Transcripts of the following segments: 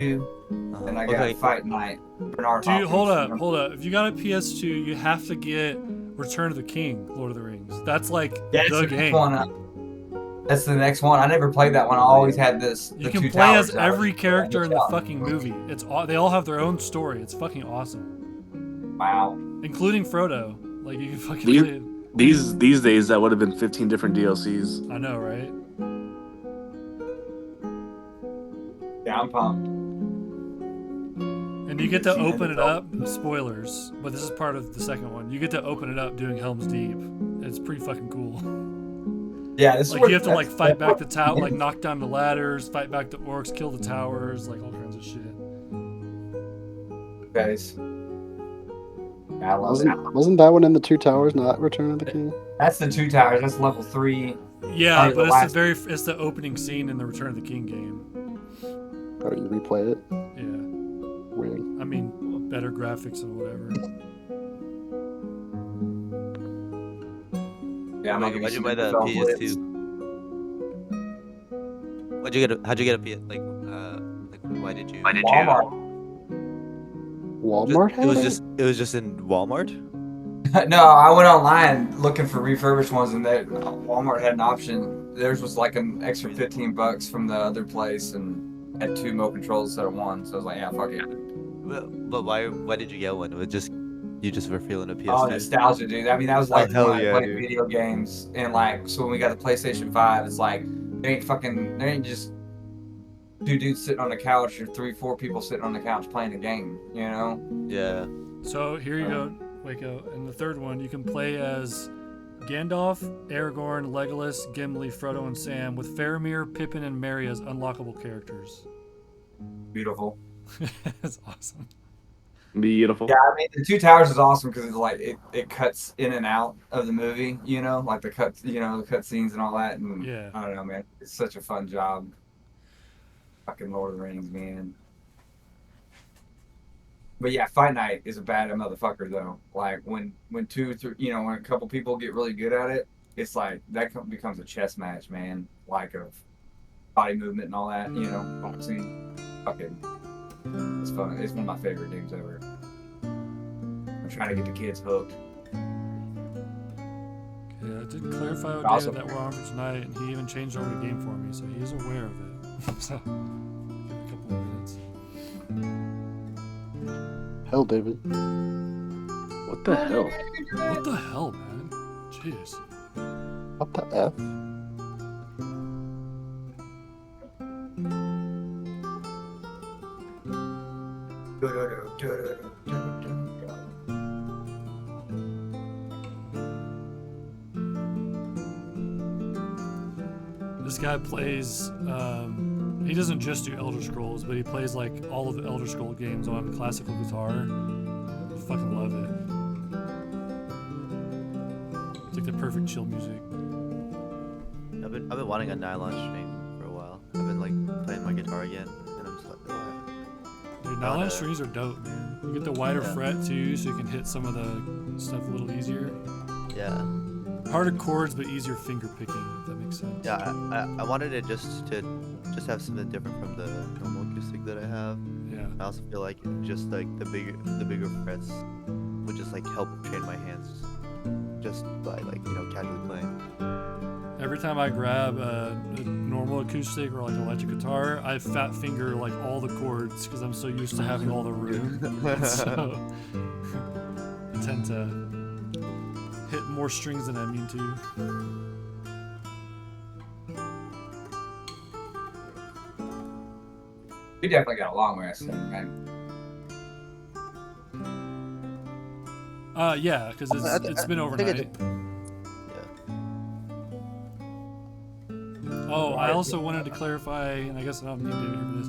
and I got Okay. Fight Night. Bernard Dude, hold Hopkins. up, hold up. If you got a PS2, you have to get Return of the King, Lord of the Rings. That's like Yeah, it's the the next game. one. That's the next one. I never played that one. I always had this. You The can Two play Towers as that I every was- character in the fucking movie. They all have their own story. It's fucking awesome, Wow. including Frodo. Like you can fucking Do you- play it. These days, that would have been 15 different DLCs. I know, right? Yeah, I'm pumped. And you get to open it up. Spoilers, but this is part of the second one. You get to open it up doing Helm's Deep. It's pretty fucking cool. Yeah, this is Like where you have to like fight back the tower, Yeah. like knock down the ladders, fight back the orcs, kill the towers, like all kinds of shit. guys. Yeah, I love it. Wasn't that one in the Two Towers, not Return of the King? That's the Two Towers. That's level 3. Yeah, Probably but the last- it's the opening scene in the Return of the King game. Oh, you replay it? Yeah, Weird. I mean better graphics and whatever. Yeah, I'm Why'd you buy the PS2? How'd you get a PS? Like why did you? Walmart. Walmart had It was just in Walmart. No, I went online looking for refurbished ones, and Walmart had an option. Theirs was like an extra $15 from the other place, and had 2 remote controls instead of 1. So I was like, yeah, fuck it. But why did you get one? It was just you just were feeling a PS2. Oh, nostalgia, dude. I mean, that was like hell when I yeah, played dude. video games, and like, so when we got the PlayStation 5, it's like there ain't just 2 dudes sitting on the couch or 3-4 people sitting on the couch playing a game, you know? Yeah. So here you go, Waco. In the third one, you can play as Gandalf, Aragorn, Legolas, Gimli, Frodo, and Sam, with Faramir, Pippin, and Merry as unlockable characters. Beautiful. That's awesome. Beautiful. Yeah, I mean, the Two Towers is awesome because it's like it cuts in and out of the movie, you know, like the cut scenes and all that. And Yeah. I don't know, man, it's such a fun job. Fucking Lord of the Rings, man. But yeah, Fight Night is a bad motherfucker though. Like when 2 or 3, you know, when a couple people get really good at it, it's like that becomes a chess match, man. Like of body movement and all that, you know, boxing. Fucking, it's fun. It's one of my favorite games ever. I'm trying to get the kids hooked. Yeah, I did clarify with Awesome. David that we're on for tonight, and he even changed over the game for me, so he's aware of it. So, give it a couple of minutes. Hell, David. What the hell? What the hell, man? Jeez. What the F? This guy plays. He doesn't just do Elder Scrolls, but he plays like all of the Elder Scroll games on classical guitar. I fucking love it. It's like the perfect chill music. I've been wanting a nylon string for a while. I've been like playing my guitar again, and I'm just like, oh. Dude, nylon strings are dope, man. You get the wider fret too, so you can hit some of the stuff a little easier. Yeah. Harder chords, but easier finger picking, if that makes sense. Yeah, I wanted it just have something different from the normal acoustic that I have. Yeah. I also feel like just like the bigger frets would just like help train my hands just by like, you know, casually playing. Every time I grab a normal acoustic or like an electric guitar, I fat finger like all the chords because I'm so used to having all the room. So I tend to hit more strings than I mean to. We definitely got a long way, I think, man. Yeah, because it's been overnight. Oh, I also wanted to clarify, and I guess I don't need to hear this.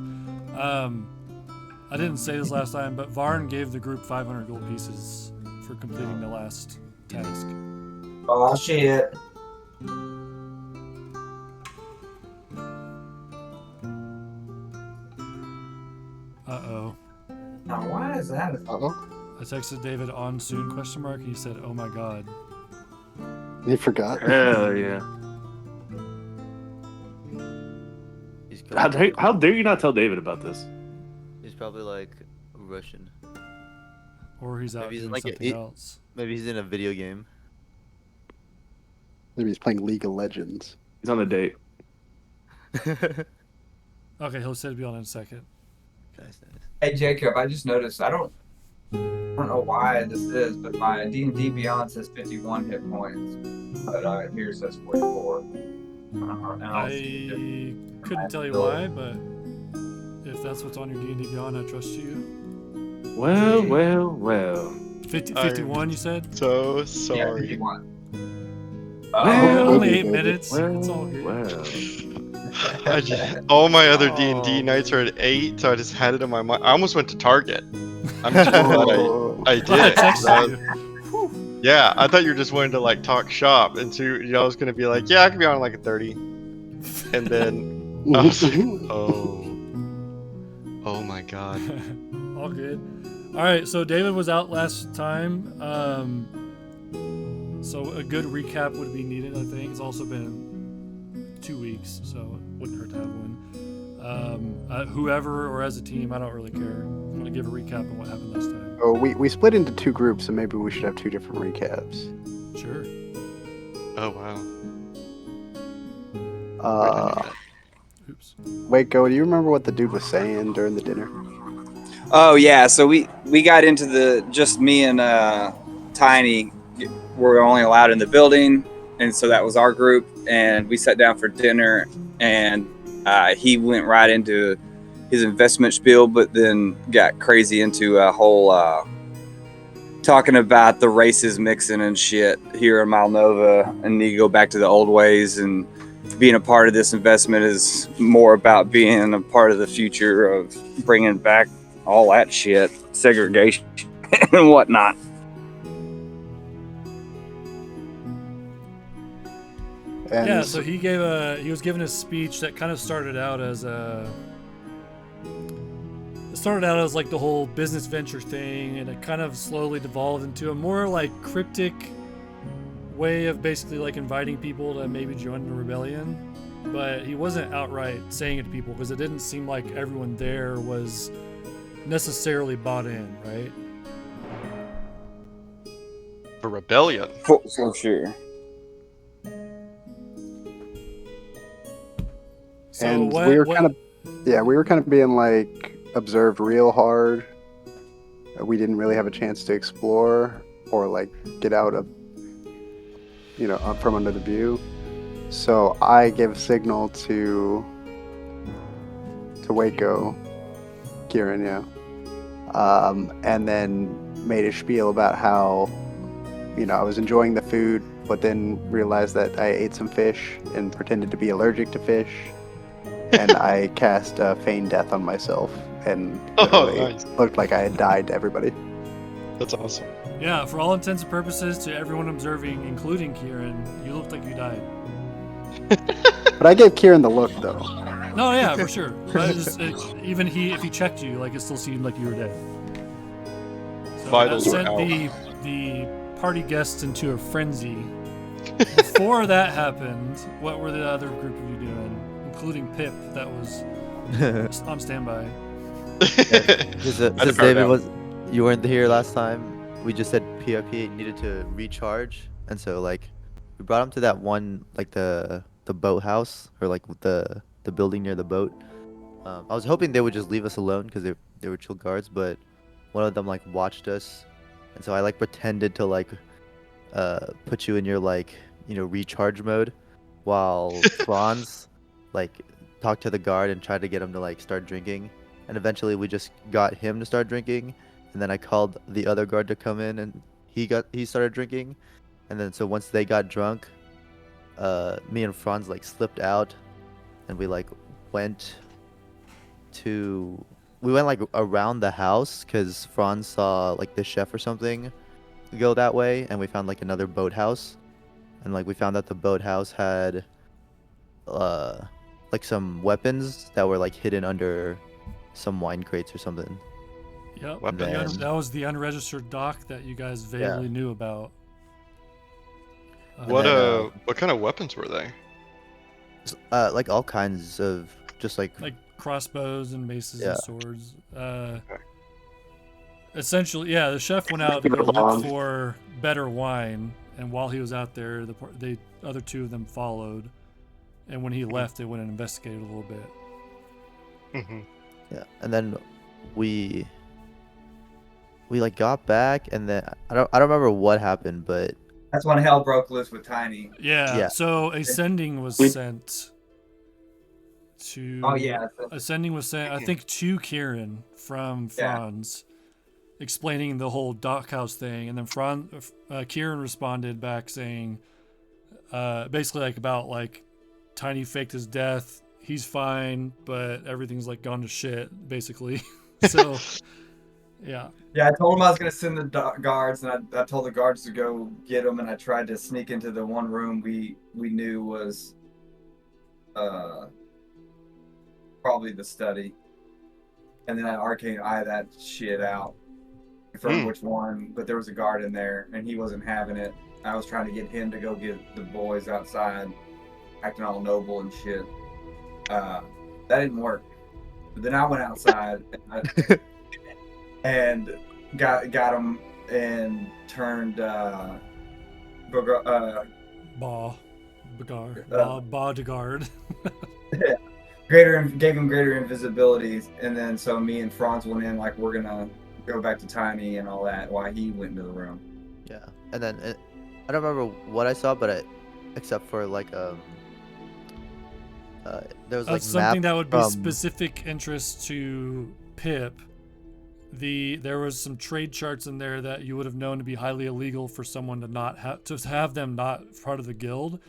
I didn't say this last time, but Varn gave the group 500 gold pieces for completing the last task. Oh shit. Uh-oh. Now why is that? Uh-oh. I texted David on soon, question mark, and he said, oh my god. He forgot. Hell yeah. He's How dare you not tell David about this? He's probably like Russian. Or he's out Maybe he's doing like something else. Maybe he's in a video game. Maybe he's playing League of Legends. He's on a date. Okay, he'll say to be on in a second. Nice. Hey Jacob, I just noticed. I don't know why this is, but my D&D Beyond says 51 hit points, but here it says 44. And I couldn't tell you why, but if that's what's on your D&D Beyond, I trust you. Well. 51, you said? So Yeah, sorry. 51. Only Well, 8 minutes. It's all good. All my other Oh, D&D nights are man. at 8, so I just had it in my mind. I almost went to Target. I'm just glad Oh, I I did. texted you. Yeah, I thought you were just wanting to like talk shop, and so I was gonna be like, yeah, I could be on like a 30, and then I was like, oh my god. All good. All right, so David was out last time. So a good recap would be needed, I think. It's also been 2 weeks, so it wouldn't hurt to have one. Whoever or as a team, I don't really care. I'm going to give a recap on what happened last time. Oh, we split into 2 groups, so maybe we should have 2 different recaps. Sure. Oh wow. Oops. Waco, do you remember what the dude was saying during the dinner? Oh yeah, so we got into the just me and Tiny were only allowed in the building, and so that was our group, and we sat down for dinner, and he went right into his investment spiel, but then got crazy into a whole talking about the races mixing and shit here in Malnova, and you go back to the old ways, and being a part of this investment is more about being a part of the future of bringing back all that shit, segregation and whatnot. And Yeah, so he was giving a speech that kind of started out as like the whole business venture thing, and it kind of slowly devolved into a more like cryptic way of basically like inviting people to maybe join the rebellion. But he wasn't outright saying it to people because it didn't seem like everyone there was necessarily bought in, right? For rebellion. For sure. So and what, we were what- kind of being like observed real hard. We didn't really have a chance to explore or like get out of, up from under the view. So I gave a signal to Waco, Kieran, and then made a spiel about how, I was enjoying the food, but then realized that I ate some fish and pretended to be allergic to fish. And I cast feign death on myself, and literally Nice. looked like I had died to everybody. That's awesome. Yeah, for all intents and purposes, to everyone observing, including Kieran, you looked like you died. But I gave Kieran the look, though. No, yeah, for sure. But even if he checked you, like it still seemed like you were dead. So Vitals that were sent out. the party guests into a frenzy. Before that happened, what were the other group of you doing, including Pip? That was on standby. Since David you weren't here last time, we just said PRP needed to recharge, and so like we brought him to that one like the boathouse or like the building near the boat. I was hoping they would just leave us alone because they were chill guards, but one of them like watched us, and so I like pretended to like put you in your like recharge mode, while Franz like talked to the guard and tried to get him to like start drinking, and eventually we just got him to start drinking, and then I called the other guard to come in, and he started drinking, and then so once they got drunk, me and Franz like slipped out, and we like went like around the house because Franz saw like the chef or something go that way, and we found like another boathouse, and like we found that the boathouse had like some weapons that were like hidden under some wine crates or something. Yep. Weapons. That was the unregistered dock that you guys vaguely knew about. What then, what kind of weapons were they? Like all kinds of just like crossbows and maces Yeah. and swords. Essentially, yeah, the chef went out to go Keep it look long. for better wine, and while he was out there, the other two of them followed. And when he left, they went and investigated a little bit. Mhm. Yeah, and then we like got back, and then I don't remember what happened, but That's when hell broke loose with Tiny. Yeah. Yeah. So a sending was We- sent to. Oh yeah, A sending was sent, I think, to Kieran from Yeah. Franz, explaining the whole dockhouse thing, and then Kieran responded back saying, basically like about like Tiny faked his death. He's fine, but everything's like gone to shit, basically. So, yeah. Yeah, I told him I was gonna send the guards, and I told the guards to go get him, and I tried to sneak into the one room we knew was, probably the study, and then I arcane eye that shit out, confirm which one. But there was a guard in there, and he wasn't having it. I was trying to get him to go get the boys outside, acting all noble and shit. That didn't work. But then I went outside and got him and turned Ba Degard. gave him greater invisibility, and then so me and Franz went in like we're gonna go back to Tiny and all that while he went into the room. yeah, and then I don't remember what I saw, but except for like there was like Something map that would be from- specific interest to Pip. There was some trade charts in there that you would have known to be highly illegal for someone to not have them not part of the guild,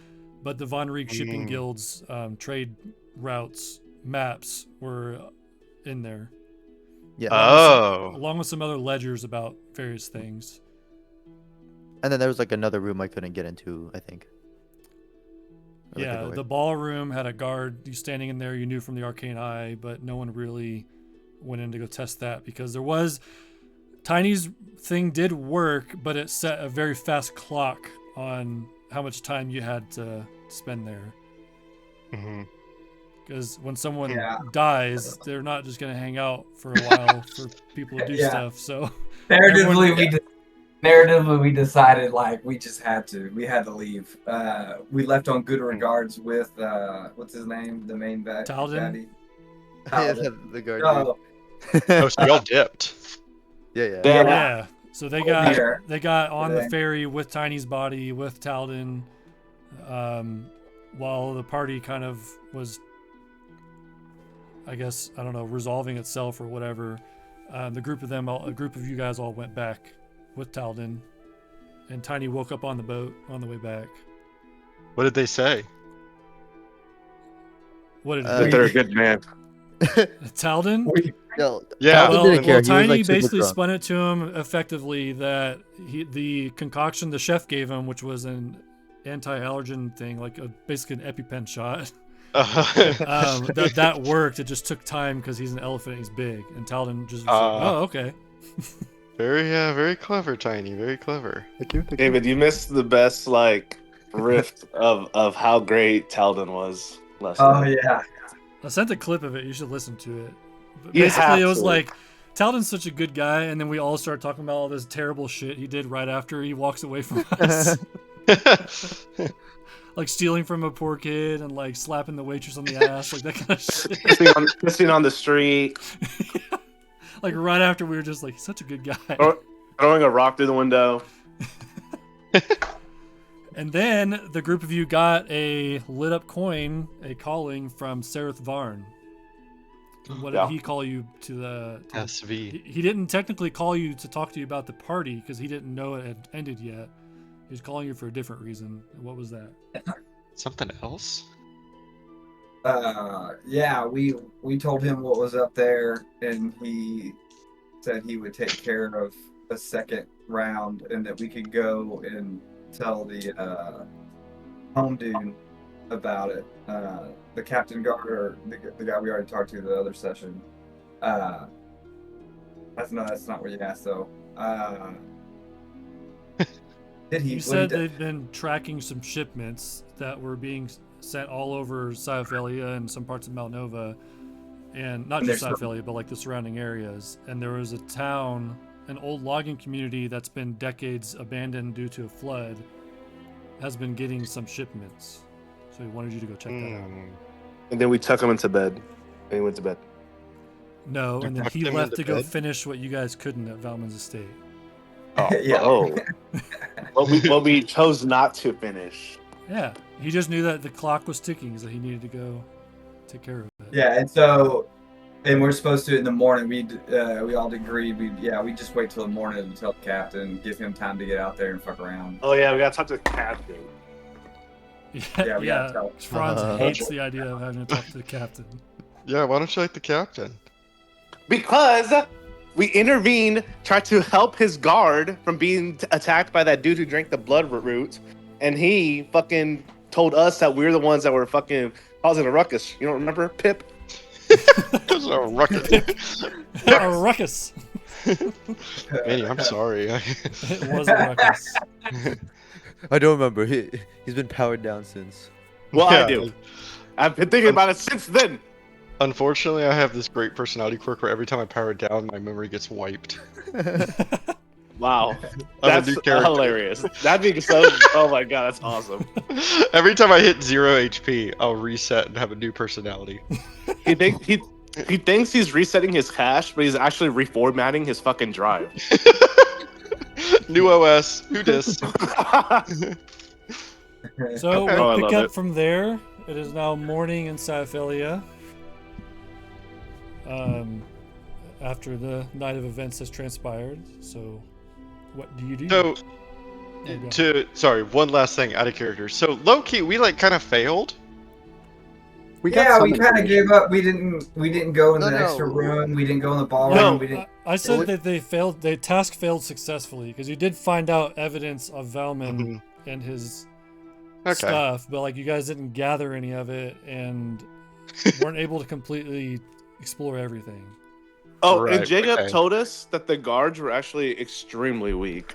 but the Von Riek Shipping Guild's trade routes maps were in there, Yeah, Oh. along with some other ledgers about various things. and then there was like another room I couldn't get into, I think. Or, like, a Yeah, door. the ballroom had a guard standing in there you knew from the arcane eye, but no one really went in to go test that because there was Tiny's thing did work, but it set a very fast clock on how much time you had to spend there. Mhm. Because when someone Yeah. dies, they're not just gonna hang out for a while for people to do Yeah. stuff. So Narratively, we decided like we just had to. We had to leave. We left on good regards with what's his name, the main bad Talden? baddie. The guard. Oh, Oh, so y'all dipped. Yeah. Yeah. yeah, so they got on the Today. ferry with Tiny's body with Talden, while the party kind of was, I guess, I don't know, resolving itself or whatever. A group of you guys all went back with Talden, and Tiny woke up on the boat on the way back. What did they say? What did That they're a good man. Talden? Yo, Yeah. Talden didn't care. He was, Tiny like, super basically drunk. spun it to him effectively that the concoction the chef gave him, which was an anti-allergen thing, like basically an EpiPen shot, that worked. It just took time because he's an elephant, he's big, and Talden just was like, oh, okay. Very clever, Tiny. Very clever. Thank you. David, you missed the best like riff of how great Talden was last Oh night. yeah. I sent a clip of it. You should listen to it. But You basically, have it was to. like Talden's such a good guy, and then we all started talking about all this terrible shit he did right after he walks away from us. Like stealing from a poor kid and like slapping the waitress on the ass, like that kind of shit. Pissing on the street, Like right after we were just like, he's such a good guy. throwing a rock through the window. And then the group of you got a lit up coin, a calling from Sereth Varn. What Yeah. did he call you to the? SV. He didn't technically call you to talk to you about the party because he didn't know it had ended yet. He was calling you for a different reason. What was that? Something else? Yeah, we told him what was up there, and he said he would take care of a second round, and that we could go and tell the home dude about it. The captain guard, or the guy we already talked to the other session. That's not what you asked though. Did he? You what said he did- they'd been tracking some shipments that were being sent all over Cyophelia and some parts of Malnova, and not And just there's South Philly, but like the surrounding areas. And there was a town, an old logging community that's been decades abandoned due to a flood, has been getting some shipments. So he wanted you to go check that out. And then we tuck him into bed. And he went to bed. No, You and then tucked he him left into to go bed? finish what you guys couldn't at Valman's estate. Oh, Yeah. oh. What we chose not to finish. Yeah, he just knew that the clock was ticking, so he needed to go take care of it. Yeah, and so, and we're supposed to in the morning. We all agreed. We just wait till the morning to tell the captain, give him time to get out there and fuck around. Oh yeah, we gotta talk to the captain. Yeah, we gotta tell. Franz hates the idea of having to talk to the captain. Yeah, why don't you like the captain? Because we intervened, tried to help his guard from being attacked by that dude who drank the blood root, and he fucking told us that we're the ones that were fucking causing a ruckus. You don't remember, Pip? There's a ruckus. A ruckus. Manny, I'm sorry. It was a ruckus. I don't remember. He's been powered down since. Well, Yeah. I do. I've been thinking about it since then. Unfortunately, I have this great personality quirk where every time I power it down, my memory gets wiped. Wow, I'm a that's new character. hilarious. That'd be so. Oh my god, that's awesome. Every time I hit 0 HP, I'll reset and have a new personality. He thinks he's resetting his cache, but he's actually reformatting his fucking drive. New OS, who dis? So Okay. Oh, I we'll pick love up it. from there. It is now morning in Syophilia. After the night of events has transpired. So, what do you do? So, Oh, go. one last thing out of character. So, low key, we like kind of failed. We got Yeah, some we kind of information. gave up. We didn't go in No, the no. extra room. We didn't go in the ballroom. No. We didn't. I said that they failed. The task failed successfully because you did find out evidence of Valman Mhm. and his Okay. stuff, but like you guys didn't gather any of it and weren't able to completely explore everything. Oh, Right, and Jacob okay. told us that the guards were actually extremely weak.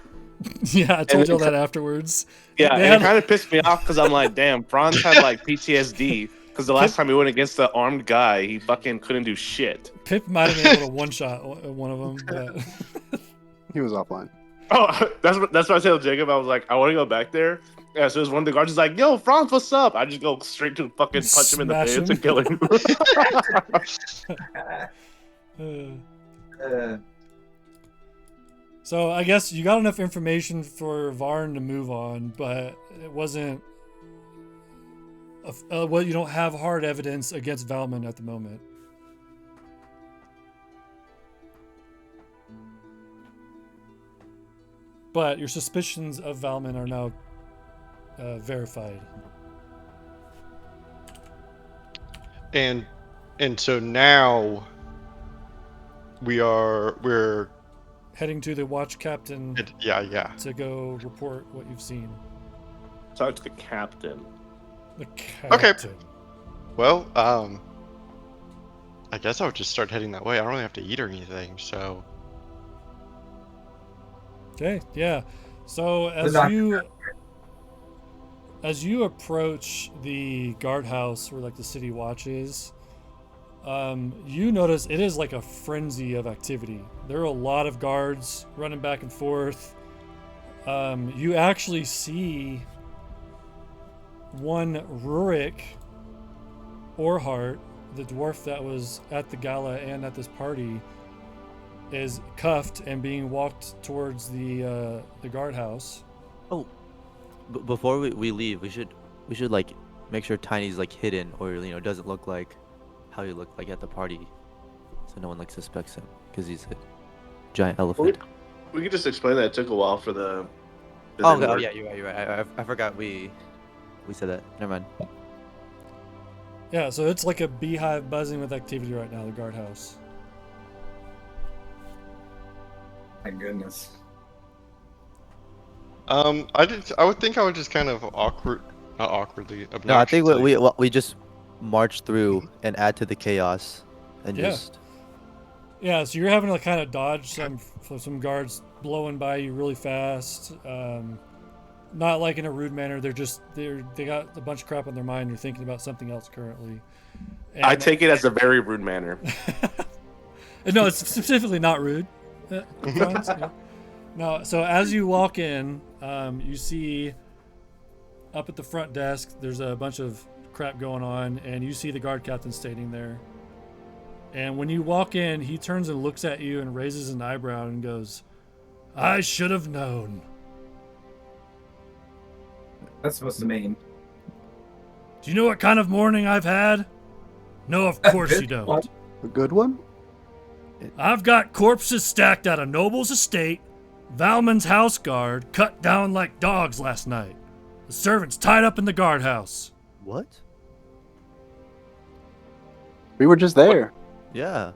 Yeah, I told it you all that afterwards. Yeah, They and had- it kind of pissed me off because I'm like, damn, Franz had like PTSD because the last time he went against the armed guy, he fucking couldn't do shit. Pip might have been able to one-shot one of them, but He was offline. Oh, that's what I said to Jacob. I was like, I want to go back there. Yeah, so as one of the guards is like, "Yo, Franz, what's up?" I just go straight to fucking punch him in the Smash face him. and kill him. So I guess you got enough information for Varn to move on, but it wasn't. Well, you don't have hard evidence against Valman at the moment. But your suspicions of Valman are now verified. And so now we're Heading to the watch captain yeah. to go report what you've seen. Talk to the captain. The captain. Well, I guess I would just start heading that way. I don't really have to eat or anything, so Okay, yeah. So as you approach the guardhouse where like the city watch is, you notice it is like a frenzy of activity. There are a lot of guards running back and forth. You actually see one Rurik Orhart, the dwarf that was at the gala and at this party, is cuffed and being walked towards the guardhouse. Before we leave, we should like make sure Tiny's like hidden or doesn't look like how he looked like at the party, so no one like suspects him because he's a giant elephant. We could just explain that it took a while for the. Oh yeah, you're right. I forgot we said that. Never mind. Yeah, so it's like a beehive buzzing with activity right now, the guardhouse. My goodness. I would think I would just kind of not awkwardly. No, I think obnoxiously- we just march through and add to the chaos, and Yeah. just Yeah, so you're having to kind of dodge some guards blowing by you really fast. Not like in a rude manner. They got a bunch of crap on their mind. They're thinking about something else currently, I And- take it as a very rude manner. No, it's specifically not rude. Franz, yeah. No, so as you walk in, you see up at the front desk, there's a bunch of crap going on, and you see the guard captain standing there. And when you walk in, he turns and looks at you and raises an eyebrow and goes, "I should have known." That's supposed to mean. Do you know what kind of morning I've had? No, of course you don't. A good one? I've got corpses stacked at a noble's estate, Valman's house guard cut down like dogs last night. The servants tied up in the guardhouse. What? We were just there. Yeah.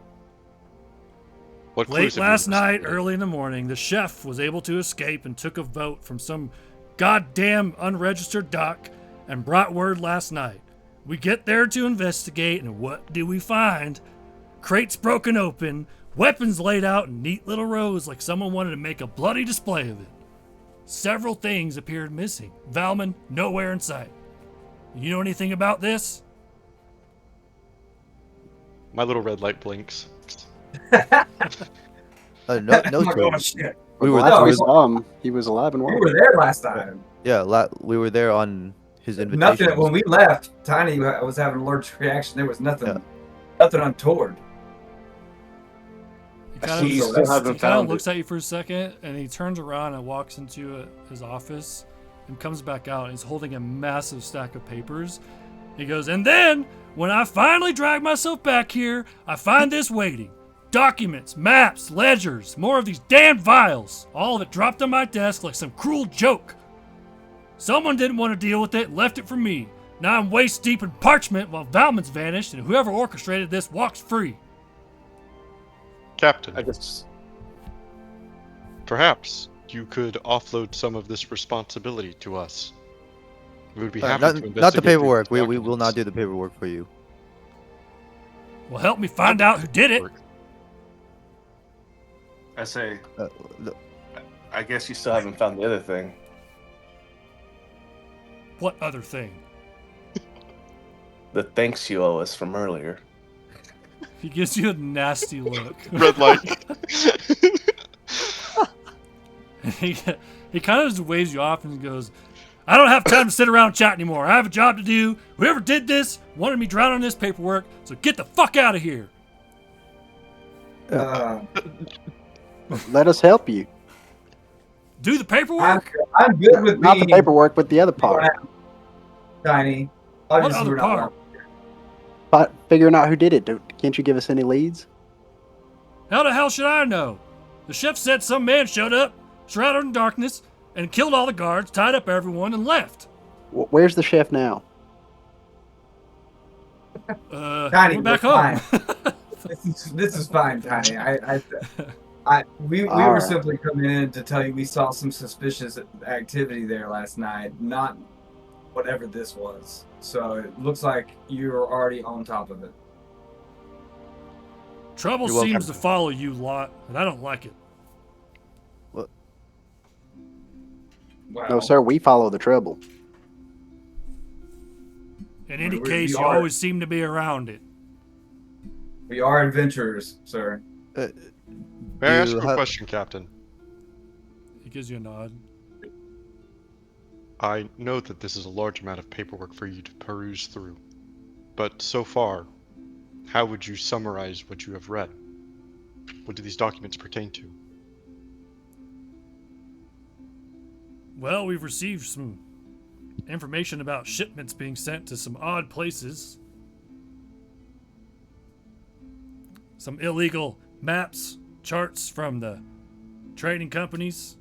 What clues Late have you last night, investigated? early in the morning, the chef was able to escape and took a vote from some goddamn unregistered dock and brought word last night. We get there to investigate, and what do we find? Crates broken open, weapons laid out in neat little rows like someone wanted to make a bloody display of it. Several things appeared missing. Valman, nowhere in sight. You know anything about this? My little red light blinks. No, no, Oh my sir. God, shit. We were Last there. we saw him, he was alive and We well. were there last time. Yeah, we were there on his invitation. Nothing. When we left, Tiny was having an allergic reaction. There was nothing. Yeah. Nothing untoward. He kind He of, still hasn't he kind found of looks it. at you for a second, and he turns around and walks into his office and comes back out. And he's holding a massive stack of papers. He goes, and then, when I finally drag myself back here, I find this waiting. Documents, maps, ledgers, more of these damn vials. All of it dropped on my desk like some cruel joke. Someone didn't want to deal with it and left it for me. Now I'm waist deep in parchment while Valman's vanished, and whoever orchestrated this walks free. Captain, I guess. perhaps you could offload some of this responsibility to us. We would be happy not, to not the investigate these paperwork. We will not documents. do the paperwork for you. Well, help me find out who did it. I say, Look, I guess you still haven't found the other thing. What other thing? The thanks you owe us from earlier. He gives you a nasty look. Red light. he kind of just waves you off and goes, I don't have time to sit around and chat anymore. I have a job to do. Whoever did this wanted me drowned in this paperwork, so get the fuck out of here. Let us help you. Do the paperwork? I'm good with Not the being paperwork, but the other part. Tiny. I What just other we're not part? wrong. But figuring out who did it. Can't you give us any leads? How the hell should I know? The chef said some man showed up, shrouded in darkness, and killed all the guards, tied up everyone, and left. Where's the chef now? Tiny, we're back we're home. This is fine, Tiny. We All were right. simply coming in to tell you we saw some suspicious activity there last night, not whatever this was. So it looks like you're already on top of it. Trouble You're welcome. seems to follow you lot, and I don't like it. Wow. No, sir. We follow the trouble. In any We case, you are. always seem to be around it. We are adventurers, sir. May I Do ask you you a have- question, Captain? He gives you a nod. I know that this is a large amount of paperwork for you to peruse through, but so far, how would you summarize what you have read? What do these documents pertain to? Well, we've received some information about shipments being sent to some odd places. Some illegal maps, charts from the trading companies.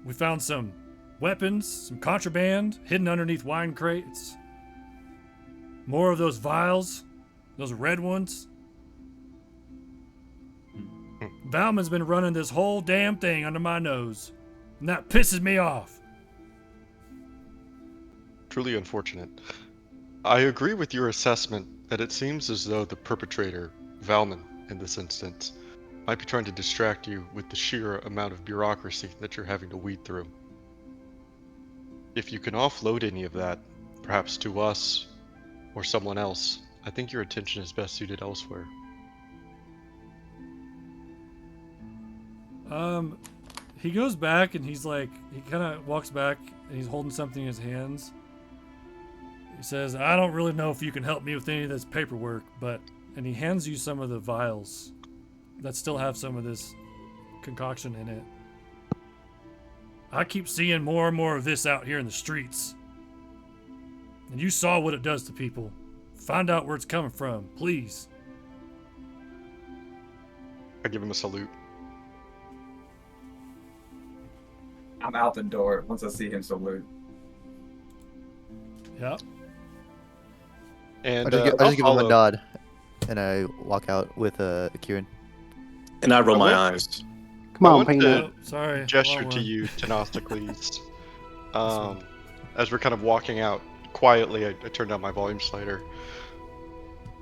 We found some weapons, some contraband hidden underneath wine crates. More of those vials, those red ones. Valman's been running this whole damn thing under my nose. And that pisses me off. Truly unfortunate. I agree with your assessment that it seems as though the perpetrator, Valman, in this instance, might be trying to distract you with the sheer amount of bureaucracy that you're having to weed through. If you can offload any of that, perhaps to us or someone else, I think your attention is best suited elsewhere. He goes back and he's like, he kind of walks back and he's holding something in his hands. He says, I don't really know if you can help me with any of this paperwork, but, and he hands you some of the vials that still have some of this concoction in it. I keep seeing more and more of this out here in the streets. And you saw what it does to people. Find out where it's coming from, please. I give him a salute. I'm out the door once I see him salute. Yeah. And I just I'll give him a follow. nod, and I walk out with Kieran. And I roll my I eyes. Come I on, want to- Peanut. Oh, sorry. Gesture wrong to one. you, Tenostocles. As we're kind of walking out quietly, I turned down my volume slider.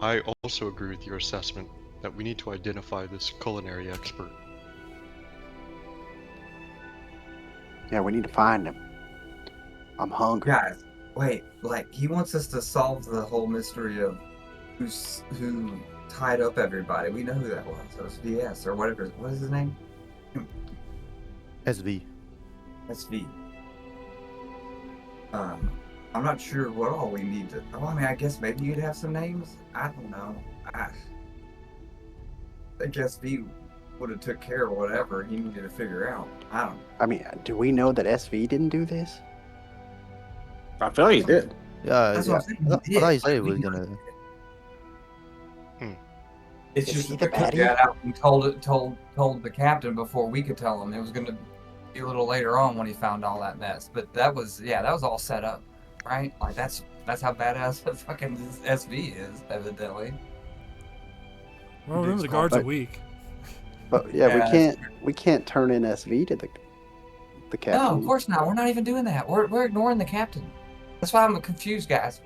I also agree with your assessment that we need to identify this culinary expert. Yeah, we need to find him. I'm hungry. Guys, wait, like he wants us to solve the whole mystery of who tied up everybody. We know who that was. It was VS or whatever. What is his name? SV. SV. I'm not sure what all we need to. Oh, I mean, I guess maybe you'd have some names. I don't know. I guess V would have took care of whatever he needed to figure out. I don't know. I mean, do we know that SV didn't do this? I feel like he did. Yeah, That's yeah. what I'm saying. I thought he said he We was know gonna. It's Is just he that the they petty? got out and told the captain before we could tell him. It was gonna be a little later on when he found all that mess. But that was all set up, right? Like that's how badass the fucking SV is, evidently. Well, remember the Dude's guards called- are weak. But yeah, Yeah, we can't turn in SV to the captain. No, of course not. We're not even doing that. We're ignoring the captain. That's why I'm confused, guys.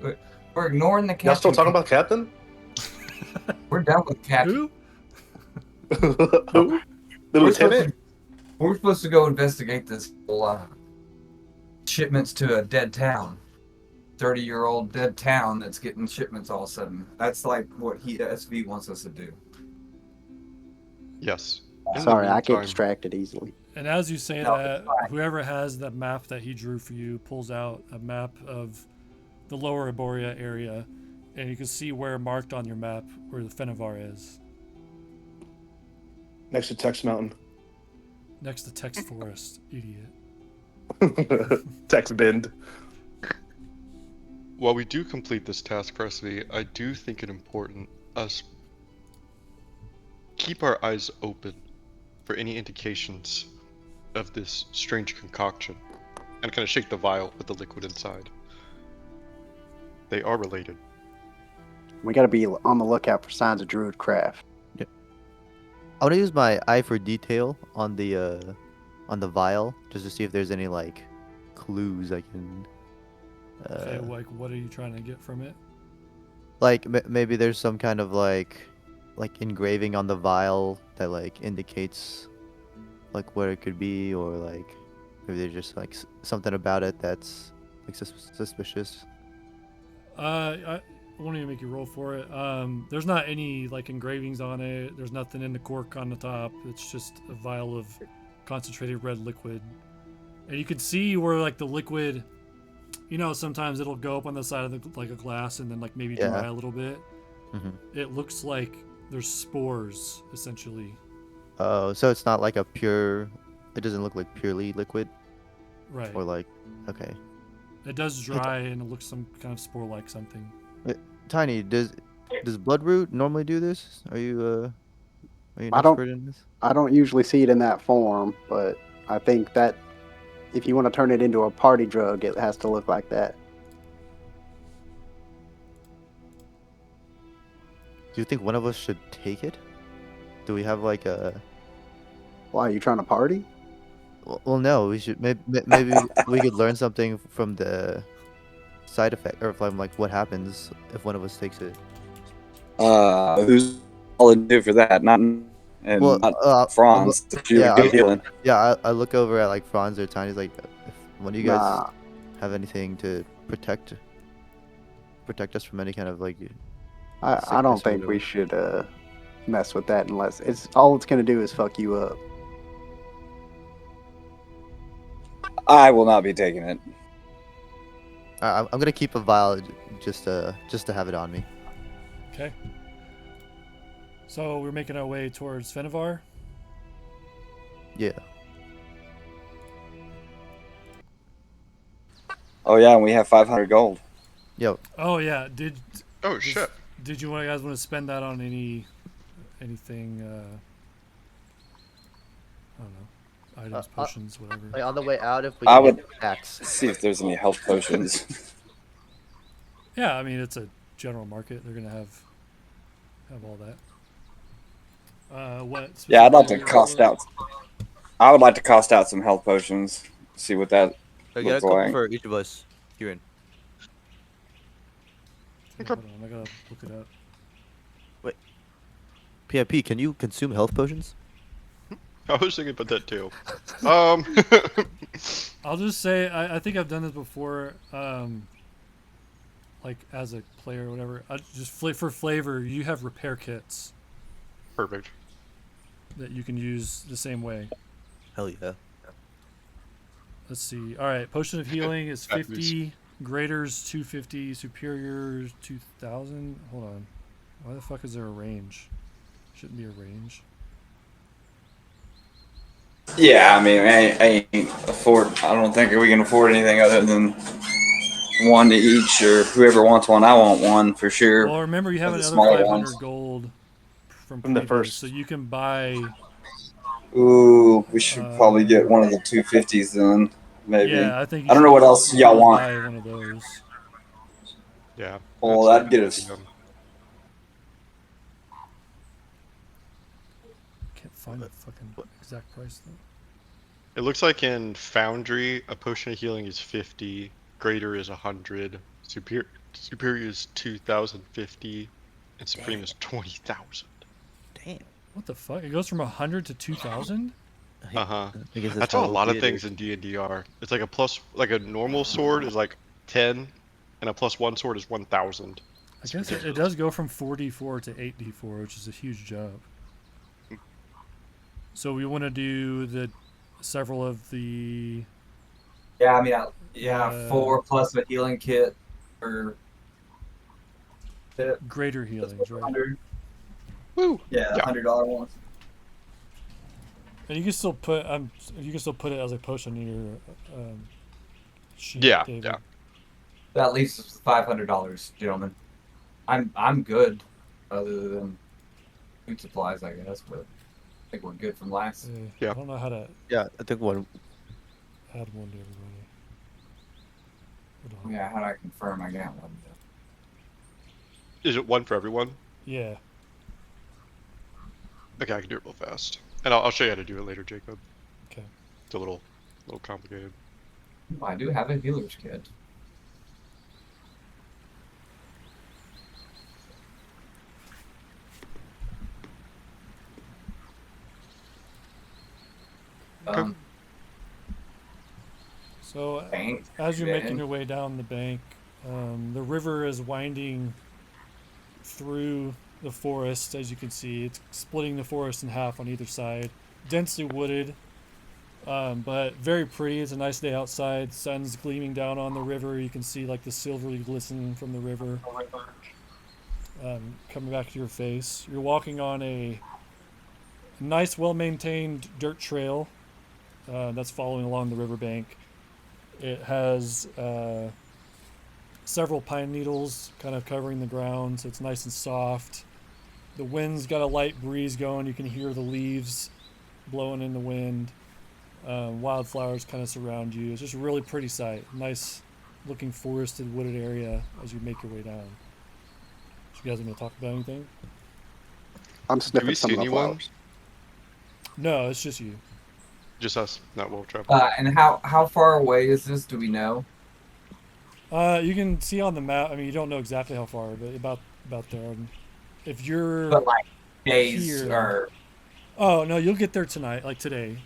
We're ignoring the captain. Y'all still talking about Captain? We're done with the captain. Who? Who? The We're supposed lieutenant? to- We're supposed to go investigate this whole, shipments to a dead town. 30-year-old dead town that's getting shipments all of a sudden. That's like what SV wants us to do. Yes. In the Sorry, I get meantime- distracted easily. And as you say No, that, it's fine. whoever has that map that he drew for you pulls out a map of the lower Arborea area, and you can see where marked on your map where the Fenivar is, Next to Tex Mountain. next to Tex Forest, idiot. Tex Bend. While we do complete this task for SV, I do think it important us keep our eyes open for any indications of this strange concoction and kind of shake the vial with the liquid inside. They are related. We gotta be on the lookout for signs of druid craft. I want to use my eye for detail on the vial just to see if there's any like clues I can. Okay, like what are you trying to get from it? Like maybe there's some kind of like engraving on the vial that like indicates like what it could be, or like maybe there's just like something about it that's like suspicious. I won't even make you roll for it. There's not any like engravings on it. There's nothing in the cork on the top. It's just a vial of concentrated red liquid, and you can see where like the liquid. You know, sometimes it'll go up on the side of the, like a glass and then like maybe Yeah. dry a little bit. Hmm. It looks like there's spores essentially. Oh, so it's not like a pure. It doesn't look like purely liquid, Right. or like okay. It does dry and it looks some kind of spore-like something. Tiny, does Bloodroot normally do this? Are you an I don't- expert in this? I don't usually see it in that form, but I think that if you want to turn it into a party drug, it has to look like that. Do you think one of us should take it? Do we have like a? Why, are you trying to party? Well, no. We should maybe we could learn something from the side effect, or from like what happens if one of us takes it. Who's all in do for that? Not and Well, not Franz. yeah, Good feeling. Yeah, I look over at like Franz or Tiny's like, if one of you guys Nah, have anything to protect us from any kind of like I don't Sickness or think we whatever. should mess with that unless it's gonna do is fuck you up. I will not be taking it. I'm gonna keep a vial just to have it on me. Okay. So we're making our way towards Fenivar. Yeah. Oh yeah, and we have 500 gold. Yo, Oh yeah. Did Oh shit. Did you guys want to spend that on anything? I don't know, items, potions, whatever. like on the way out, if we I can would- get axe. See if there's any health potions. Yeah, I mean it's a general market. They're gonna have all that. What? Yeah, I'd like to specifically- cost out. I would like to cost out some health potions. See what that I got a looks couple like. for each of us. Kieran. Hold on, I gotta look it up. PIP, can you consume health potions? I was thinking about that too. I'll just say I think I've done this before. Like as a player or whatever. For flavor, you have repair kits Perfect. that you can use the same way. Hell yeah. Let's see. All right, potion of healing is That 50, greaters 250, superiors 2000. Hold on. Why the fuck is there a range? Shouldn't be a range. Yeah, I mean, I ain't afford. I don't think we can afford anything other than one to each, or whoever wants one. I want one for sure. Well, remember you have the another smaller 500 ones. gold from From the previous, first. so you can buy. Ooh, we should probably get one of the 250s then. Maybe. Yeah, I think. You I don't know should what else y'all want. Buy one of those. Yeah. Well, that's that'd get like- us. Can't find the fucking exact price though. It looks like in Foundry, a potion of healing is 50, greater is 100, superior is 2050, and supreme is 20,000. Damn. What the fuck? It goes from 100 to 2000. Uh huh. I guess That's how a how lot OP of it things is. in D&D are. It's like a normal sword is like 10, and a +1 sword is 1,000. I guess it does go from 4d4 to 8d4, which is a huge jump. So we want to do the several of the. Yeah, I mean, 4 plus a healing kit for Greater healings, right? 100. Woo! Yeah, Yeah. $100 ones. And you can still put it as a potion in your sheet. Yeah, David. yeah. That leaves us $500, gentlemen. I'm good, other than food supplies, I guess, but I think we're good from last. Yeah. I don't know how to Yeah, I think one. add one to everybody. Hold on. Yeah, how do I confirm I got one? Is it one for everyone? Yeah. Okay, I can do it real fast. And I'll show you how to do it later, Jacob. Okay. It's a little complicated. Oh, I do have a healer's kit. So Bank. as you're making Then. your way down the bank, the river is winding through the forest. As you can see, it's splitting the forest in half on either side. Densely wooded, but very pretty. It's a nice day outside. Sun's gleaming down on the river. You can see like the silvery glisten from the river coming back to your face. You're walking on a nice, well-maintained dirt trail that's following along the riverbank. It has several pine needles kind of covering the ground, so it's nice and soft. The wind's got a light breeze going. You can hear the leaves blowing in the wind. Wildflowers kind of surround you. It's just a really pretty sight. Nice looking forested, wooded area as you make your way down. So you guys want to talk about anything? I'm Do sniffing we some see of the anyone? flowers. No, it's just you. Just us, not Wolf Trapper. And how far away is this? Do we know? You can see on the map. I mean, you don't know exactly how far, but about there. And if you're But like days here. or Oh no, you'll get there tonight, like today,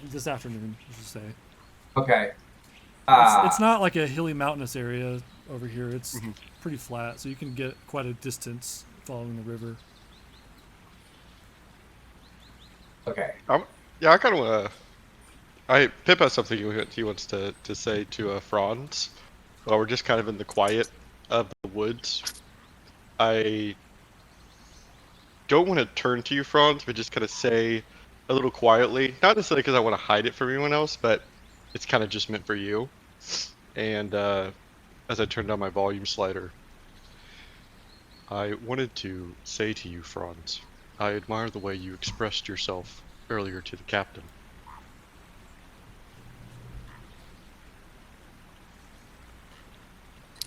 this afternoon, I should say. okay. It's not like a hilly mountainous area over here. It's pretty flat, so you can get quite a distance following the river. Okay. Yeah, I kind of want to. Pip has something he wants to say to Franz while we're just kind of in the quiet of the woods. I don't want to turn to you, Franz, but just kind of say a little quietly, not necessarily because I want to hide it from anyone else, but it's kind of just meant for you. And as I turn down my volume slider, I wanted to say to you, Franz, I admire the way you expressed yourself earlier to the captain.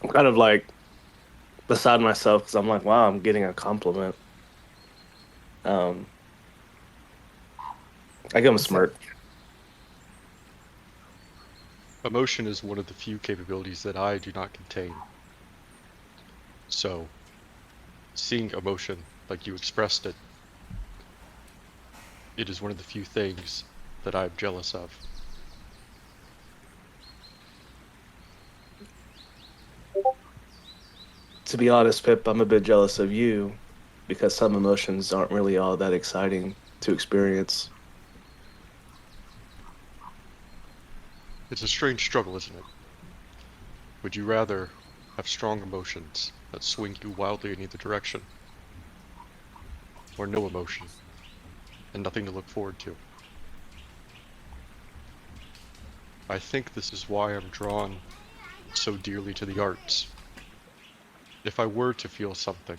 I'm kind of like beside myself because I'm like, wow, I'm getting a compliment. I give him a smirk. Emotion is one of the few capabilities that I do not contain. So, seeing emotion like you expressed it, it is one of the few things that I'm jealous of. To be honest, Pip, I'm a bit jealous of you because some emotions aren't really all that exciting to experience. It's a strange struggle, isn't it? Would you rather have strong emotions that swing you wildly in either direction, or no emotion and nothing to look forward to? I think this is why I'm drawn so dearly to the arts. If I were to feel something,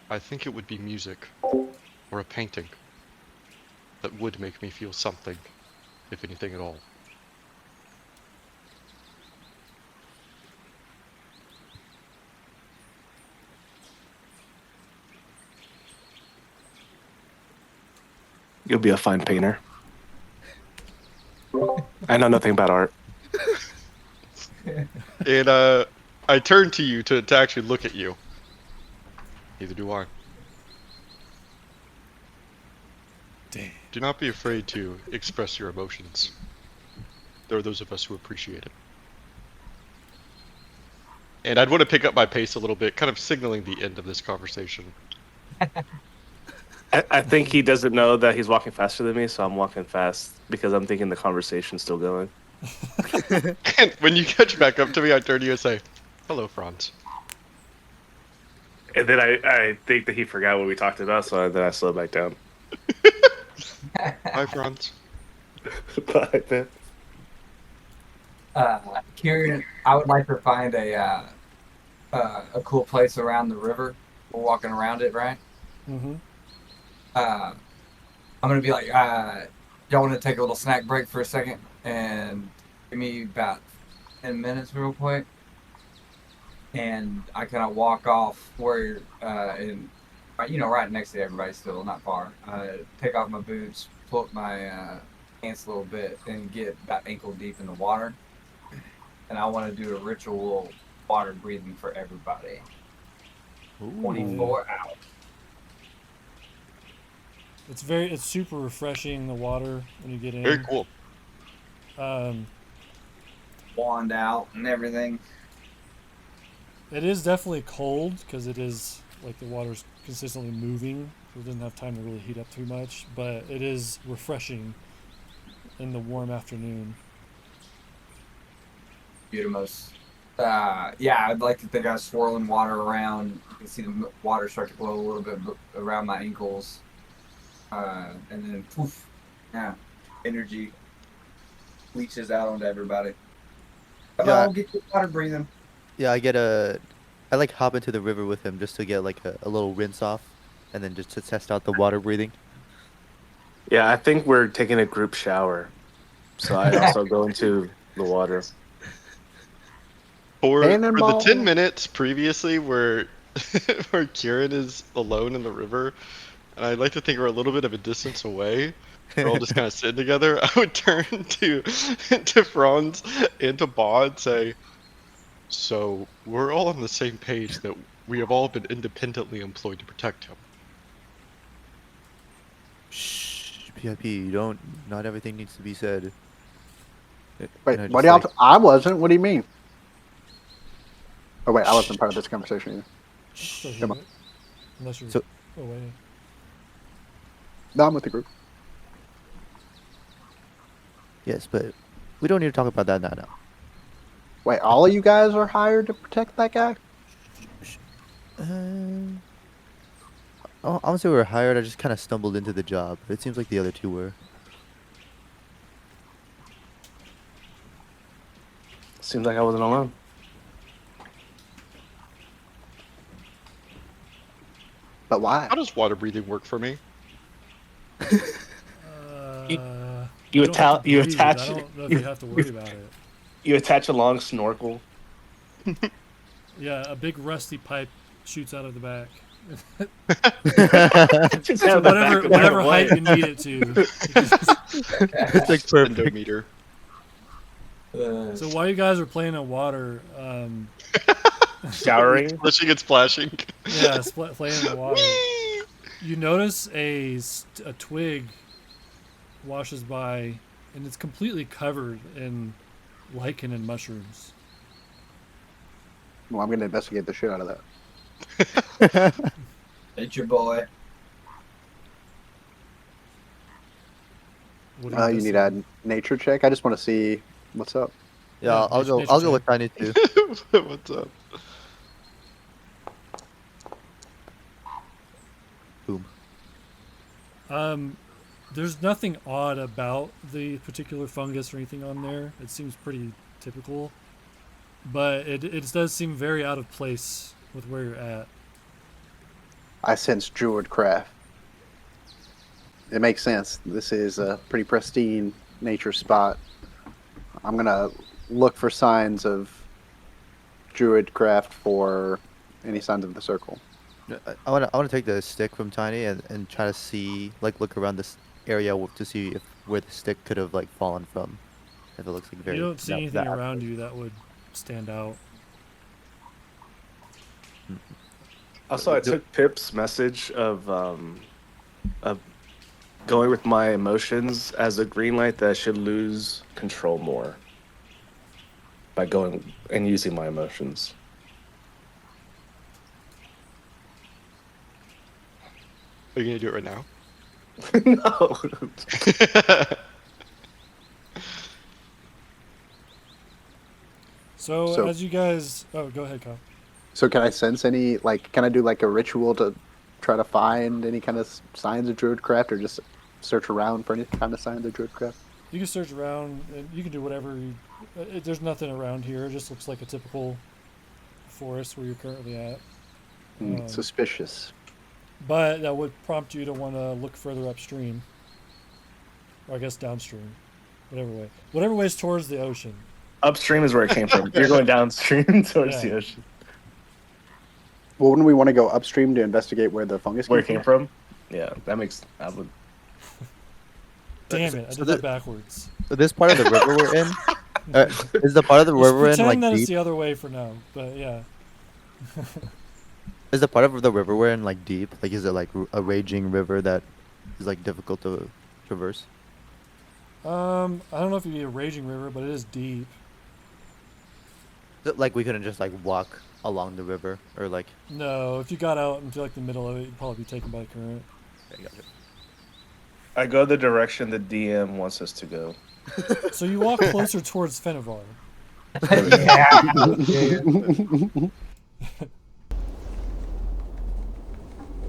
I think it would be music or a painting that would make me feel something, if anything at all. You'll be a fine painter. I know nothing about art. And I turn to you to actually look at you. Neither do I. Damn. Do not be afraid to express your emotions. There are those of us who appreciate it. And I'd want to pick up my pace a little bit, kind of signaling the end of this conversation. I think he doesn't know that he's walking faster than me, so I'm walking fast because I'm thinking the conversation's still going. And when you catch back up to me, I turn to you and say, "Hello, Franz." And then I think that he forgot what we talked about, so then I slow back down. Hi, Franz. Bye, man. Kieran, I would like to find a cool place around the river. We're walking around it, right? Mm-hmm. I'm gonna be like, y'all want to take a little snack break for a second and give me about 10 minutes real quick, and I kind of walk off where right next to everybody, still not far. Take off my boots, pull up my pants a little bit, and get about ankle deep in the water. And I want to do a ritual water breathing for everybody. 24 hours. It's super refreshing, the water when you get in. Very cool. Wand out and everything. It is definitely cold because it is like the water's consistently moving, so it doesn't have time to really heat up too much. But it is refreshing in the warm afternoon. Utamos. Yeah, I'd like to think I was swirling water around. You can see the water start to glow a little bit around my ankles. And then poof, yeah, energy leaches out onto everybody. Come on, get your water breathing. Yeah, I like hop into the river with him just to get like a little rinse off, and then just to test out the water breathing. Yeah, I think we're taking a group shower, so I also go into the water. For the Cannonball. 10 minutes previously where Kieran is alone in the river, and I'd like to think we're a little bit of a distance away, we're all just kind of sitting together, I would turn to Franz and to Bod and say, so we're all on the same page that we have all been independently employed to protect him. Shh, PIP, not everything needs to be said. Wait, just what y'all? like- I wasn't. What do you mean? Oh wait, I wasn't part of this conversation either. Still Come hear on. Unless you're So- away. No, I'm with the group. Yes, but we don't need to talk about that now. Wait, all of you guys are hired to protect that guy? I won't say we were hired. I just kind of stumbled into the job. It seems like the other two were. Seems like I wasn't alone. But why? How does water breathing work for me? You don't have to you breathe. attach I don't know if you have to worry about it. You attach a long snorkel. Yeah, a big rusty pipe shoots out of the back. Just So have the back whatever of height the you need it to. It's like perfect. Endometer. So while you guys are playing in water, showering. Splishing and splashing. yeah, playing in the water, you notice a twig washes by, and it's completely covered in lichen and mushrooms. Well, I'm gonna investigate the shit out of that. It's your boy. What do You need a nature check. I just want to see what's up. Yeah, Yeah, I'll go. nature I'll go check. with Tiny too. What's up? Boom. There's nothing odd about the particular fungus or anything on there. It seems pretty typical, but it does seem very out of place with where you're at. I sense druid craft. It makes sense. This is a pretty pristine nature spot. I'm gonna look for signs of druid craft for any signs of the circle. I want to take the stick from Tiny and try to see, like, look around this area to see if where the stick could have like fallen from. If it looks like very. You don't see that- anything that- around you that would stand out. Also, I took Pip's message of going with my emotions as a green light that I should lose control more by going and using my emotions. Are you gonna do it right now? No. So, So- as you guys, oh, go ahead, Kyle. So can I sense any, like, can I do like a ritual to try to find any kind of signs of druid craft, or just search around for any kind of signs of druid craft? You can search around, and you can do whatever. There's nothing around here. It just looks like a typical forest where you're currently at. Suspicious. But that would prompt you to want to look further upstream, or I guess downstream, whatever way is towards the ocean. Upstream is where it came from. You're going downstream towards the Yeah. ocean. Well, wouldn't we want to go upstream to investigate where the fungus Where it came from? Yeah, that makes. I would. Damn it! I so did that backwards. So this part of the river we're in, is the part of the Just river we're in pretend like that it's deep? the other way for now. But yeah, Is the part of the river we're in like deep? Like, is it like a raging river that is like difficult to traverse? I don't know if it'd be a raging river, but it is deep. Like, we couldn't just like walk along the river, or like. No, if you got out into like the middle of it, you'd probably be taken by the current. I go the direction the DM wants us to go. So you walk closer towards Fenivar.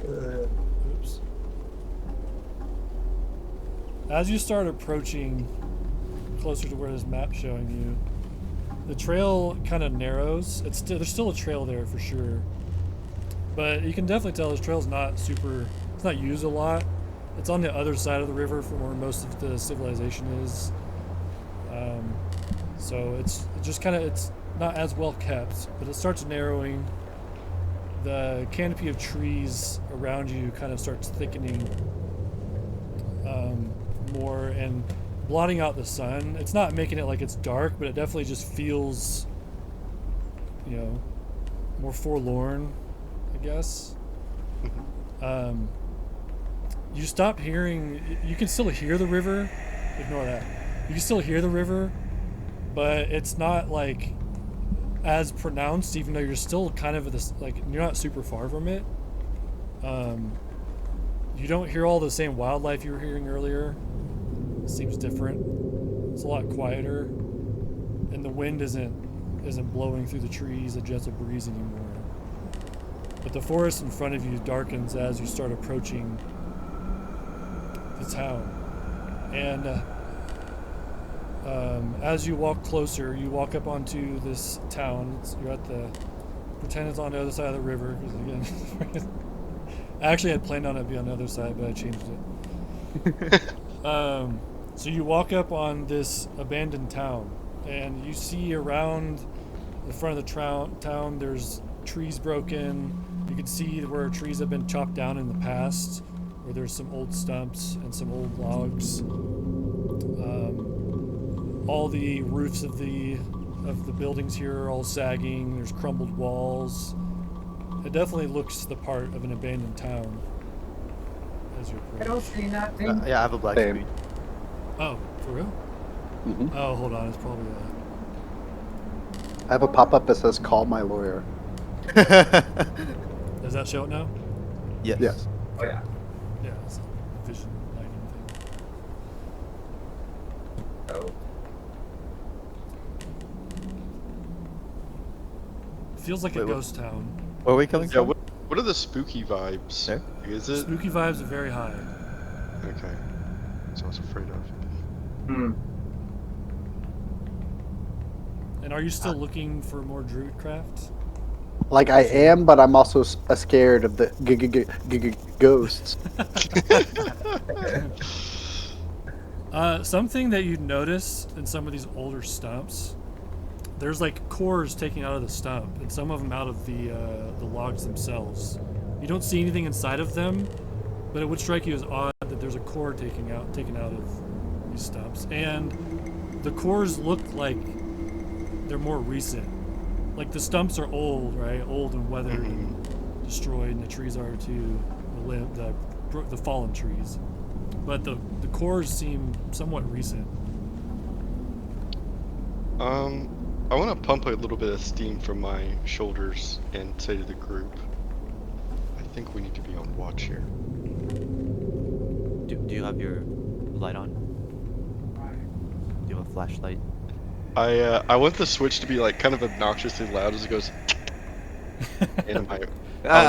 Oops. As you start approaching closer to where this map's showing you, the trail kind of narrows. There's still a trail there for sure, but you can definitely tell this trail's not super. It's not used a lot. It's on the other side of the river from where most of the civilization is. So it's not as well kept, but it starts narrowing. The canopy of trees around you kind of starts thickening more and blotting out the sun. It's not making it like it's dark, but it definitely just feels, more forlorn, I guess. You stop hearing. You can still hear the river. Ignore that. You can still hear the river, but it's not like as pronounced. Even though you're still kind of at this, like, you're not super far from it. You don't hear all the same wildlife you were hearing earlier. It seems different. It's a lot quieter, and the wind isn't blowing through the trees. It's just a breeze anymore. But the forest in front of you darkens as you start approaching the town. And as you walk closer, you walk up onto this town. You're at the... Pretend it's on the other side of the river. Because again, I actually had planned on it being on the other side, but I changed it. So you walk up on this abandoned town, and you see around the front of the town there's trees broken. You can see where trees have been chopped down in the past, where there's some old stumps and some old logs. All the roofs of the buildings here are all sagging. There's crumbled walls. It definitely looks the part of an abandoned town as you approach. I don't see nothing. Yeah, I have a black Same. screen. Oh, for real? Mhm. Oh, hold on. It's probably I have a pop-up that says "Call my lawyer." Does that show it now? Yes. Yes. Oh yeah. Yeah, it's a vision lighting thing. Oh. Feels like a Wait, what? ghost town. Where are we coming Yeah, from? what are the spooky vibes? There? Is it? Spooky vibes are very high. Okay. That's what I was afraid of. Hmm. And are you still looking for more druid craft? Like I am, but I'm also scared of the ghosts. Something that you'd notice in some of these older stumps, there's like cores taken out of the stump, and some of them out of the logs themselves. You don't see anything inside of them, but it would strike you as odd that there's a core taken out of these stumps, and the cores look like they're more recent. Like the stumps are old, right? Old and weathered and destroyed, and the trees are too. The fallen trees, but the cores seem somewhat recent. I want to pump a little bit of steam from my shoulders and say to the group, I think we need to be on watch here. Do you have your light on? Do you have a flashlight? I want the switch to be like kind of obnoxiously loud as it goes. And I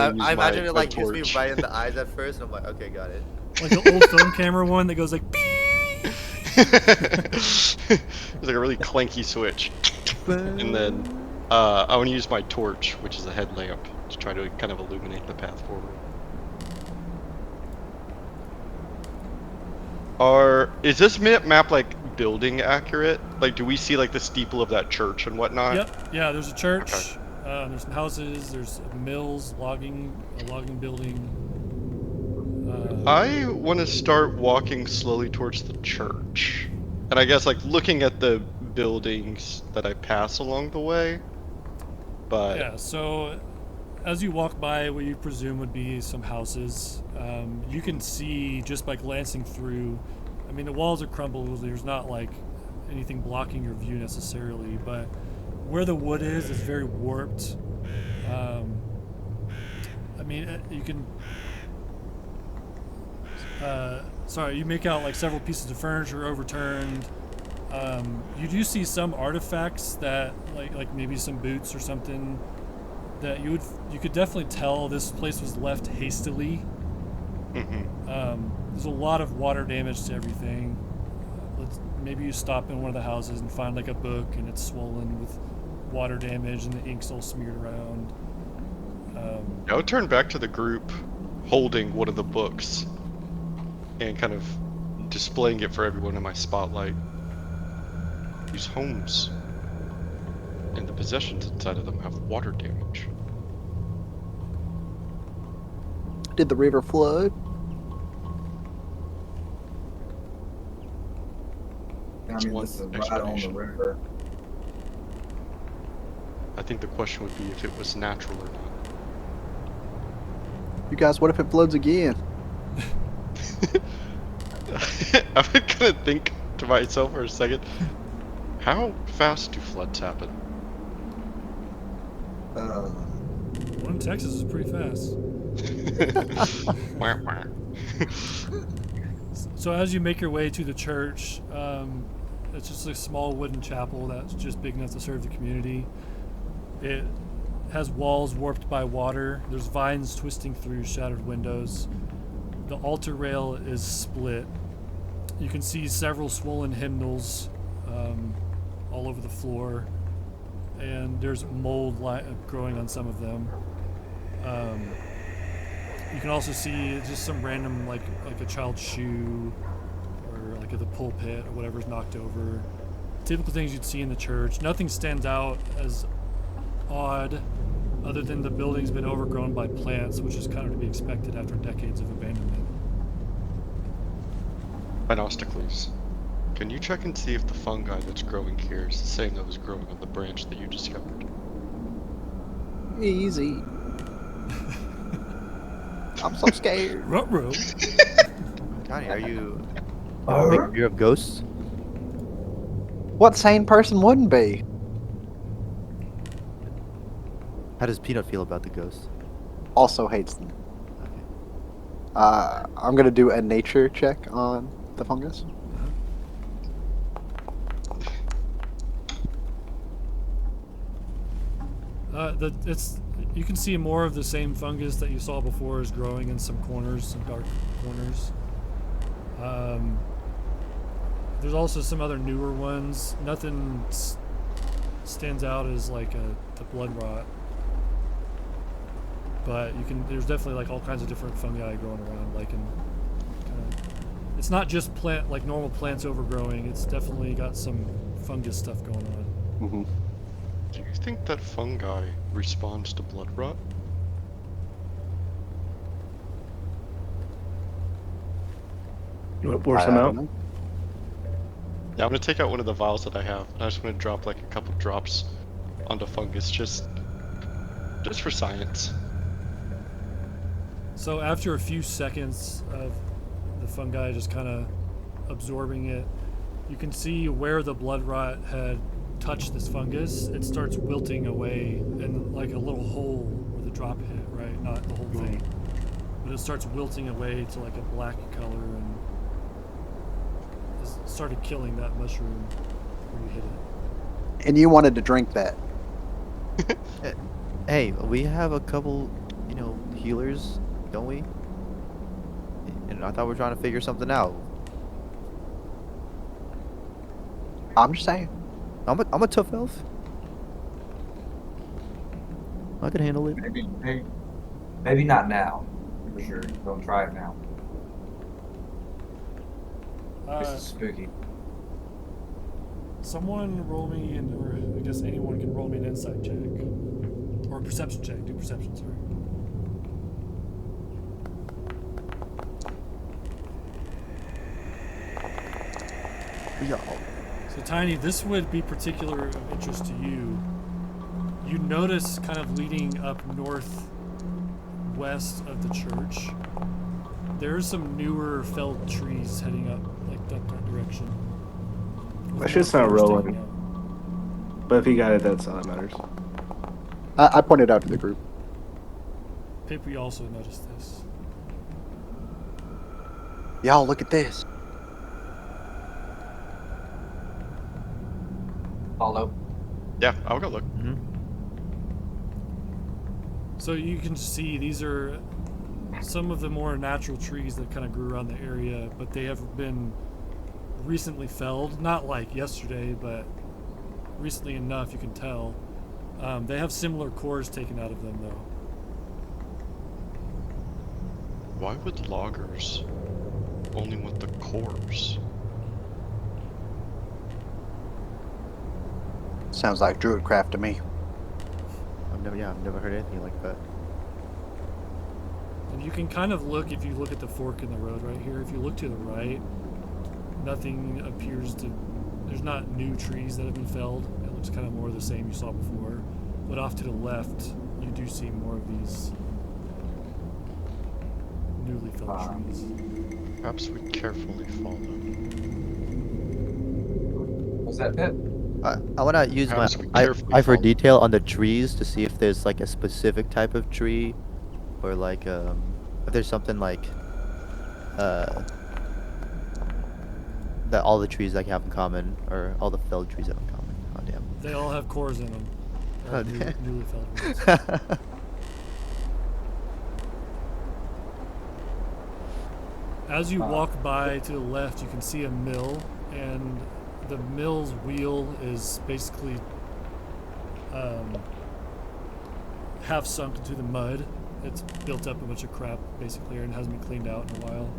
use imagine my it like hits me torch. right in the eyes at first, and I'm like, okay, got it. Like the old film camera one that goes like beep. It's like a really clanky switch. And then I want to use my torch, which is a headlamp, to try to kind of illuminate the path forward. Is this map like building accurate? Like, do we see like the steeple of that church and whatnot? Yep. Yeah. There's a church. Okay. There's some houses. There's mills, a logging building. I want to start walking slowly towards the church, and I guess like looking at the buildings that I pass along the way. But Yeah. So, as you walk by what you presume would be some houses, you can see just by glancing through. I mean, the walls are crumbled. There's not like anything blocking your view necessarily, but where the wood is very warped. I mean, you can. Sorry, you make out like several pieces of furniture overturned. You do see some artifacts that, like maybe some boots or something, that you could definitely tell this place was left hastily. There's a lot of water damage to everything. Maybe you stop in one of the houses and find like a book and it's swollen with water damage and the ink's all smeared around. I would turn back to the group holding one of the books and kind of displaying it for everyone in my spotlight. These homes and the possessions inside of them have water damage. Did the river flood? I That's mean, one this is right on the explanation. river. I think the question would be if it was natural or not. You guys, what if it floods again? I'm gonna think to myself for a second, how fast do floods happen? One in Texas is pretty fast. Wah, wah. So as you make your way to the church, it's just a small wooden chapel that's just big enough to serve the community. It has walls warped by water. There's vines twisting through shattered windows. The altar rail is split. You can see several swollen hymnals all over the floor, and there's mold growing on some of them. You can also see just some random, like a child's shoe, or like at the pulpit or whatever's knocked over. Typical things you'd see in the church. Nothing stands out as odd, other than the building's been overgrown by plants, which is kind of to be expected after decades of abandonment. Inosticles, can you check and see if the fungi that's growing here is the same that was growing on the branch that you discovered? Easy. I'm so scared. Ruh-roh. Tiny, are you making fear of ghosts? What sane person wouldn't be? How does Peanut feel about the ghosts? Also hates them. I'm gonna do a nature check on the fungus. You can see more of the same fungus that you saw before is growing in some corners, some dark corners. There's also some other newer ones. Nothing stands out as like the blood rot, but there's definitely like all kinds of different fungi growing around. It's not just like normal plants overgrowing. It's definitely got some fungus stuff going on. Mm-hmm. Do you think that fungi responds to blood rot? You want to pour some out? Yeah, I'm gonna take out one of the vials that I have, and I just want to drop like a couple drops onto fungus, just for science. So after a few seconds of the fungi just kind of absorbing it, you can see where the blood rot had touched this fungus. It starts wilting away in like a little hole where the drop hit, right? Not the whole thing. But it starts wilting away to like a black color, and it started killing that mushroom where you hit it. And you wanted to drink that. Hey, we have a couple, healers, don't we? And I thought we were trying to figure something out. I'm just saying. I'm a tough elf. I can handle it. Maybe not now. For sure. Don't try it now. This is spooky. Someone roll me, or I guess anyone can roll me an insight check. Or a perception check. Do perception, sorry. Yeah. So Tiny, this would be particular of interest to you. You notice kind of leading up northwest of the church, there's some newer felled trees heading up like that direction. That shit's not rolling. But if he got it, that's all that matters. I pointed out to the group. Pip, we also noticed this. Y'all, look at this. Follow. Yeah, I'll go look. Mm-hmm. So you can see these are some of the more natural trees that kind of grew around the area, but they have been recently felled. Not like yesterday, but recently enough you can tell. They have similar cores taken out of them, though. Why would loggers only want the cores? Sounds like druidcraft to me. I've never heard anything like that. And you can kind of look, if you look at the fork in the road right here, if you look to the right, nothing appears to, there's not new trees that have been felled. It looks kind of more the same you saw before. But off to the left, you do see more of these newly felled trees. Perhaps we carefully follow. Was that Pip? I want to use Perhaps we my carefully eye for follow. detail on the trees to see if there's like a specific type of tree or like if there's something like that all the trees like have in common, or all the felled trees have in common. Oh damn. They all have cores in them. Oh, New, damn. newly felled ones. As you walk by to the left, you can see a mill, and the mill's wheel is basically half sunk into the mud. It's built up a bunch of crap basically, and hasn't been cleaned out in a while.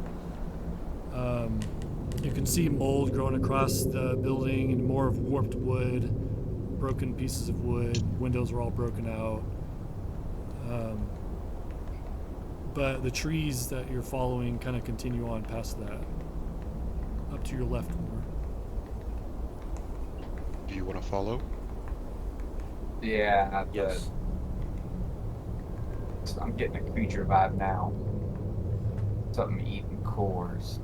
You can see mold growing across the building and more of warped wood, broken pieces of wood. Windows were all broken out. But the trees that you're following kind of continue on past that, up to your left more. Do you want to follow? Yeah. Yes. I'm getting a creature vibe now. Something eating cores.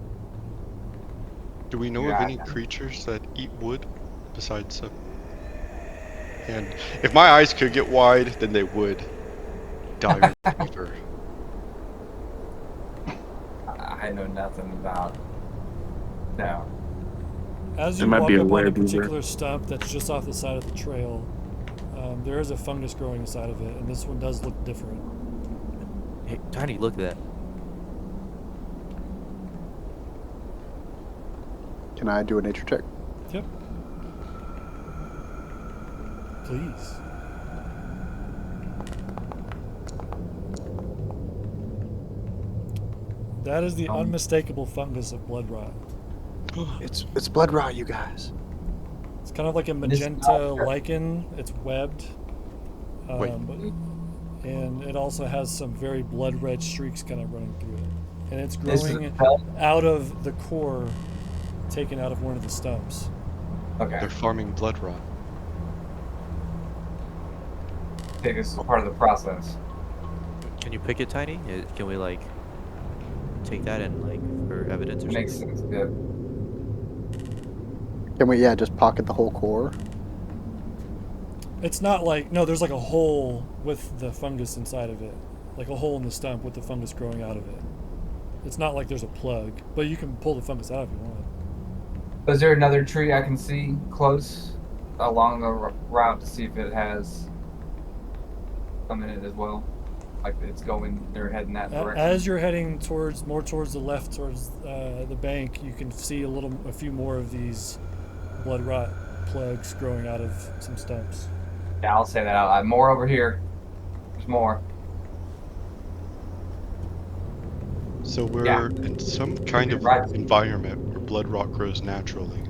Do we know Yeah. of any creatures that eat wood besides and if my eyes could get wide, then they would die of fever. I know nothing about. No. As There you might walk be a up on a were-beaver. particular stump that's just off the side of the trail, there is a fungus growing inside of it, and this one does look different. Hey, Tiny, look at that. Can I do a nature check? Yep. Please. That is the unmistakable fungus of blood rot. It's blood rot, you guys. It's kind of like a This- magenta lichen. It's webbed. Wait. And it also has some very blood red streaks kind of running through it. And it's This is growing hell. out of the core taken out of one of the stumps. Okay. They're farming blood rot. I think this is part of the process. Can you pick it, Tiny? Can we like take that and like for evidence or Makes something? sense. Good. Can we, just pocket the whole core? It's not like, no, there's like a hole with the fungus inside of it. Like a hole in the stump with the fungus growing out of it. It's not like there's a plug, but you can pull the fungus out if you want. Is there another tree I can see close along the route to see if it has some in it as well? Like it's going, they're heading that direction. As you're heading more towards the left, towards the bank, you can see a few more of these blood rot plugs growing out of some stumps. Yeah, I'll say that out loud. More over here. There's more. So we're Yeah. in some kind of Right. environment where blood rot grows naturally.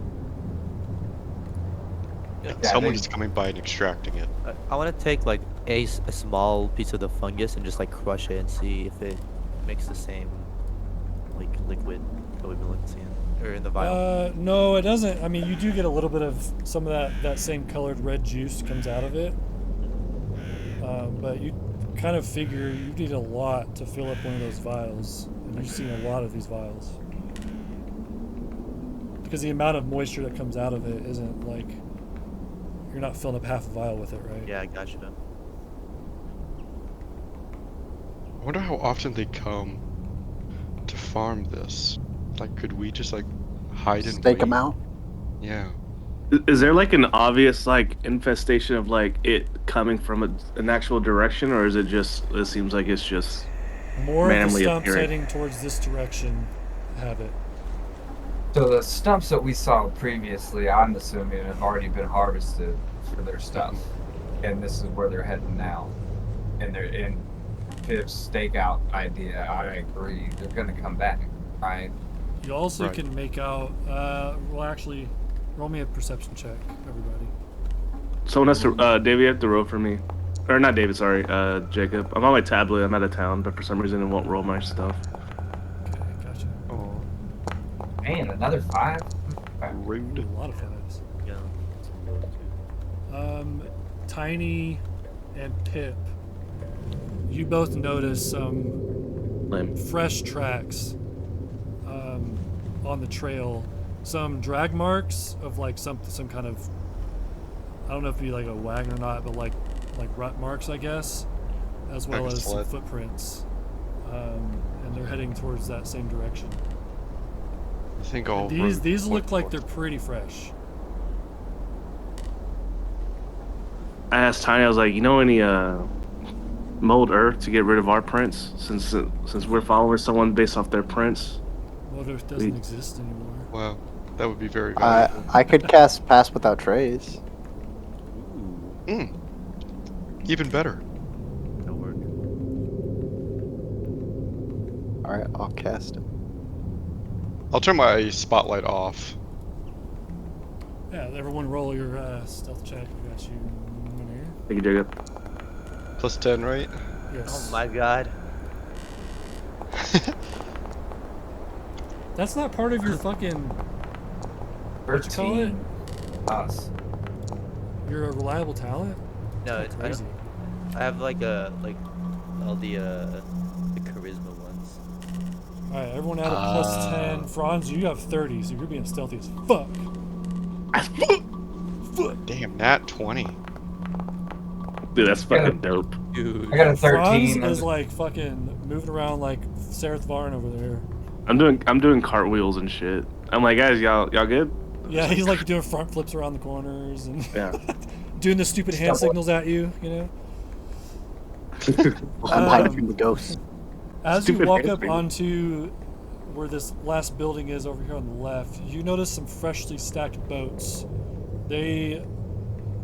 Yeah. And Yeah, someone they- is coming by and extracting it. I want to take like a small piece of the fungus and just like crush it and see if it makes the same like liquid that we've been seeing or in the vial. No, it doesn't. I mean, you do get a little bit of some of that same colored red juice comes out of it. But you kind of figure you need a lot to fill up one of those vials. And you've seen a lot of these vials. Because the amount of moisture that comes out of it isn't like, you're not filling up half a vial with it, right? Yeah, I gotcha. I wonder how often they come to farm this. Like, could we just like hide and Stake them wait? out? Yeah. Is there like an obvious like infestation of like it coming from an actual direction, or is it just? It seems like it's just. More of the Randomly stumps appearing. heading towards this direction have it. So the stumps that we saw previously, I'm assuming have already been harvested for their stuff, and this is where they're heading now. And they're in Pip's stakeout idea. I agree. They're gonna come back, right? You also Right. can make out, well actually, roll me a perception check, everybody. Someone has to. David, you have to roll for me, or not David? Sorry, Jacob. I'm on my tablet. I'm out of town, but for some reason it won't roll my stuff. Okay, gotcha. Oh, Man, another 5. rude. Ooh, a lot of fives. Yeah. Tiny and Pip, you both notice some Lame. fresh tracks on the trail. Some drag marks of like some kind of, I don't know if it'd be like a wagon or not, but like rut marks, I guess, as well Like a as some sled. footprints. and they're heading towards that same direction. I think all These look like they're pretty fresh. I asked Tiny, I was like, you know any mold earth to get rid of our prints since we're following someone based off their prints? What if it doesn't exist anymore? Wow, that would be very valuable. I could cast Pass Without Trace. Even better. That'll work. All right, I'll cast it. I'll turn my spotlight off. Yeah, everyone roll your stealth check. We got you in here. Thank you, Jacob. Plus 10, right? Yes. Oh my god. That's not part of your fucking. What you call it? 13. Us. You're a reliable talent? No, That's crazy. I have like all the charisma ones. Alright, everyone add a plus 10. Franz, you have 30, so you're being stealthy as fuck. Damn, nat 20. Dude, that's fucking dope. Dude. I got a 13. Franz is like fucking moving around like Sareth Varn over there. I'm doing cartwheels and shit. I'm like, guys, y'all good? Yeah, he's like doing front flips around the corners and Yeah. doing the stupid hand signals at you, you know? I'm hiding from the ghosts. As you Stupid walk hand up signals. onto where this last building is over here on the left, you notice some freshly stacked boats. They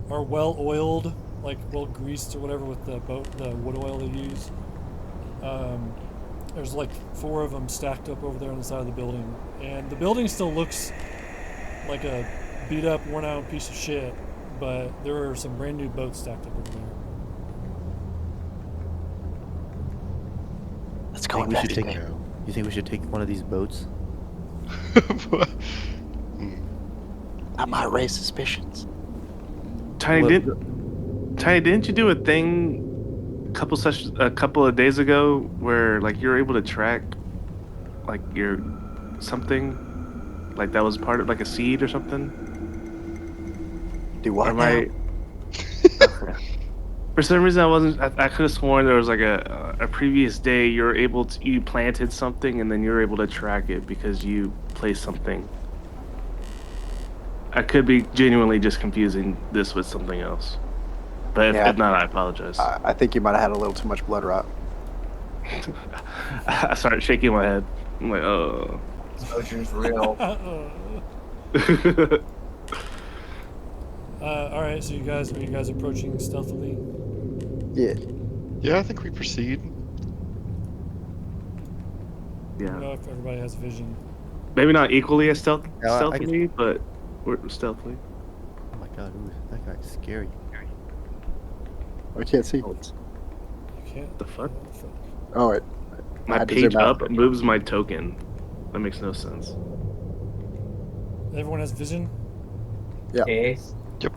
are well oiled, like well greased or whatever with the wood oil they use. There's like 4 of them stacked up over there on the side of the building, and the building still looks like a beat up, worn out piece of shit, but there are some brand new boats stacked up over there. Let's go We should take. investigate. You think we should take one of these boats? That might raise suspicions. Tiny, didn't you do a thing a couple of days ago where like you're able to track like your something like that was part of like a seed or something? Do what? Am now? I? For some reason, I could have sworn there was like a previous day you planted something and then you're able to track it because you placed something. I could be genuinely just confusing this with something else, but Yeah. if not, I apologize. I think you might have had a little too much blood rot. I started shaking my head. I'm like, oh. Exposure's real. Alright, so are you guys approaching stealthily? Yeah. Yeah, I think we proceed. I don't Yeah, know if everybody has vision. maybe not equally as Yeah, I stealthily, but we're stealthily. Oh my god, ooh, that guy's scary. I can't see. You can't. The fuck? What the fuck? Oh, it. I My had to page zoom out. up moves my token. That makes no sense. Everyone has vision? Okay. Okay.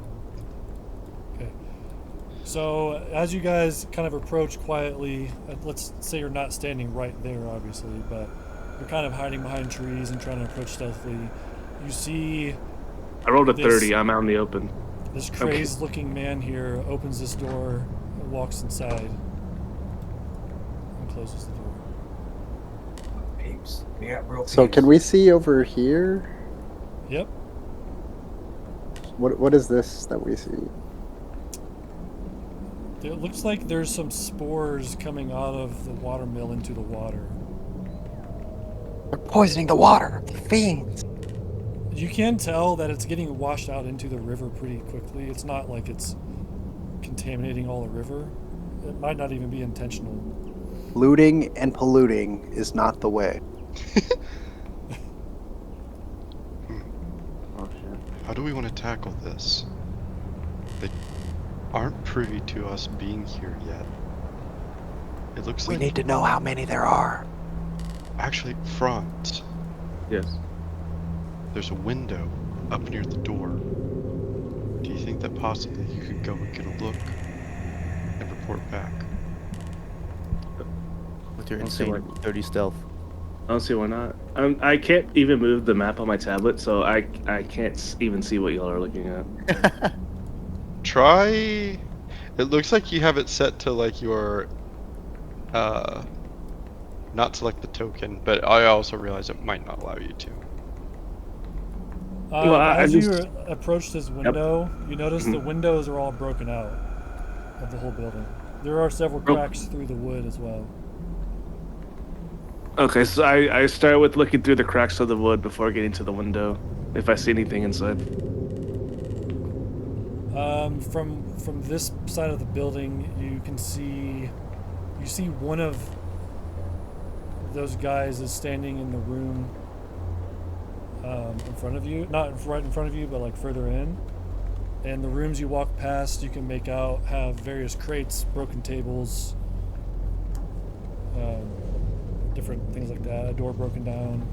So, as you guys kind of approach quietly, let's say you're not standing right there, obviously, but you're kind of hiding behind trees and trying to approach stealthily. You see I rolled a This- 30. I'm out in the open. this crazed-looking man here opens this door and walks inside and closes the door. Peeps. Yeah, real So peeps. can we see over here? Yep. What is this that we see? It looks like there's some spores coming out of the watermill into the water. They're poisoning the water. The fiends. You can tell that it's getting washed out into the river pretty quickly. It's not like it's contaminating all the river. It might not even be intentional. Looting and polluting is not the way. Oh shit. How do we want to tackle this? They aren't privy to us being here yet. It looks We like need to know how many there are. actually Franz. Yes. There's a window up near the door. Do you think that possibly you could go and get a look and report back? With your I'll see insane 30 stealth. I don't see why not. I can't even move the map on my tablet, so I can't even see what y'all are looking at. Try. It looks like you have it set to like your not select the token, but I also realize it might not allow you to. Well, I as just- you approach this window, you notice the windows are all broken out of the whole building. There are several cracks through the wood as well. Okay, so I start with looking through the cracks of the wood before getting to the window, if I see anything inside. From this side of the building, you see one of those guys is standing in the room in front of you, not right in front of you, but like further in. And the rooms you walk past, you can make out have various crates, broken tables, different things like that. A door broken down.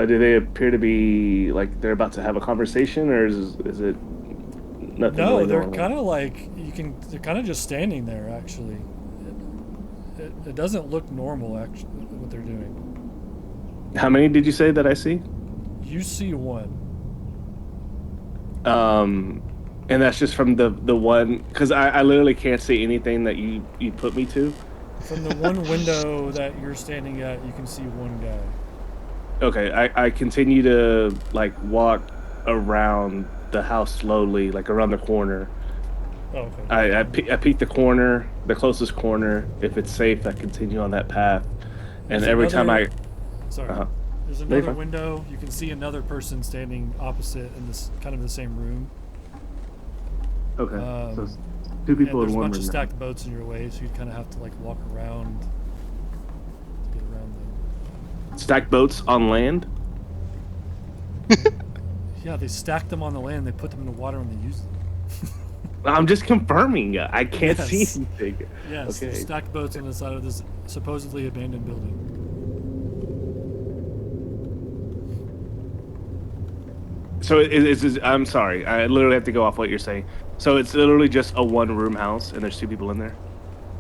Do they appear to be like they're about to have a conversation, or is it nothing? No, really they're going on? kind of like they're kind of just standing there. Actually, it doesn't look normal. Actually, what they're doing. How many did you say that I see? You see one. And that's just from the one, because I literally can't see anything that you put me to. From the one window that you're standing at, you can see one guy. Okay, I continue to like walk around the house slowly, like around the corner. Oh, okay. I peek the corner, the closest corner. If it's safe, I continue on that path. And There's every time another- Sorry. Uh-huh. There's No, you're another fine. window. You can see another person standing opposite in this kind of the same room. Okay, so Um, it's two people and there's in a one bunch of room. stacked boats in your way, so you'd kind of have to like walk around to get around them. Stacked boats on land. Yeah, they stacked them on the land. They put them in the water and they used them. I'm just confirming. I can't Yes. see anything. Yes, Okay. stacked boats on the side of this supposedly abandoned building. So I'm sorry. I literally have to go off what you're saying. So it's literally just a one-room house, and there's two people in there.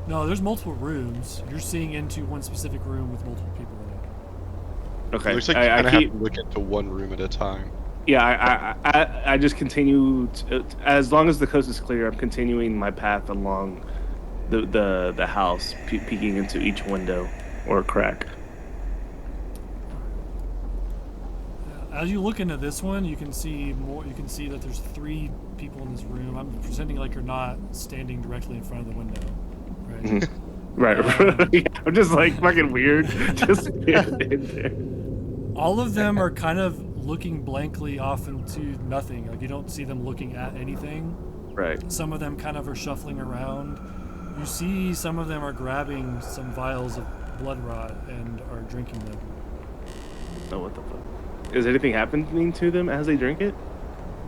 No, there's multiple rooms. You're seeing into one specific room with multiple people in it. Okay. It looks like you I kind of keep. have to look into one room at a time. Yeah, I just continue as long as the coast is clear. I'm continuing my path along the house, peeking into each window or crack. As you look into this one, you can see more. You can see that there's 3 people in this room. I'm pretending like you're not standing directly in front of the window, right? Mm-hmm. Right. Yeah, I'm just like fucking weird. Just in there. All of them are kind of looking blankly off into nothing. Like you don't see them looking at anything. Right. Some of them kind of are shuffling around. You see some of them are grabbing some vials of blood rot and are drinking them. Oh, what the fuck? Is anything happening to them as they drink it?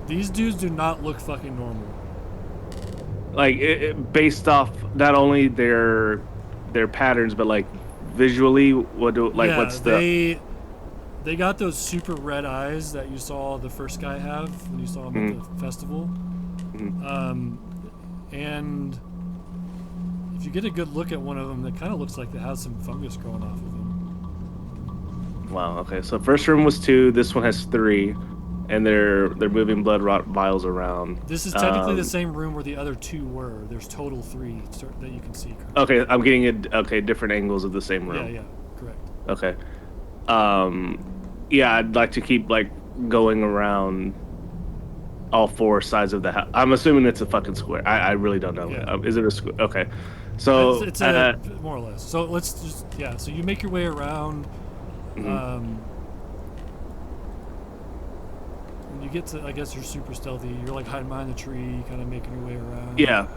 These dudes do not look fucking normal. Like based off not only their patterns, but like visually, what's the? They got those super red eyes that you saw the first guy have when you saw him at the festival. And if you get a good look at one of them, it kind of looks like it has some fungus growing off of him. Wow. Okay. So first room was 2. This one has 3, and they're moving blood rot vials around. This is technically the same room where the other 2 were. There's total 3 that you can see. Currently. Okay, I'm getting different angles of the same room. Yeah, correct. Okay. Yeah, I'd like to keep like going around all 4 sides of the house. I'm assuming it's a fucking square. I really don't know. Yeah. Is it a square? Okay. So it's more or less. So let's just So you make your way around. When you get to, I guess you're super stealthy. You're like hiding behind the tree, kind of making your way around. yeah.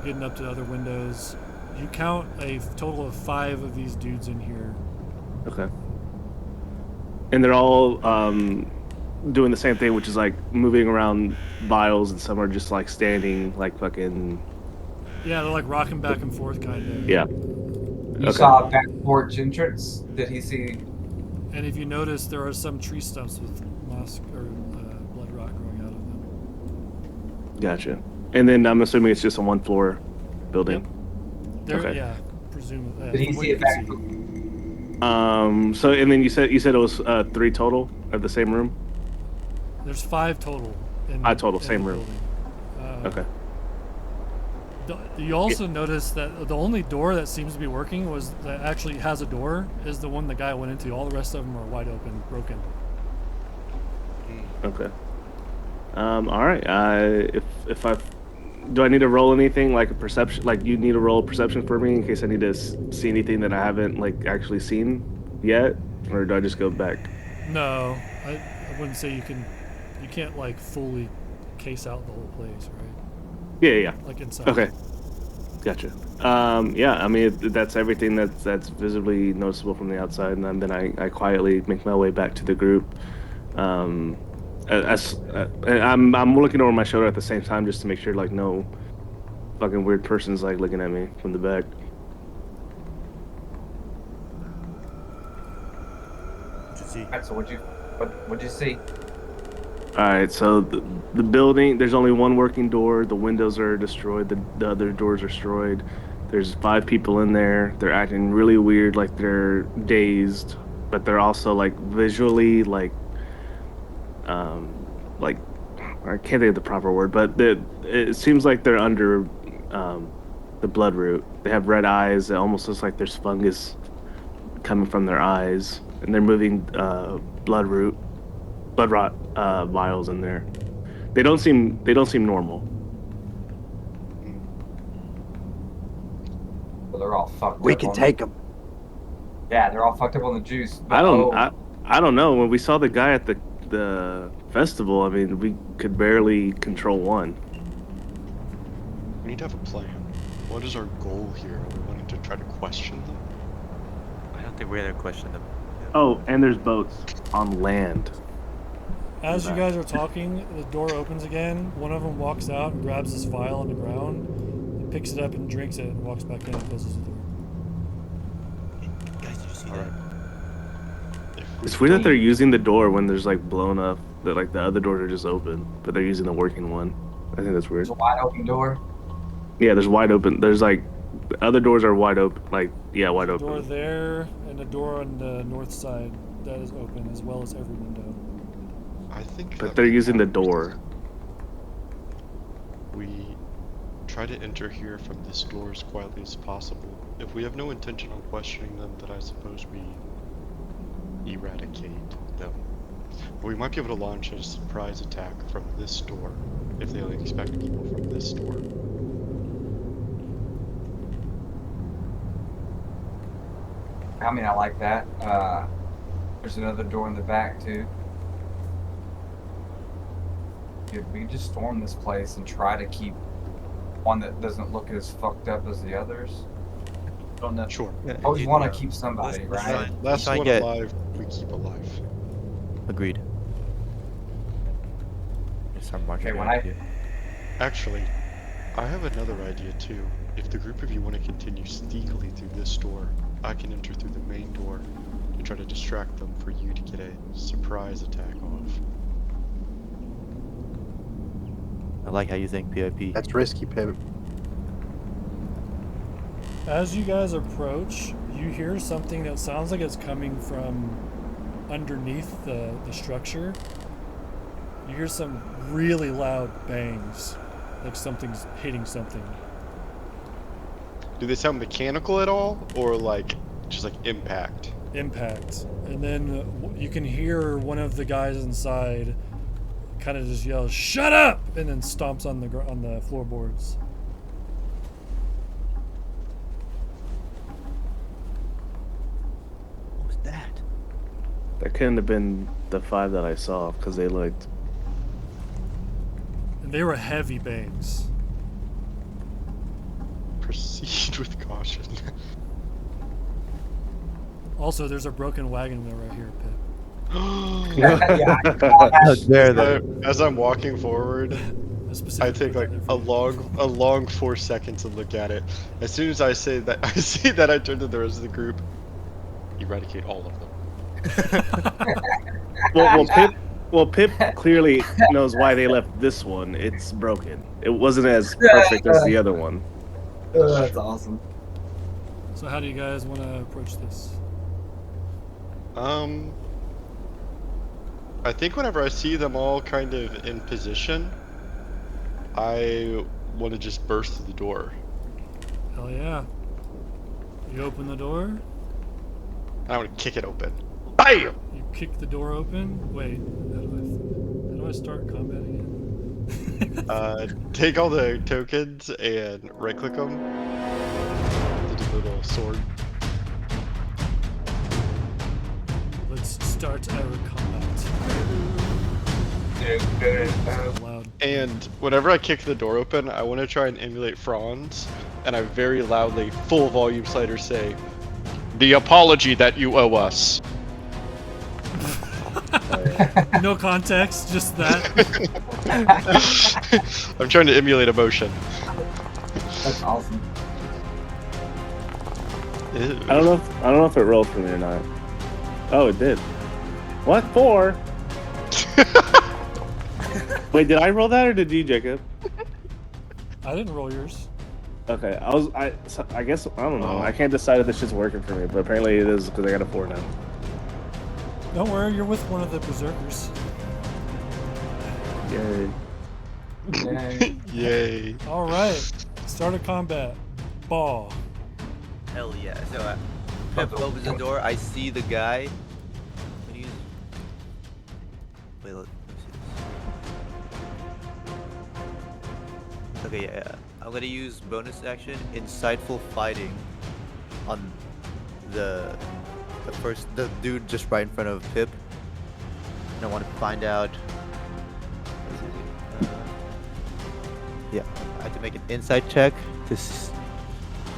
Getting up to other windows. You count a total of 5 of these dudes in here. Okay. And they're all doing the same thing, which is like moving around vials, and some are just like standing, like fucking. Yeah, they're like rocking back and forth, kind of. Yeah. You saw a back porch entrance. Did he see? And if you notice, there are some tree stumps with moss or blood rot growing out of them. Gotcha. And then I'm assuming it's just a 1-floor building. Okay. Yeah, presumably. Did he see a back? So and then you said it was 3 total of the same room. There's 5 total. 5 total, in same the room. building. Okay. You also notice that the only door that seems to be working that actually has a door is the one the guy went into. All the rest of them are wide open, broken. Okay. All right. If I do, I need to roll anything like a perception? Like you need to roll a perception for me in case I need to see anything that I haven't like actually seen yet, or do I just go back? No, I wouldn't say you can. You can't like fully case out the whole place, right? Yeah. Like inside. Okay. Gotcha. Yeah, I mean that's everything that's visibly noticeable from the outside, and then I quietly make my way back to the group. I'm looking over my shoulder at the same time just to make sure like no fucking weird person's like looking at me from the back. Alright, so what'd you see? All right, so the building, there's only one working door. The windows are destroyed. The other doors are destroyed. There's 5 people in there. They're acting really weird, like they're dazed, but they're also like visually like I can't think of the proper word, but it seems like they're under the blood root. They have red eyes. It almost looks like there's fungus coming from their eyes, and they're moving blood rot vials in there. They don't seem normal. Well, they're all fucked We up. can take them. Yeah, they're all fucked up on the juice. I don't know. When we saw the guy at the festival, I mean, we could barely control one. We need to have a plan. What is our goal here? Are we wanting to try to question them? I don't think we're gonna question them. Oh, and there's boats on land. As you guys are talking, the door opens again. One of them walks out and grabs this vial on the ground, and picks it up and drinks it, and walks back in and closes the door. Guys, did you see All that? right. It's weird that they're using the door when there's like blown up. That like the other doors are just open, but they're using the working one. I think that's weird. There's a wide open door. Yeah, there's wide open. There's like the other doors are wide open. Like wide Door open. there, and a door on the north side that is open, as well as every window. I think. But that they're we using the have- door. We try to enter here from this door as quietly as possible. If we have no intention on questioning them, then I suppose we eradicate them. But we might be able to launch a surprise attack from this door if they only expect people from this door. I mean, I like that. There's another door in the back too. Dude, we could just storm this place and try to keep one that doesn't look as fucked up as the others. Don't know. Sure. Always want to keep somebody, let's right? Last try and one get- alive, we keep alive. Agreed. Start marching Okay, when around I- here. Actually, I have another idea too. If the group of you want to continue sneakily through this door, I can enter through the main door and try to distract them for you to get a surprise attack off. I like how you think, PIP. That's risky, Pip. As you guys approach, you hear something that sounds like it's coming from underneath the structure. You hear some really loud bangs, like something's hitting something. Do they sound mechanical at all, or like just like impact? Impact. And then you can hear one of the guys inside kind of just yells, "Shut up!" and then stomps on the floorboards. What was that? That couldn't have been the 5 that I saw because they looked. And they were heavy bangs. Proceed with caution. Also, there's a broken wagon wheel right here, Pip. Yeah. How dare they? As I'm walking forward, A specific I take like wagon a for- long 4 seconds and look at it. As soon as I say that, I see that, I turn to the rest of the group. Eradicate all of them. Well, Pip clearly knows why they left this one. It's broken. It wasn't as perfect as the other one. That's awesome. So how do you guys want to approach this? I think whenever I see them all kind of in position, I want to just burst through the door. Hell yeah. You open the door. I want to kick it open. Bam! You kick the door open. Wait, how do I start combat again? Take all the tokens and right-click them. Do the little sword. Let's start our combat. Loud. And whenever I kick the door open, I want to try and emulate Franz, and I very loudly, full volume slider say, "The apology that you owe us." No context, just that. I'm trying to emulate emotion. That's awesome. Ew. I don't know if it rolled for me or not. Oh, it did. What for? Wait, did I roll that or did you, Jacob? I didn't roll yours. Okay, I guess I don't know. I can't decide if this shit's working for me, but apparently it is because I got a 4 now. Don't worry, you're with one of the berserkers. Yay. Yay. Yay. All right, start a combat. Ball. Hell yeah. So Pip opens the door. I see the guy. Can you... Wait, let me see this. Okay, yeah. I'm gonna use bonus action, insightful fighting, on the dude just right in front of Pip. And I want to find out. Yeah, I have to make an insight check to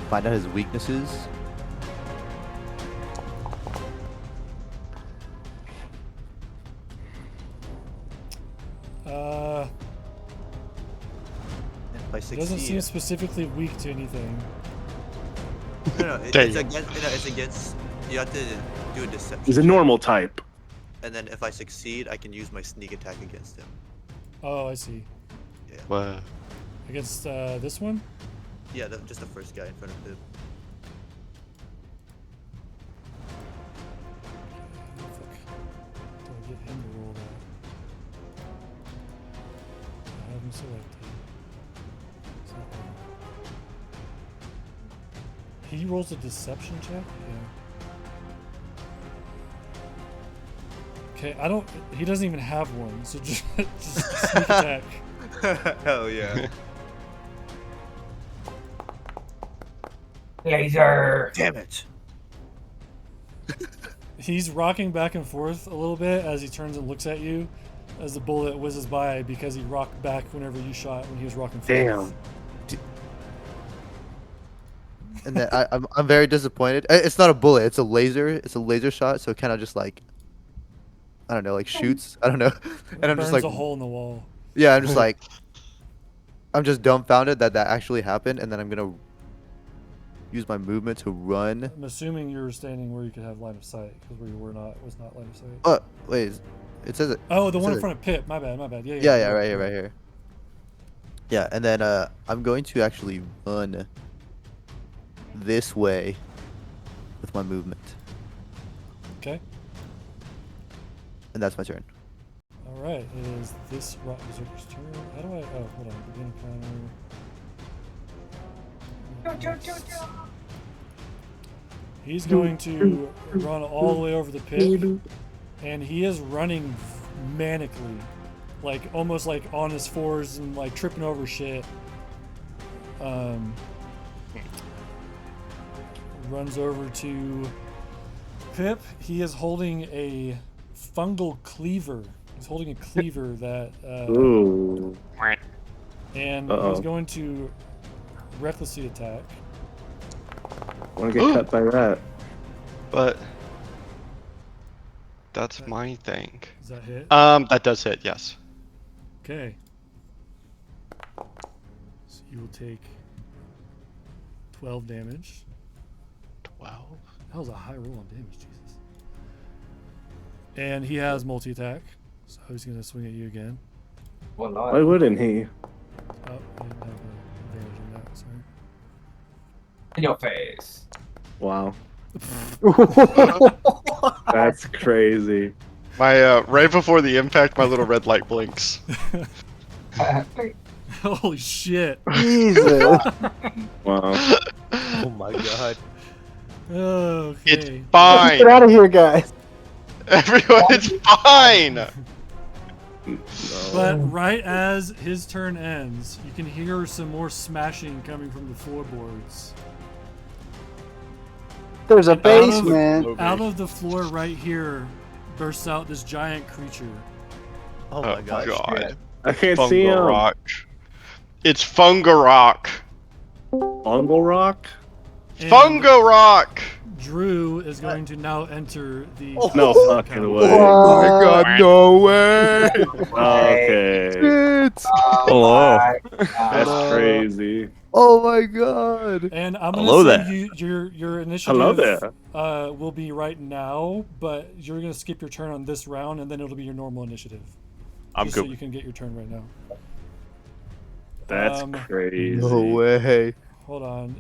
find out his weaknesses. And if I It doesn't seem succeed, specifically weak to anything. no, Dang. it's against. No, it's against. You have to do a deception. He's a normal type. And then if I succeed, I can use my sneak attack against him. Oh, I see. Wow. Against this one? Yeah, just the first guy in front of Pip. Fuck. Do I get him to roll that? I have him selected. Is that one? He rolls a deception check? Yeah. Okay, I don't. He doesn't even have one, so just sneak attack. Hell yeah. Laser. Damn it. He's rocking back and forth a little bit as he turns and looks at you as the bullet whizzes by because he rocked back whenever you shot when he was rocking forth. Damn. And then I'm very disappointed. It's not a bullet. It's a laser. It's a laser shot. So it kind of just like, I don't know, like shoots. I don't know. And I'm just Burns like, a hole in the wall. yeah, I'm just like, I'm just dumbfounded that actually happened. And then I'm gonna use my movement to run. I'm assuming you were standing where you could have line of sight because where you were not was not line of sight. Oh wait, it says it. Oh, the one in says it. front of Pip. My bad. Yeah. Yeah, right here. Yeah, and then I'm going to actually run this way with my movement, Okay. and that's my turn. All right. It is this rock berserker's turn. How do I? Oh, hold on. Begin counter. He's going to run all the way over the pit, and he is running manically, like almost like on his fours and like tripping over shit. Runs over to Pip. He is holding a fungal cleaver. He's holding a cleaver that, Ooh. and Uh-oh. he's going to recklessly attack. Want to get cut by that? But that's my thing. Does that hit? That does hit, yes. Okay. So you will take 12 damage. 12. That was a high roll on damage, Jesus. And he has multi-attack, so he's going to swing at you again. Well, Why not. wouldn't he? Oh, I didn't have an advantage on that, sorry. In your face. Wow. That's crazy. My right before the impact, my little red light blinks. Holy shit. Jesus. Wow. Oh my god. Okay. It's Get fine. out of here, guys. Everyone, it's fine. But right as his turn ends, you can hear some more smashing coming from the floorboards. There's a And out of- basement. Out of the floor right here bursts out this giant creature. Oh my god. God. I can't see him. Fungarok. It's Fungarok. Fungal Rock? And Fungarok. Drew is going to now enter the. No fucking way. Oh my god, no way! Okay. Shit! Hello. That's crazy. Oh my god! And I'm Hello gonna say there. your initiative Hello there. will be right now, but you're gonna skip your turn on this round, and then it'll be your normal initiative. I'm just good. So you can get your turn right now. That's crazy. No way. Hold on.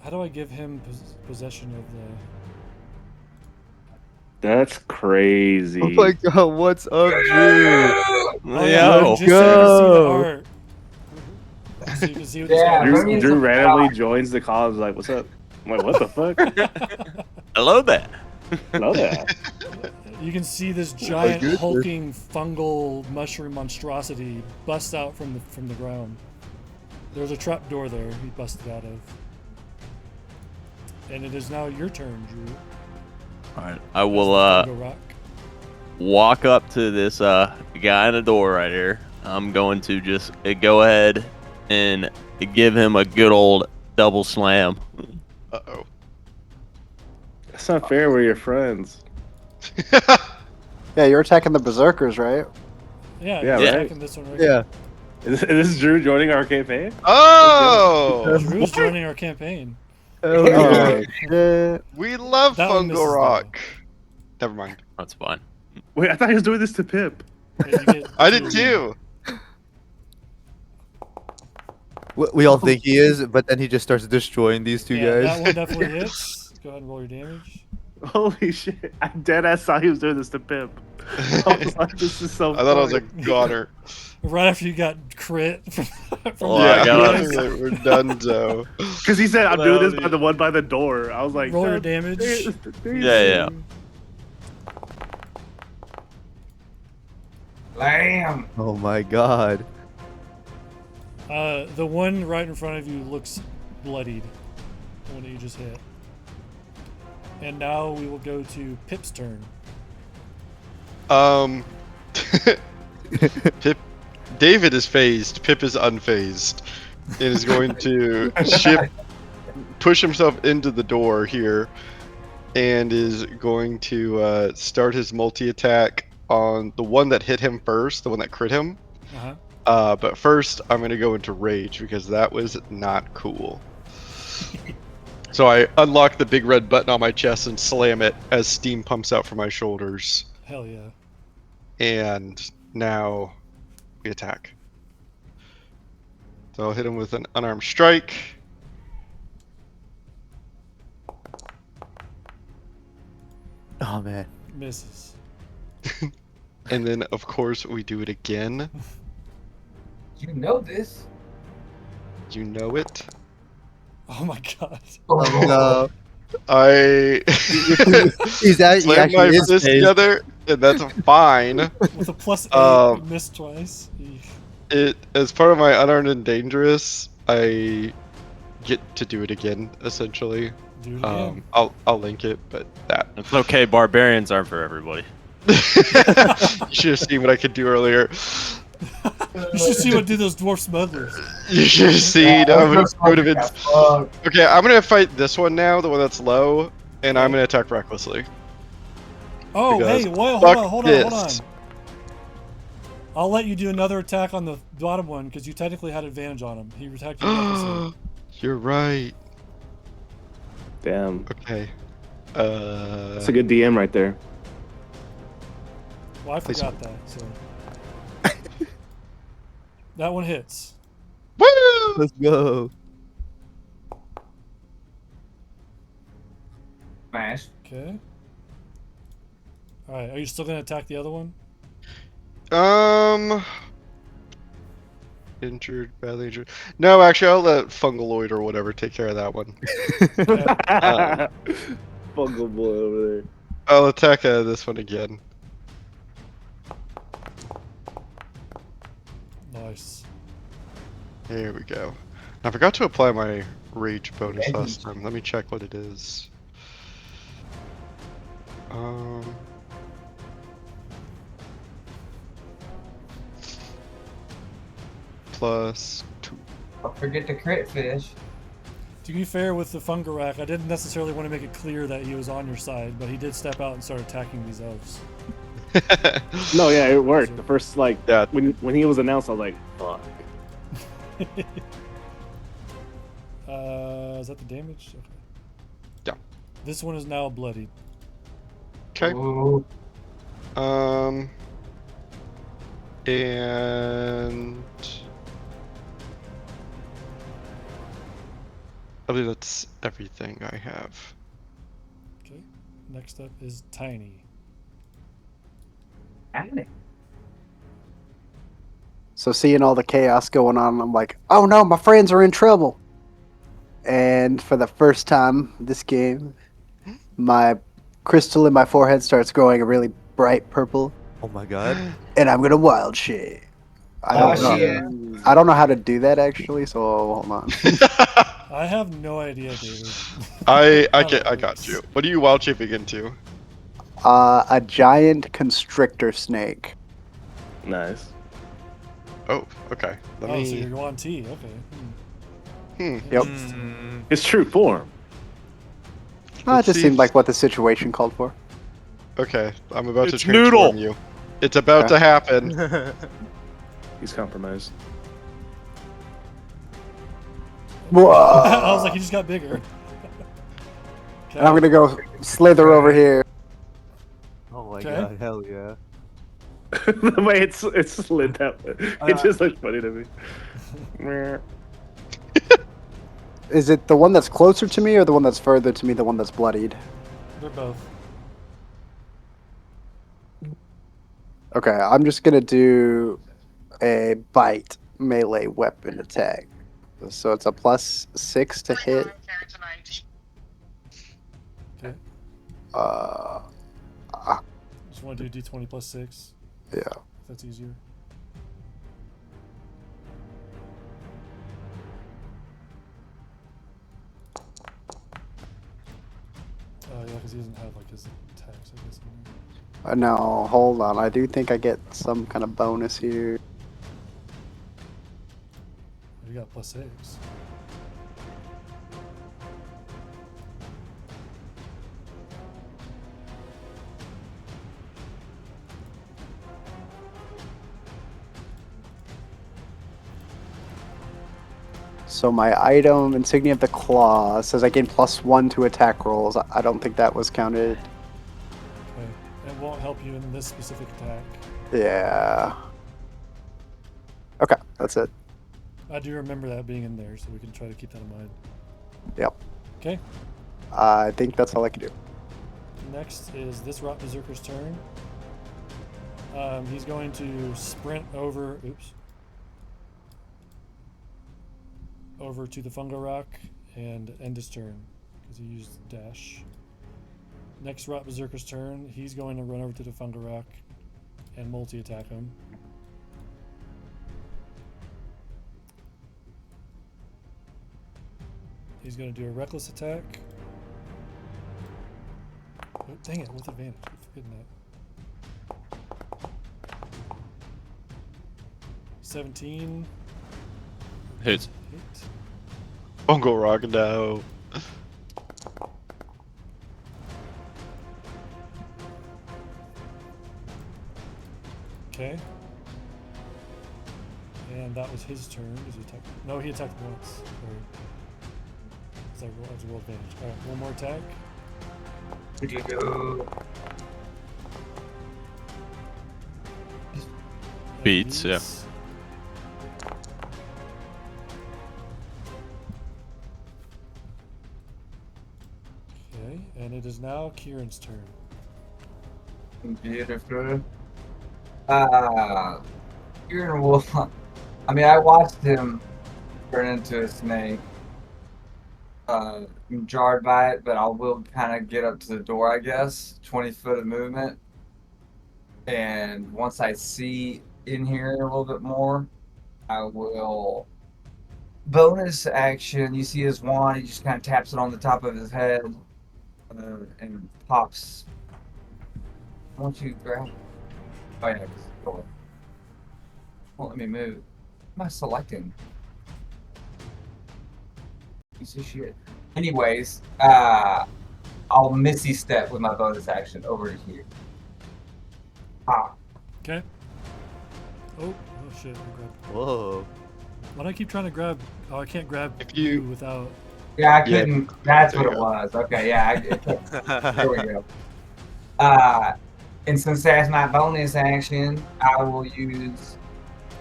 How do I give him possession of the? That's crazy. Oh my god, what's up, Drew? Oh, Yo. just so you can see the art. So you can see what this Yeah, guy looks Drew, like. Drew randomly joins the call. Is like, "What's up?" I'm like, "What the fuck?" Hello there. Hello there. You can see this giant goodness. hulking fungal mushroom monstrosity bust out from the ground. There's a trap door there he busted out of. And it is now your turn, Drew. All right. I as will the fungal rock. walk up to this guy in the door right here. I'm going to just go ahead and give him a good old double slam. Uh-oh. That's not fair. We're your friends. Yeah, you're attacking the berserkers, right? Yeah, Yeah, he's right? attacking this one right Yeah. Is this Drew joining our campaign? Oh, here. Drew's joining our campaign. Hell yeah. Oh, Shit. we love That one misses, Fungarok. Never mind. That's fine. wait, I thought he was doing this to Pip. Yeah, you get I did two. too. We all think he is, but then he just starts destroying these two Yeah, that guys. one definitely hits. Go ahead and roll your damage. Holy shit! I dead ass saw he was doing this to Pip. I was like, this is so. I thought I was a funny. goner. Right after you got crit from Oh, the I got guys. it. We're done, Joe. Because he said, "I'm Well, doing this by the one by the door." I was like, Roll your "God damage. damn, Yeah. Lamb. Oh my god. The one right in front of you looks bloodied. The one that you just hit. And now we will go to Pip's turn. Pip. David is phased. Pip is unfazed, and is going to push himself into the door here, and is going to start his multi-attack on the one that hit him first, the one that crit him. Uh-huh. But first, I'm going to go into rage because that was not cool. So I unlock the big red button on my chest and slam it as steam pumps out from my shoulders. Hell yeah. And now we attack. So I'll hit him with an unarmed strike. Oh man. Misses. And then, of course, we do it again. You know this. You know it. Oh my god. Oh no. I He's he slam actually my is fist phased. together, and that's fine. With a +8, Um, you missed twice. Eek. It as part of my unarmed and dangerous, I get to do it again, essentially. Do it again. I'll link it, but that It's okay. Barbarians aren't for everybody. you should have seen what I could do earlier. You should see what do those dwarf smugglers. You should have seen. I would have been. Fuck. Okay, I'm gonna fight this one now, the one that's low, and I'm gonna attack recklessly. Oh, Because hey, wait, fuck hold on. this. I'll let you do another attack on the bottom one because you technically had advantage on him. He attacked you recklessly. You're right. Damn, Okay. that's a good DM right there. Well, I Please. forgot that. So that one hits. Woo! Let's go. Smash. Okay. All right. Are you still gonna attack the other one? Injured, badly injured. No, actually, I'll let Fungaloid or whatever take care of that one. Fungal boy over there. I'll attack this one again. Nice. There we go. I forgot to apply my rage bonus last time. Let me check what it is. Plus 2. Don't forget the crit fish. To be fair with the Fungarak, I didn't necessarily want to make it clear that he was on your side, but he did step out and start attacking these elves. No, yeah, it worked. The first Yeah. when he was announced, I was like, fuck. Is that the damage? Okay. Yeah. This one is now bloodied. Okay. Ooh. And I believe that's everything I have. Okay. Next up is Tiny. So seeing all the chaos going on, I'm like, oh no, my friends are in trouble. And for the first time this game, my crystal in my forehead starts growing a really bright purple, Oh my god. and I'm gonna wild shape. I don't know. I don't know how to do that actually, so hold on. I have no idea, David. I How that got works. you. What are you wild shaping into? A giant constrictor snake. Nice. Oh, okay. Let Oh, me. so you're going T. Okay. Yep. His true form. It Let's just see seemed if- like what the situation called for. Okay, I'm about to It's transform Noodle! you. It's about Okay. to happen. He's compromised. Whoa! I was like, he just got bigger. Okay. And I'm gonna go slither over here. Oh my Okay. god, hell yeah. The way it's slid that way. It just looks funny to me. Meh. Is it the one that's closer to me or the one that's further to me, the one that's bloodied? They're both. Okay, I'm just gonna do a bite melee weapon attack. So it's a +6 to hit. Okay. Just want to do D20 plus 6. Yeah. If that's easier. Oh yeah, because he doesn't have like his attacks, I guess. No, hold on. I do think I get some kind of bonus here. You got +6. So my item, Insignia of the Claw, says I gain +1 to attack rolls. I don't think that was counted. Okay. It won't help you in this specific attack. Yeah. Okay, that's it. I do remember that being in there, so we can try to keep that in mind. Yep. Okay. I think that's all I can do. Next is this Rot Berserker's turn. He's going to sprint over. Oops. Over to the Fungal Rock and end his turn because he used dash. Next Rot Berserker's turn, he's going to run over to the Fungal Rock and multi-attack him. He's going to do a reckless attack. Oh, dang it, with advantage. I'm forgetting that. 17. Hits. Hit. Bungle Rock, no. Okay. And that was his turn. Does he attack? No, he attacked once. Sorry. It's like that's a roll advantage. Alright, one more attack. And Beats, yeah. Okay, and it is now Kieran's turn. Beautiful. Kieran will I mean, I watched him turn into a snake. I'm jarred by it, but I will kind of get up to the door, I guess. 20 foot of movement. And once I see in here a little bit more, I will bonus action. You see his wand, he just kind of taps it on the top of his head and pops. I want you to grab. Oh, yeah, door. Won't let me move. What am I selecting? Piece of shit. Anyways, I'll Misty Step with my bonus action over to here. Okay. Oh shit! I grabbed. Whoa. Why do I keep trying to grab? Oh, I can't grab If you- without. Yeah, I couldn't. That's what There it you go. was. Okay, yeah. There we go. And since that's my bonus action, I will use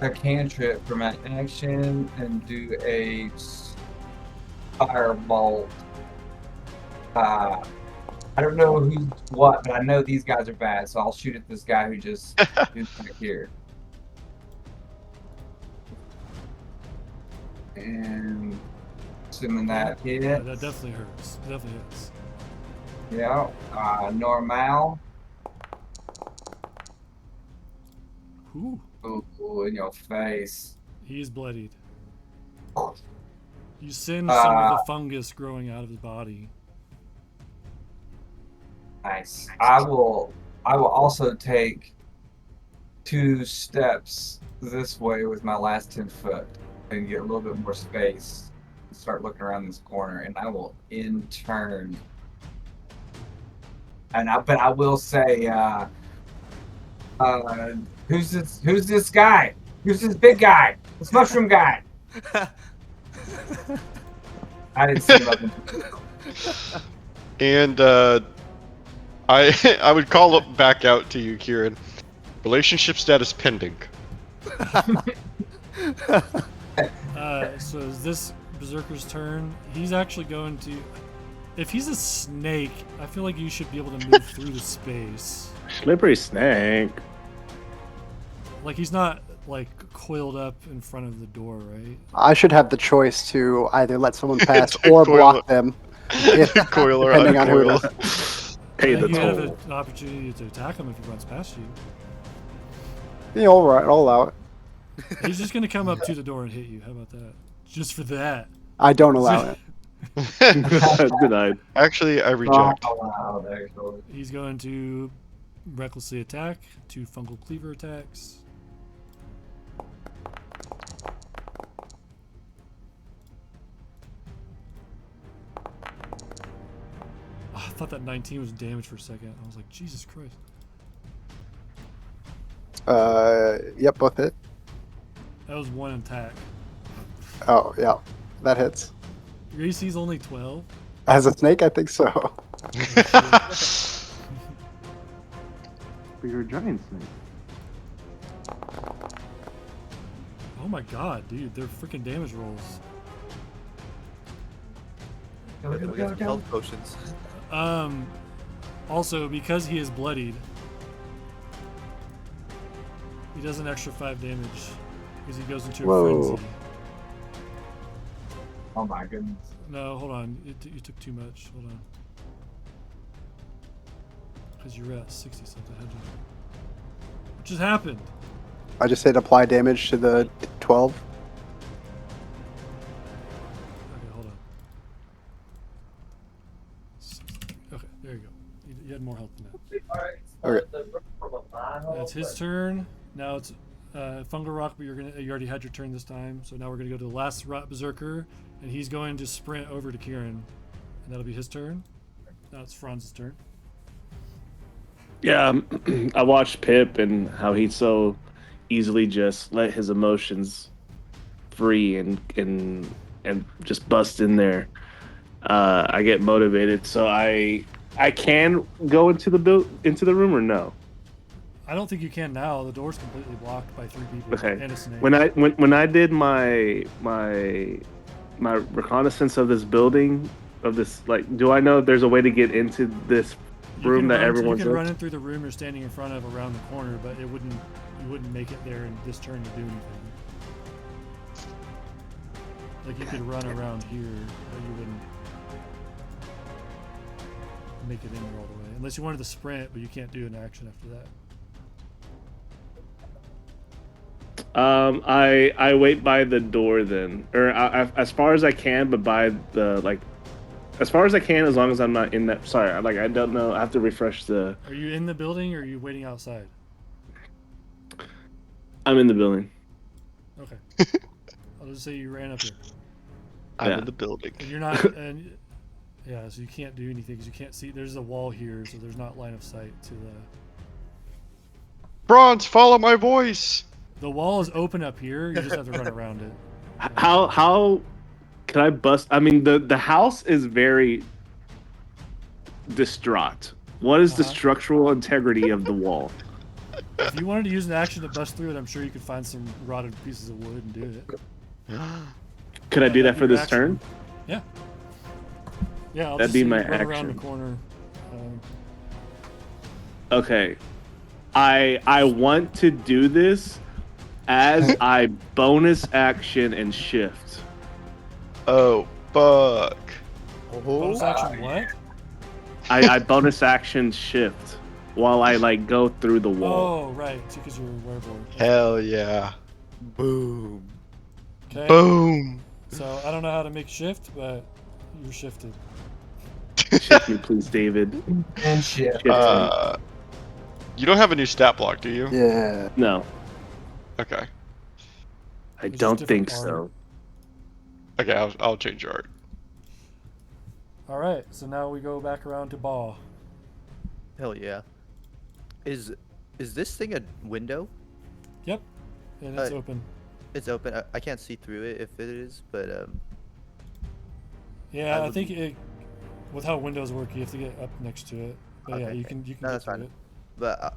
a cantrip for my action and do a firebolt. I don't know who's what, but I know these guys are bad, so I'll shoot at this guy who just is back here. And assuming that hits. Yeah, that definitely hurts. Definitely hits. Yeah, normal. Ooh, Ooh, in your face. he's bloodied. You singed some of the fungus growing out of his body. Nice. I will also take 2 steps this way with my last 10 foot and get a little bit more space. Start looking around this corner, and I will in turn. But I will say, who's this guy? Who's this big guy? This mushroom guy? I didn't see him up until And I would call up back out to you, Kieran. Relationship status pending. So is this Berserker's turn? He's actually going to. If he's a snake, I feel like you should be able to move through the space. Slippery snake. Like he's not like coiled up in front of the door, right? I should have the choice to either let someone pass It's a or coil- block them. Coil or Depending on who it uncoil. is. Pay And the you have toll. an opportunity to attack him if he runs past you. Yeah, all right, I'll allow it. He's just gonna come up to the door and hit you. How about that? Just for that. I don't allow it. Denied. Actually, I reject. allowed, actually. He's going to recklessly attack. 2 fungal cleaver attacks. Oh, I thought that 19 was damage for a second. I was like, Jesus Christ. Yep, both hit. That was 1 attack. Oh, yeah, that hits. Your AC's only 12. As a snake, I think so. But you're a giant snake. Oh my god, dude, they're freaking damage rolls. We got some health potions. Also, because he is bloodied, he does an extra 5 damage because he goes into a Whoa. frenzy. Oh my goodness. No, hold on. You took too much. Hold on. Because you're at 60 something. How'd you? What just happened? I just hit apply damage to the 12. Okay, hold on. Okay, there you go. You had more health than that. Okay. That's his turn. Now it's Fungal Rock, but you already had your turn this time. So now we're gonna go to the last Rot Berserker, and he's going to sprint over to Kieran, and that'll be his turn. Now it's Franz's turn. Yeah, I watched Pip and how he so easily just let his emotions free and just bust in there. I get motivated, so I can go into the room or no? I don't think you can now. The door's completely blocked by 3 people Okay. and a snake. When I did my reconnaissance of this building, of this, like, do I know if there's a way to get into this You room can that run- everyone's You can in? run in through the room you're standing in front of around the corner, but you wouldn't make it there in this turn to do anything. Like you could run around here, but you wouldn't make it in there all the way. Unless you wanted to sprint, but you can't do an action after that. I wait by the door then, or as far as I can, but by the as far as I can, as long as I'm not in that. Sorry, I don't know. I have to refresh the. Are you in the building or are you waiting outside? I'm in the building. Okay. I'll just say you ran up here. I'm in the building. And you're not, and yeah, so you can't do anything because you can't see. There's a wall here, so there's not line of sight to the. Bronze, follow my voice. The wall is open up here. You just have to run around it. How can I bust? I mean, the house is very distraught. What is the structural integrity of the wall? If you wanted to use an action to bust through it, I'm sure you could find some rotted pieces of wood and do it. Could I do that for this action. turn? Yeah. Yeah, I'll That'd just be my run around the action. corner. Okay. I want to do this as I bonus action and shift. Oh, fuck. Bonus action what? I bonus action shift while I go through the wall. Oh, right. Because you're a werewolf. Hell yeah. Boom. Okay. Boom. So I don't know how to make shift, but you're shifted. Shift me, please, David. And shit. Shift me. You don't have a new stat block, do you? Yeah. No, Okay. I It's don't just think different so. art. Okay, I'll change your art. All right. So now we go back around to Ball. Hell yeah. Is this thing a window? Yep. And it's Uh, open. It's open. I can't see through it if it is, but Yeah, I would- think with how windows work, you have to get up next to it. But yeah, Okay. you can No, get that's to fine. it. but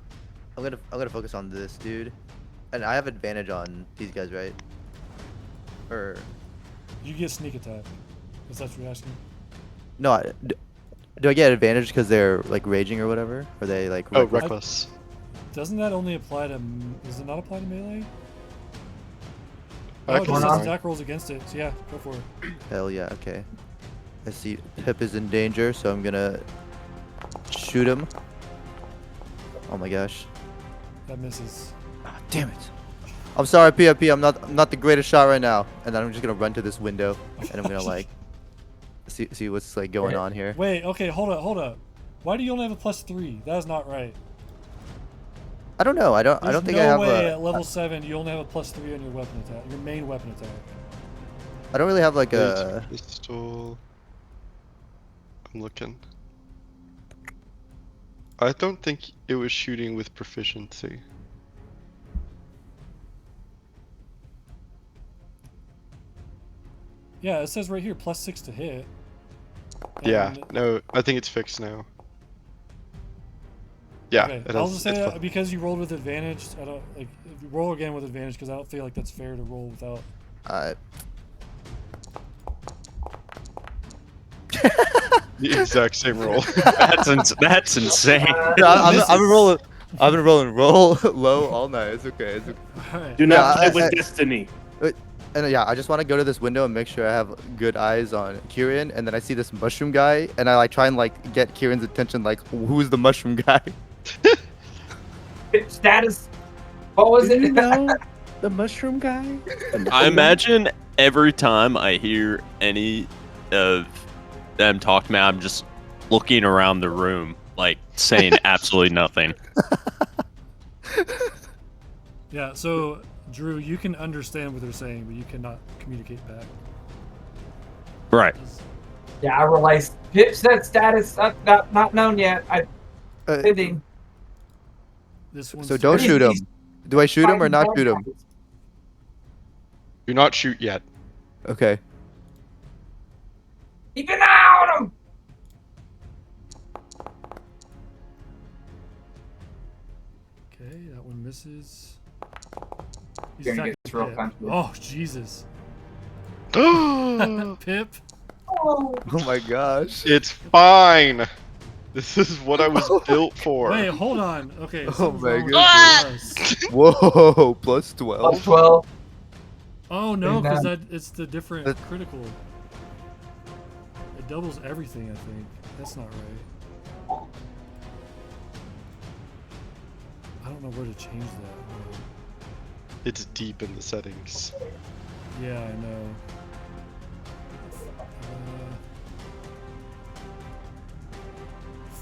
I'm gonna focus on this dude, and I have advantage on these guys, right? Or You get sneak attack. Is that what you're asking? no? Do I get advantage because they're like raging or whatever? Or they like? Oh, reckless? reckless. Doesn't that only apply to? Does it not apply to melee? I Oh, it can just says try. attack rolls against it. So yeah, go for it. Hell yeah. Okay. I see Pip is in danger, so I'm gonna shoot him. Oh my gosh. That misses. Ah, damn it. I'm sorry, PIP. I'm not the greatest shot right now. And then I'm just gonna run to this window, and I'm gonna like see what's like going on here. Wait. Okay. Hold up. Why do you only have a +3? That is not right. I don't know. I don't There's think no I have way a. at level 7 you only have a +3 on your weapon attack. Your main weapon attack. I don't really have like Laser a. pistol. I'm looking. I don't think it was shooting with proficiency. Yeah, it says right here +6 to hit. Yeah, And- no, I think it's fixed now. Yeah, Okay, it I'll has, just it's say fine. because you rolled with advantage. I don't like if you roll again with advantage because I don't feel like that's fair to roll without. The exact same roll. That's insane. I've been rolling roll low all night. It's okay. It's okay. Alright. Do not Yeah, play I- with I- destiny. And yeah, I just want to go to this window and make sure I have good eyes on Kieran, and then I see this mushroom guy, and I like try and like get Kieran's attention, like who's the mushroom guy? Status. What was Did you it? know the mushroom guy? I imagine every time I hear any of them talk to me, I'm just looking around the room, like saying absolutely nothing. Yeah, so Drew, you can understand what they're saying, but you cannot communicate back. Right. Yeah, I realized Pip said status not known yet. I Uh, did. This one's so don't shoot him. Do I shoot him or not shoot him? Do not shoot yet. Okay. Keep an eye on him. Okay, that one misses. He's Gonna attacking get this real Pip. country. Oh Jesus, It's Pip. Oh my gosh. fine. This is what I was built for. Wait, hold on. Okay. Oh something's my wrong with goodness. this. Whoa, plus 12. Plus 12. Oh no, He's because not- it's the different But- critical. It doubles everything, I think. That's not right. I don't know where to change that. It's deep in the settings. Yeah, I know.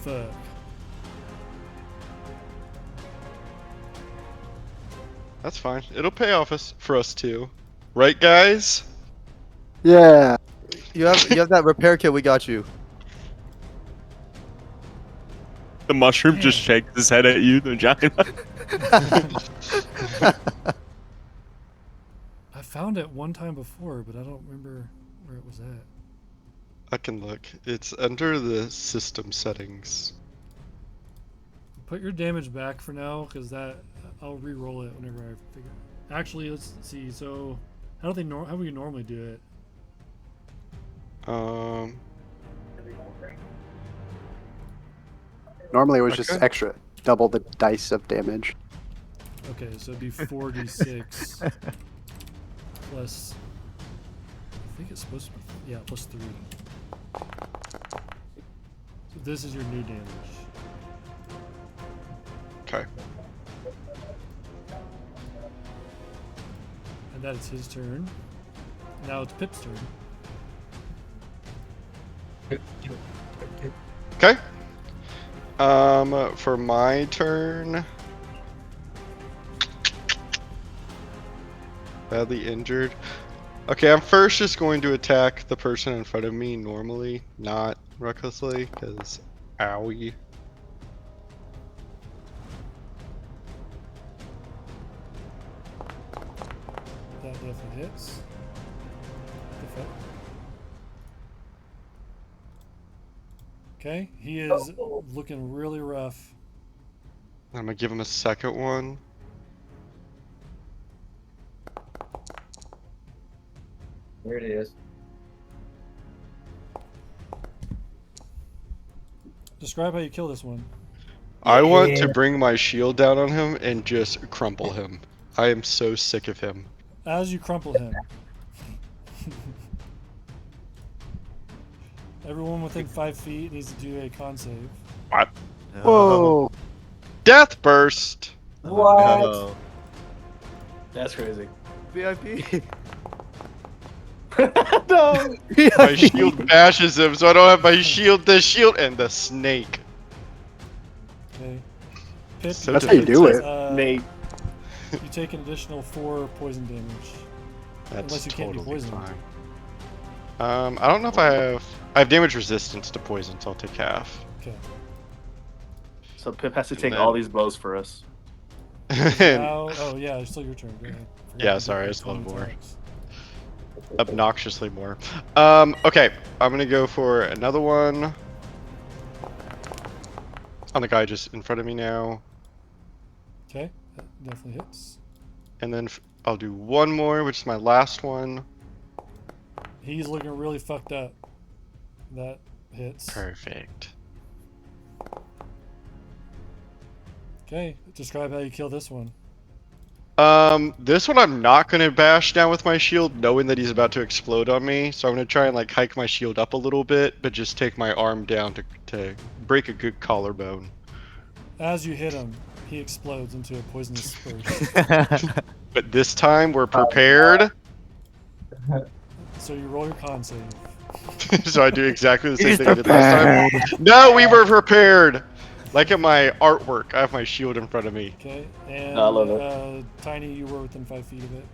Fuck. That's fine. It'll pay off for us too. Right, guys? Yeah. You have that repair kit. We got you. The mushroom just shakes his head at you, the giant. I found it one time before, but I don't remember where it was at. I can look. It's under the system settings. Put your damage back for now, because that I'll re-roll it whenever I figure. Actually, let's see. So, how do we normally do it? Normally it was just Okay. extra, double the dice of damage. Okay, so it'd be 4d6 plus. I think it's supposed to be plus 3. So this is your new damage. Okay. And that is his turn. Now it's Pip's turn. Okay. For my turn. Badly injured. Okay, I'm first just going to attack the person in front of me normally, not recklessly, because owie. That definitely hits. What the fuck? Okay, he is looking really rough. I'm gonna give him a second one. There it is. Describe how you kill this one. I want to bring my shield down on him and just crumple him. I am so sick of him. As you crumple him. Everyone within 5 feet needs to do a con save. What? Whoa! Death burst! What? No. That's crazy. VIP. No. My shield bashes him, so I don't have my shield, the shield, and the snake. Okay. Pip, So That's how you do it. Nate. You take an additional 4 poison damage. That's Unless you can't be totally poisoned. fine. I don't know if I have damage resistance to poison, so I'll take half. Okay. So Pip has to And take then- all these blows for us. And Now, oh yeah, it's still your turn. Go ahead. Forgot Yeah, to sorry, do I still have common more. attacks. obnoxiously more. Okay, I'm gonna go for another one on the guy just in front of me now, Okay, that definitely hits. and then I'll do one more, which is my last one. He's looking really fucked up. That hits. Perfect. Okay, describe how you kill this one. This one I'm not gonna bash down with my shield, knowing that he's about to explode on me. So I'm gonna try and like hike my shield up a little bit, but just take my arm down to break a good collarbone. As you hit him, he explodes into a poisonous burst. But this time we're prepared, So you roll your con save. so I do exactly the same thing I did last time. No, we were prepared. Like at my artwork, I have my shield in front of me. Okay, and I love it. Tiny, you were within 5 feet of it.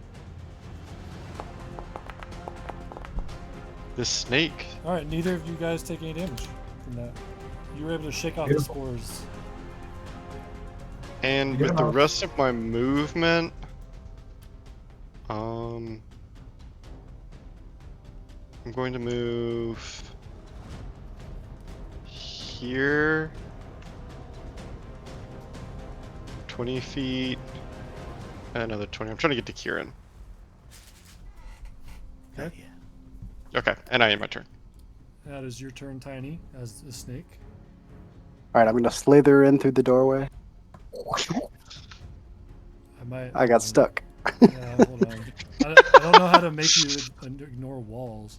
This snake. All right, neither of you guys take any damage from that. You were able to shake off Beautiful. the spores. And with the Yeah. rest of my movement, I'm going to move here, 20 feet, and another 20. I'm trying to get to Kieran. Okay. Okay, and I end my turn. That is your turn, Tiny, as the snake. All right, I'm gonna slither in through the doorway. I might. I got stuck. Yeah, hold on. I don't know how to make you ignore walls.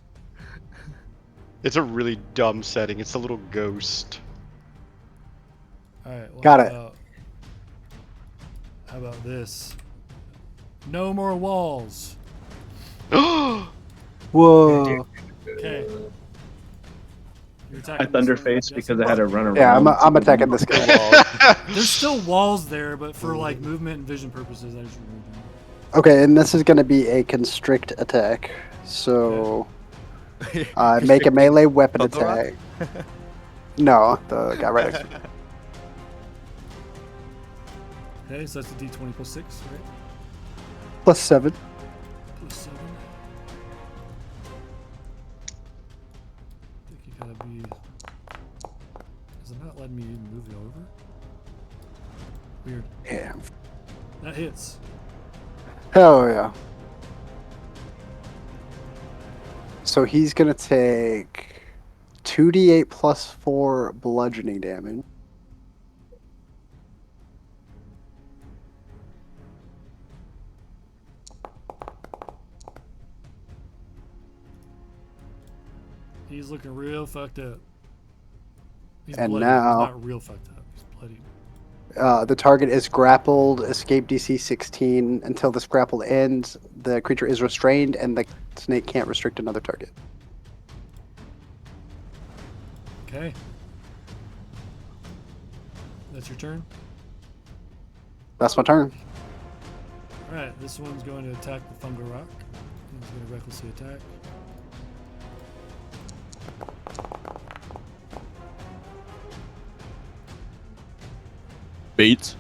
It's a really dumb setting. It's a little ghost. Alright, well, Got it. How about this? No more walls. Whoa. Okay. You're I attacking this one, thunderface I'm because guessing? I had to run around. Yeah, I'm attacking this guy. There's still walls there, but for like movement and vision purposes, I just removed them. Okay, and this is going to be a constrict attack. So, make a melee weapon Totoro? attack. No, the guy right next to me. Okay, so that's a d20 plus 6, right? Plus 7. Plus 7. I think you gotta be. Is it not letting me even move it over? Weird. Yeah. That hits. Hell yeah. So he's going to take 2d8 plus 4 bludgeoning damage. He's looking real fucked up. He's And bloody. now- He's not real fucked up. He's bloody. The target is grappled, escape DC 16. Until this grapple ends, the creature is restrained and the snake can't restrict another target. Okay. That's your turn? That's my turn. Alright, this one's going to attack the fungal rock. He's going to recklessly attack. Beats.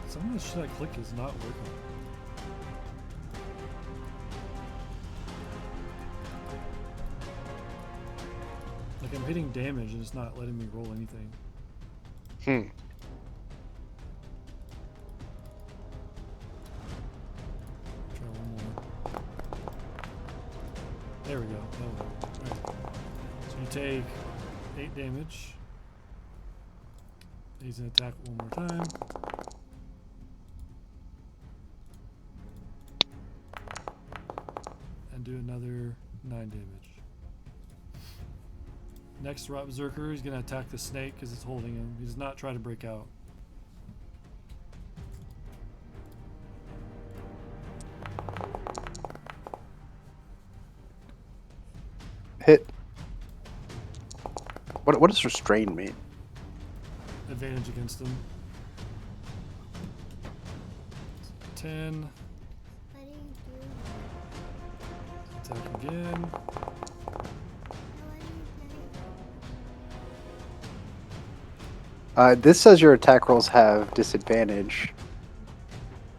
Some of the shit I click is not working. Like I'm hitting damage and it's not letting me roll anything. Hmm. Try one more. There we go. Alright. So you take 8 damage. He's gonna attack one more time. And do another 9 damage. Next Rot Berserker, he's gonna attack the snake because it's holding him. He does not try to break out. Hit. What does restrain mean? Advantage against him. 10. Attack again. This says your attack rolls have disadvantage.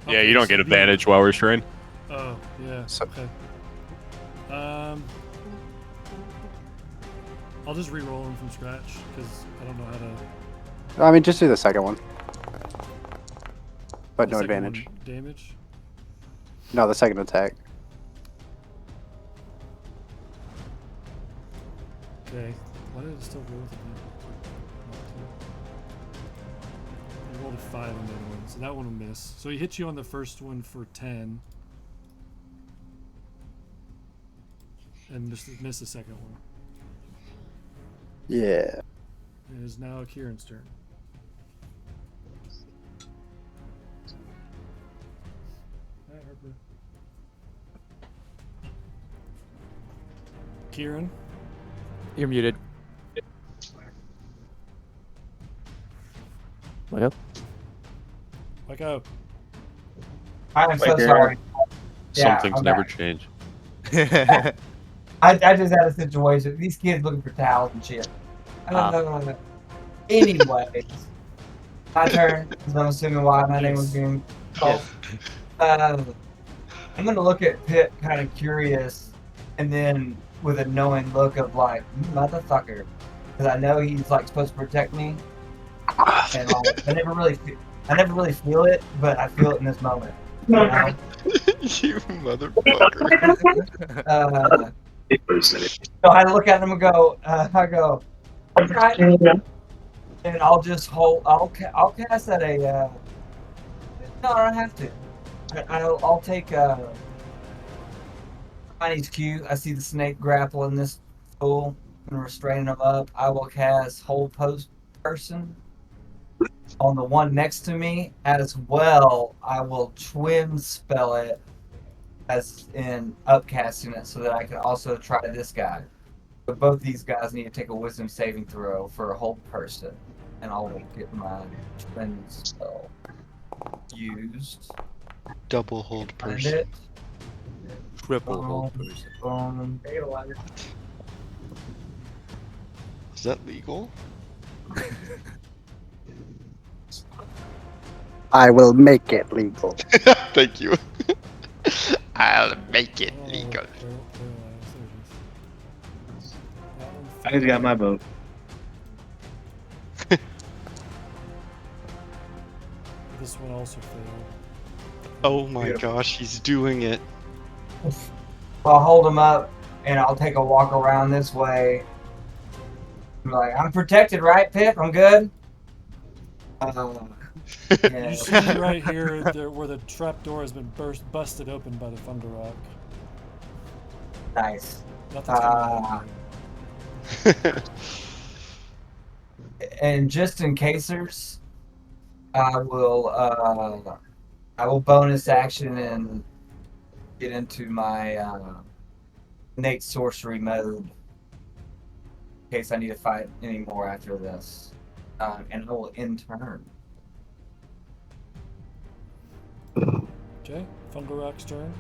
Yeah, you don't get advantage while restrained. Oh, yeah. So- Okay. I'll just re-roll them from scratch because I don't know how to. I mean, just do the second one. But the no second advantage. one damage. No, the second attack. Okay. Why did it still roll with advantage? I rolled a 5 on the other one, so that one will miss. So he hits you on the first one for 10. And miss the second one. Yeah. It is now Kieran's turn. Hi, Harper. Kieran? You're muted. Wake up. Wake up. I'm so Like you're- sorry. Some Yeah, things I'm never back. change. I just had a situation. These kids looking for towels and shit. Anyways, my turn. 'Cause I'm assuming why my name was being called. I'm gonna look at Pip, kind of curious, and then with a knowing look of like, motherfucker, because I know he's like supposed to protect me, and like, I never really feel it, but I feel it in this moment. You know? You motherfucker. So I look at him and go, I go, right, and I'll just hold. I'll cast at a. No, I don't have to. I'll take Tiny's cue. I see the snake grappling this fool and restraining him up. I will cast Hold Post Person on the one next to me. As well, I will twin spell it as in upcasting it so that I can also try this guy. But both these guys need to take a wisdom saving throw for a Hold Person. And I'll get my twin spell used. Double hold Find person. it. Triple hold person. Boom. Is that legal? I will make it legal. Thank you. I'll make it legal. I just got my vote. This one also failed. Oh my gosh, he's doing it. I'll hold him up and I'll take a walk around this way. I'm like, I'm protected, right, Pip? I'm good? Yeah. You see right here there, where the trap door has been busted open by the Thunder Rock. Nice. Nothing's coming out of there. And just in casers, I will bonus action and get into my innate sorcery mode in case I need to fight any more after this. And I will end turn. Okay, Thunder Rock's turn.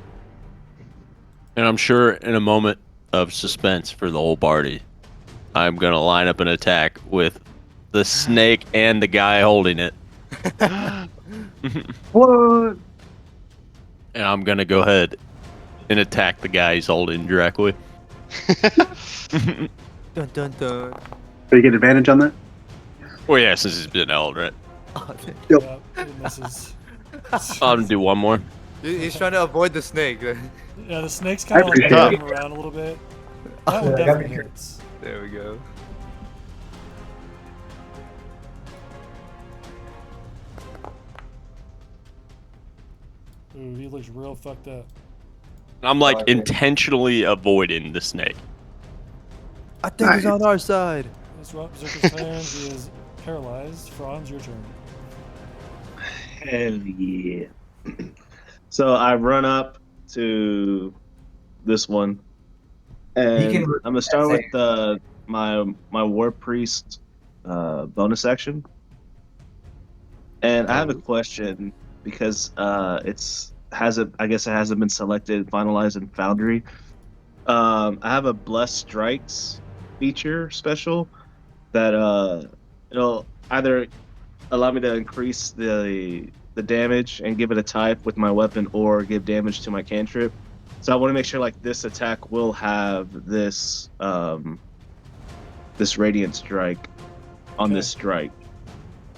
And I'm sure in a moment of suspense for the whole party, I'm gonna line up an attack with the snake and the guy holding it. What? And I'm gonna go ahead and attack the guy he's holding directly. Dun dun dun. Do you get advantage on that? Well, yeah, since he's been held, right? Yep. Yeah, it misses. I'll do one more. He's trying to avoid the snake. Yeah, the snake's kind of like appreciate moving around a little bit. That one Yeah, definitely hits. There we go. Ooh, he looks real fucked up. I'm like Okay. intentionally avoiding the snake. I think he's on our side. That's Rob Berserker's turn. He is paralyzed. Franz, your turn. Hell yeah. So I run up to this one, and can- I'm gonna start with my war priest bonus action. And I have a question because I guess it hasn't been selected, finalized in Foundry. I have a Blessed Strikes feature special that it'll either allow me to increase the damage and give it a type with my weapon, or give damage to my cantrip. So I want to make sure like this attack will have this this radiant strike on Okay. this strike.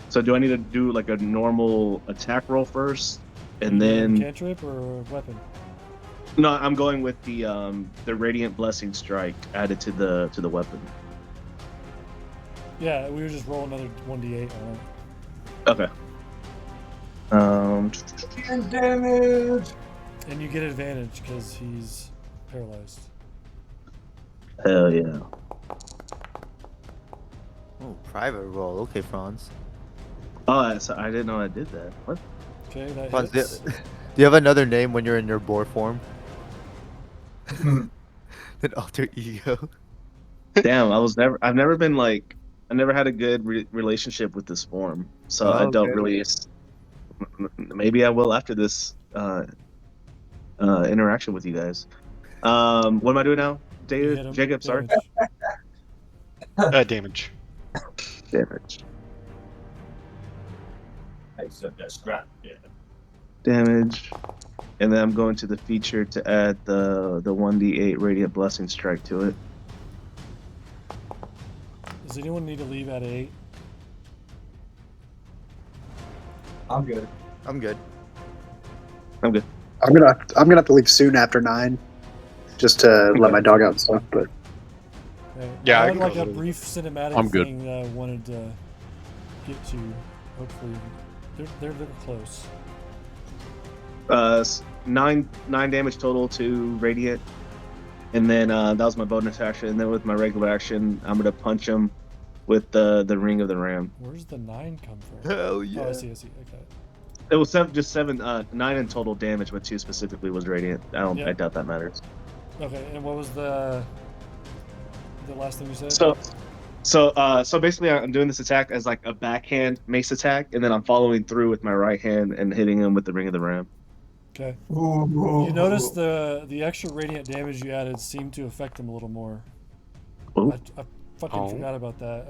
So do I need to do like a normal attack roll first, and then Cantrip or weapon? no, I'm going with the radiant blessing strike added to the weapon. Yeah, we would just roll another 1d8 on it. Okay. Damage. And you get advantage because he's paralyzed. Hell yeah. Oh, private roll. Okay, Franz. Oh, so I didn't know I did that. What? Okay, that Franz, do hits. you have another name when you're in your boar form? An alter ego. Damn, I've never been like, I never had a good relationship with this form, so I don't Okay. really. Maybe I will after this interaction with you guys. What am I doing now, You hit him. David? Jacob, sorry. Damage. Damage. Damage. Except that scrap. Yeah. Damage. And then I'm going to the feature to add the 1d8 radiant blessing strike to it. Does anyone need to leave at 8? I'm good. I'm good. I'm good. I'm gonna have to leave soon after 9, just to let my dog out and stuff. But Okay. Yeah, I I had can like go a with it. brief cinematic I'm good. thing that I wanted to get to. Hopefully, they're close. 9 damage total to Radiant. And then that was my bonus action. And then with my regular action, I'm gonna punch him with the Ring of the Ram. Where's the 9 come from? Hell yeah. Oh, I see. Okay. It was just 9 in total damage, but 2 specifically was Radiant. I doubt that matters. Okay, and what was the last thing you said? So basically, I'm doing this attack as like a backhand mace attack, and then I'm following through with my right hand and hitting him with the Ring of the Ram. Okay. You notice the extra radiant damage you added seemed to affect him a little more. I fucking forgot about that.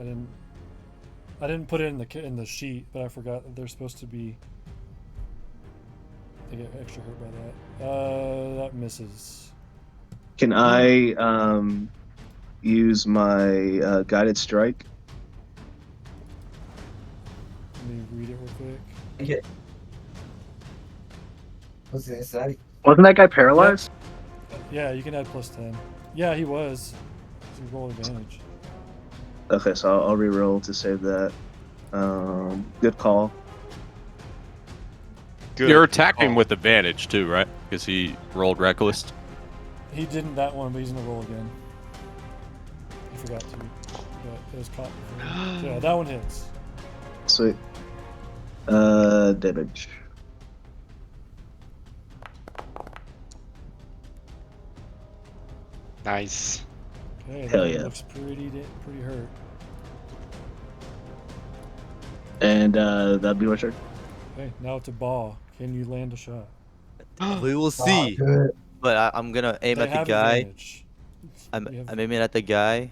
I didn't put it in the sheet, but I forgot that they're supposed to be. They get extra hurt by that. That misses. Can I use my guided strike? Let me read it real quick. Yeah. What's it say? Wasn't that guy paralyzed? Yeah, you can add +10. Yeah, he was. So you roll advantage. Okay, so I'll re-roll to save that. Good call. Good. You're attacking with advantage too, right? Because he rolled reckless. He didn't that one, but he's gonna roll again. He forgot to. But it was caught before. So yeah, that one hits. Sweet. Damage. Nice. Okay, Hell that yeah. looks pretty hurt. And that'd be my turn. Okay, now it's a ball. Can you land a shot? We will see. But I'm gonna aim They at the have guy. advantage. I'm You have- aiming at the guy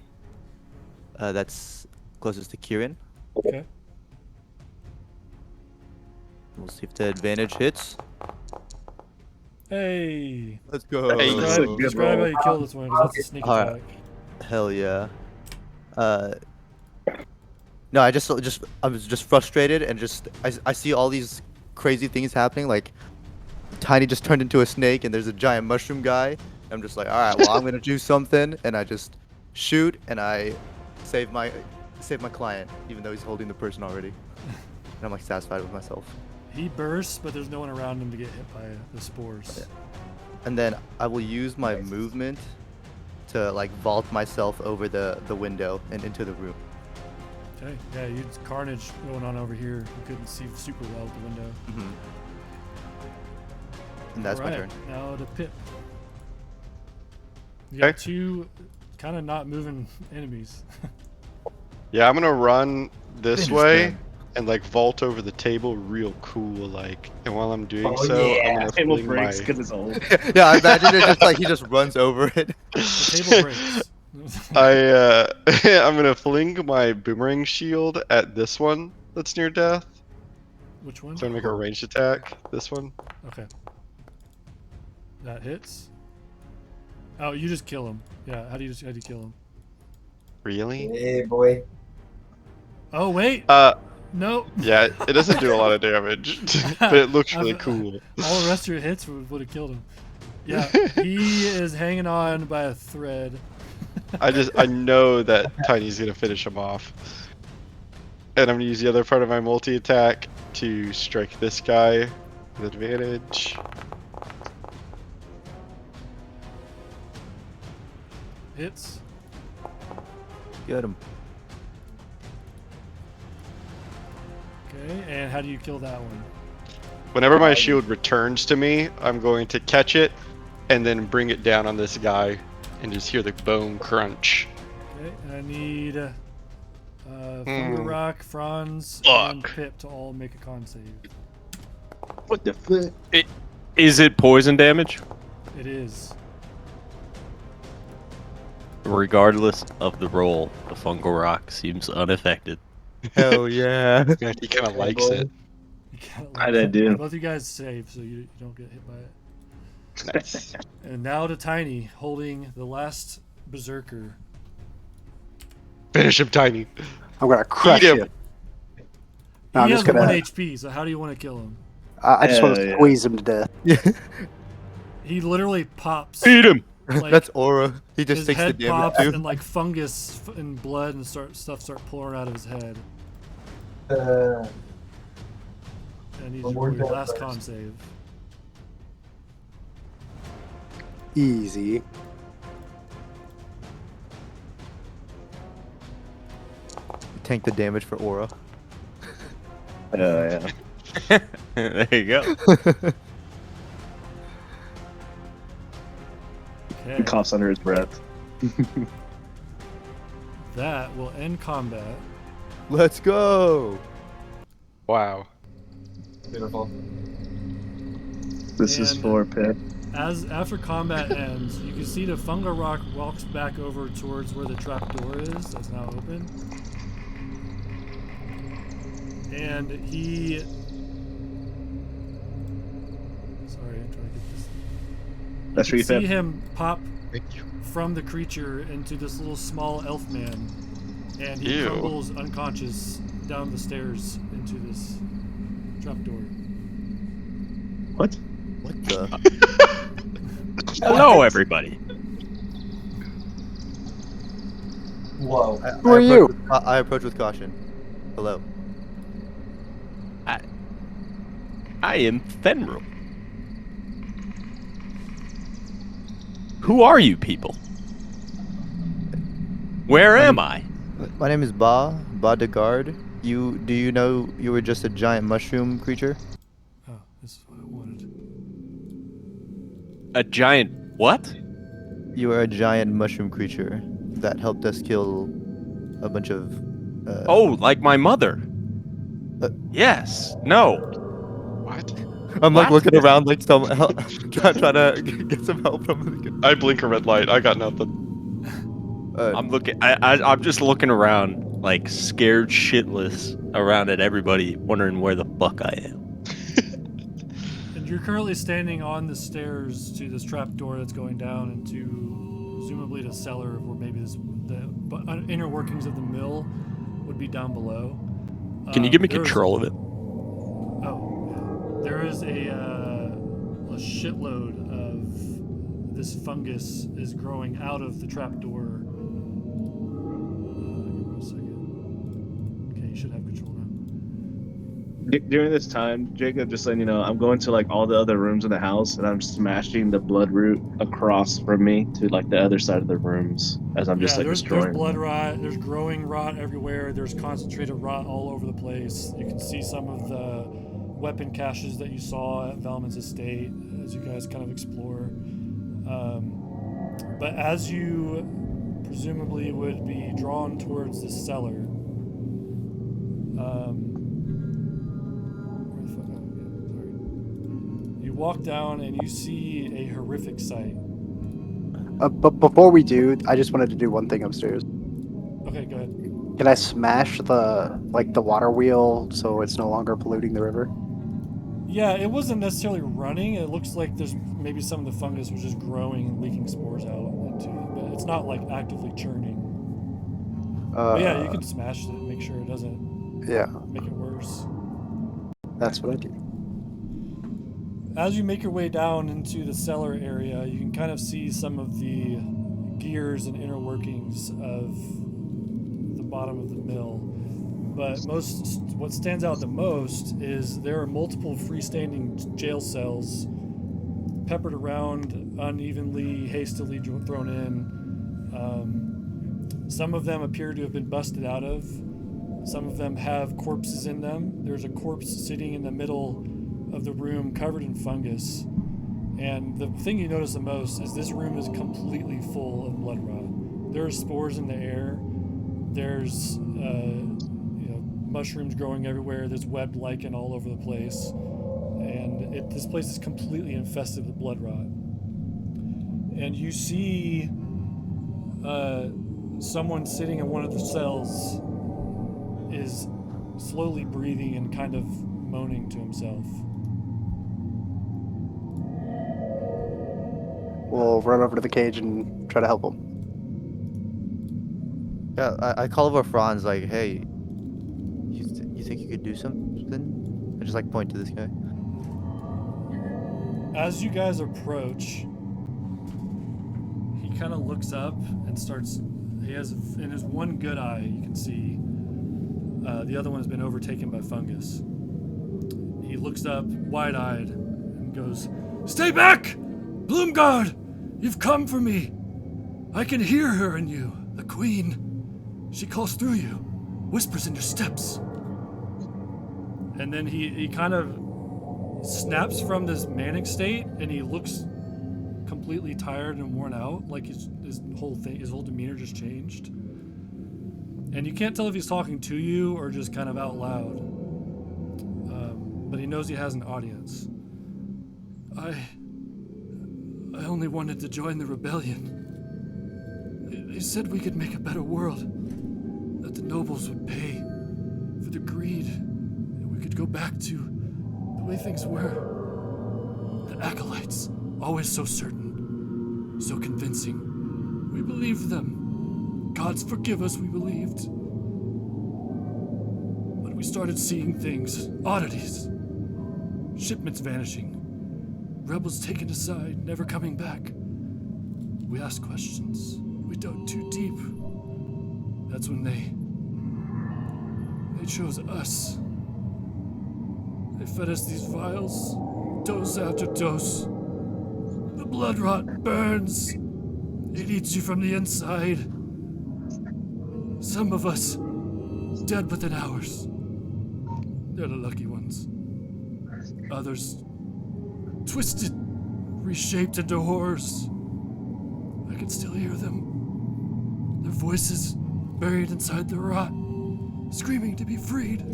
that's closest to Kieran. Okay. We'll see if the advantage hits. Hey. Let's go. Hey. Describe how you kill this one, because that's a sneak Alright. attack. Hell yeah. No, I was just frustrated and I see all these crazy things happening. Like Tiny just turned into a snake and there's a giant mushroom guy. I'm just like, all right, well I'm gonna do something, and I just shoot and I save my client, even though he's holding the person already. And I'm like satisfied with myself. He bursts, but there's no one around him to get hit by the spores. Yeah. And then I will use my movement to like vault myself over the window and into the room. Okay. Yeah, you carnage going on over here. You couldn't see super well at the window. Mm-hmm. And that's my Alright, turn. now to Pip. You got two kind of not moving enemies. Yeah, I'm gonna run this I way understand. and like vault over the table real cool like. And while I'm doing Oh, so, yeah. I'm gonna Table fling breaks my... because it's old. Yeah, I imagine it just like he just runs over it. The table breaks. I'm gonna fling my boomerang shield at this one that's near death. Which one? So I'm gonna make a ranged attack. This one. Okay. That hits. Oh, you just kill him. Yeah, how do you kill him? Really? Hey, boy. Oh, wait. No. Yeah, it doesn't do a lot of damage, but it looks really cool. All the rest of your hits would have killed him. Yeah, he is hanging on by a thread. I know that Tiny's gonna finish him off. And I'm gonna use the other part of my multi-attack to strike this guy with advantage. Hits. Get him. Okay, and how do you kill that one? Whenever my shield returns to me, I'm going to catch it and then bring it down on this guy and just hear the bone crunch. Okay, and I need Thunder Rock, Franz, and Pip to all make a con save. What the fuck? Is it poison damage? It is. Regardless of the roll, the fungal rock seems unaffected. Hell yeah. He kind of likes it. You kinda I did, dude. Both you guys save, so you don't get hit by it. Nice. And now to Tiny, holding the last berserker. Finish him, Tiny. I'm gonna crush Eat him. you. No, I'm He just has 1 gonna. HP, so how do you want to kill him? I just want Hell to yeah. squeeze him to death. He literally pops. Eat him! Like, That's aura. He just his takes the head damage pops too. and like fungus and blood and stuff start pouring out of his head. Uh, I need One you more to roll your die last first. con save. Easy. Tank the damage for aura. Yeah. There you go. Okay. He coughs under his breath. That will end combat. Let's go. Wow. Beautiful. This is And- for Pip. As after combat ends, you can see the Fungal Rock walks back over towards where the trapdoor is. That's now open. And he. Sorry, I'm trying to get this. That's You for you, can see Pip. him pop Thank you. from the creature into this little small elf man, and he Ew. crumbles unconscious down the stairs into this trapdoor. What? What the? Hello, everybody. Whoa. Who are you? I approach with caution. Hello. I am Fenrir. Who are you people? Where am I? My name is Ba de Guard. Do you know you were just a giant mushroom creature? Oh, this is what I wanted. A giant what? You were a giant mushroom creature that helped us kill a bunch of. Oh, like my mother. Yes. No. What? I'm like what? looking around like some trying to get some help from. I blink a red light. I got nothing. I'm looking. I'm just looking around, like scared shitless around at everybody, wondering where the fuck I am. And you're currently standing on the stairs to this trapdoor that's going down into presumably the cellar, or maybe the inner workings of the mill would be down below. Can you give me There is- control of it? Oh, yeah. There is a shitload of this fungus is growing out of the trapdoor. Give me 1 second. Okay, you should have control now. During this time, Jacob, just letting you know, I'm going to like all the other rooms in the house, and I'm smashing the blood root across from me to like the other side of the rooms as I'm just like there's destroying. blood rot, there's growing rot everywhere, there's concentrated rot all over the place. You can see some of the weapon caches that you saw at Valman's estate as you guys kind of explore. But as you presumably would be drawn towards the cellar, where the fuck? Oh, yeah, sorry. You walk down and you see a horrific sight. But before we do, I just wanted to do one thing upstairs. Okay, go ahead. Can I smash the water wheel so it's no longer polluting the river? Yeah, it wasn't necessarily running. It looks like there's maybe some of the fungus was just growing and leaking spores out into it, but it's not like actively churning. But yeah, you can smash it, make sure it doesn't Yeah, make it worse. that's what I do. As you make your way down into the cellar area, you can kind of see some of the gears and inner workings of the bottom of the mill. But what stands out the most is there are multiple freestanding jail cells peppered around unevenly, hastily thrown in. Some of them appear to have been busted out of. Some of them have corpses in them. There's a corpse sitting in the middle of the room covered in fungus. And the thing you notice the most is this room is completely full of blood rot. There are spores in the air. There's mushrooms growing everywhere. There's webbed lichen all over the place. And this place is completely infested with blood rot. And you see someone sitting in one of the cells is slowly breathing and kind of moaning to himself. We'll run over to the cage and try to help him. Yeah, I call over Franz like, hey, you think you could do something? I just like point to this guy. As you guys approach, he kind of looks up and starts. He has in his one good eye, you can see. The other one has been overtaken by fungus. He looks up, wide-eyed, and goes, "Stay back, Bloomguard! You've come for me. I can hear her in you, the queen. She calls through you, whispers in your steps. And then he kind of snaps from this manic state, and he looks completely tired and worn out, like his whole demeanor just changed. And you can't tell if he's talking to you or just kind of out loud. But he knows he has an audience. I only wanted to join the rebellion. They said we could make a better world, that the nobles would pay for the greed, and we could go back to the way things were. The acolytes, always so certain, so convincing. We believed them. Gods forgive us, we believed. But we started seeing things, oddities. Shipments vanishing. Rebels taken aside, never coming back. We asked questions. We dug too deep. That's when they chose us. They fed us these vials, dose after dose. The blood rot burns. It eats you from the inside. Some of us dead within hours. They're the lucky ones. Others twisted, reshaped into horrors. I can still hear them. Their voices buried inside the rot, screaming to be freed.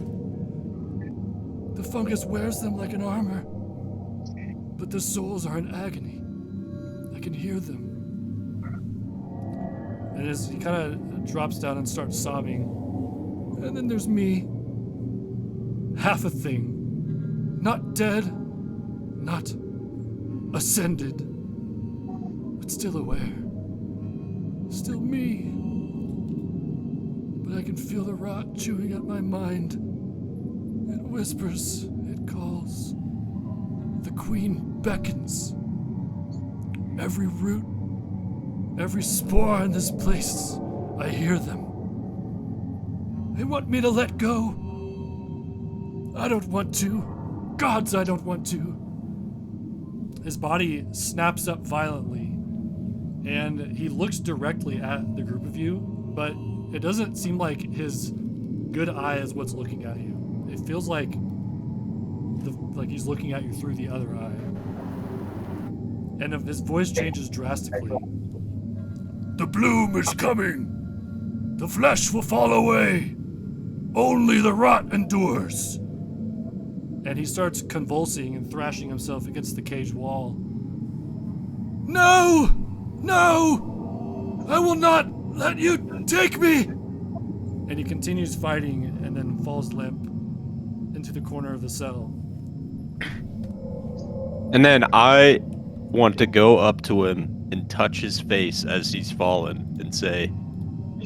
The fungus wears them like an armor, but their souls are in agony. I can hear them. And as he kind of drops down and starts sobbing, and then there's me. Half a thing. Not dead, not ascended, but still aware. Still me. But I can feel the rot chewing at my mind. It whispers, it calls. The queen beckons. Every root, every spore in this place, I hear them. They want me to let go. I don't want to. Gods, I don't want to. His body snaps up violently, and he looks directly at the group of you, but it doesn't seem like his good eye is what's looking at you. It feels like he's looking at you through the other eye. And if his voice changes drastically. The bloom is coming. The flesh will fall away. Only the rot endures. And he starts convulsing and thrashing himself against the cage wall. No! No! I will not let you take me! And he continues fighting and then falls limp into the corner of the cell. And then I want to go up to him and touch his face as he's fallen and say,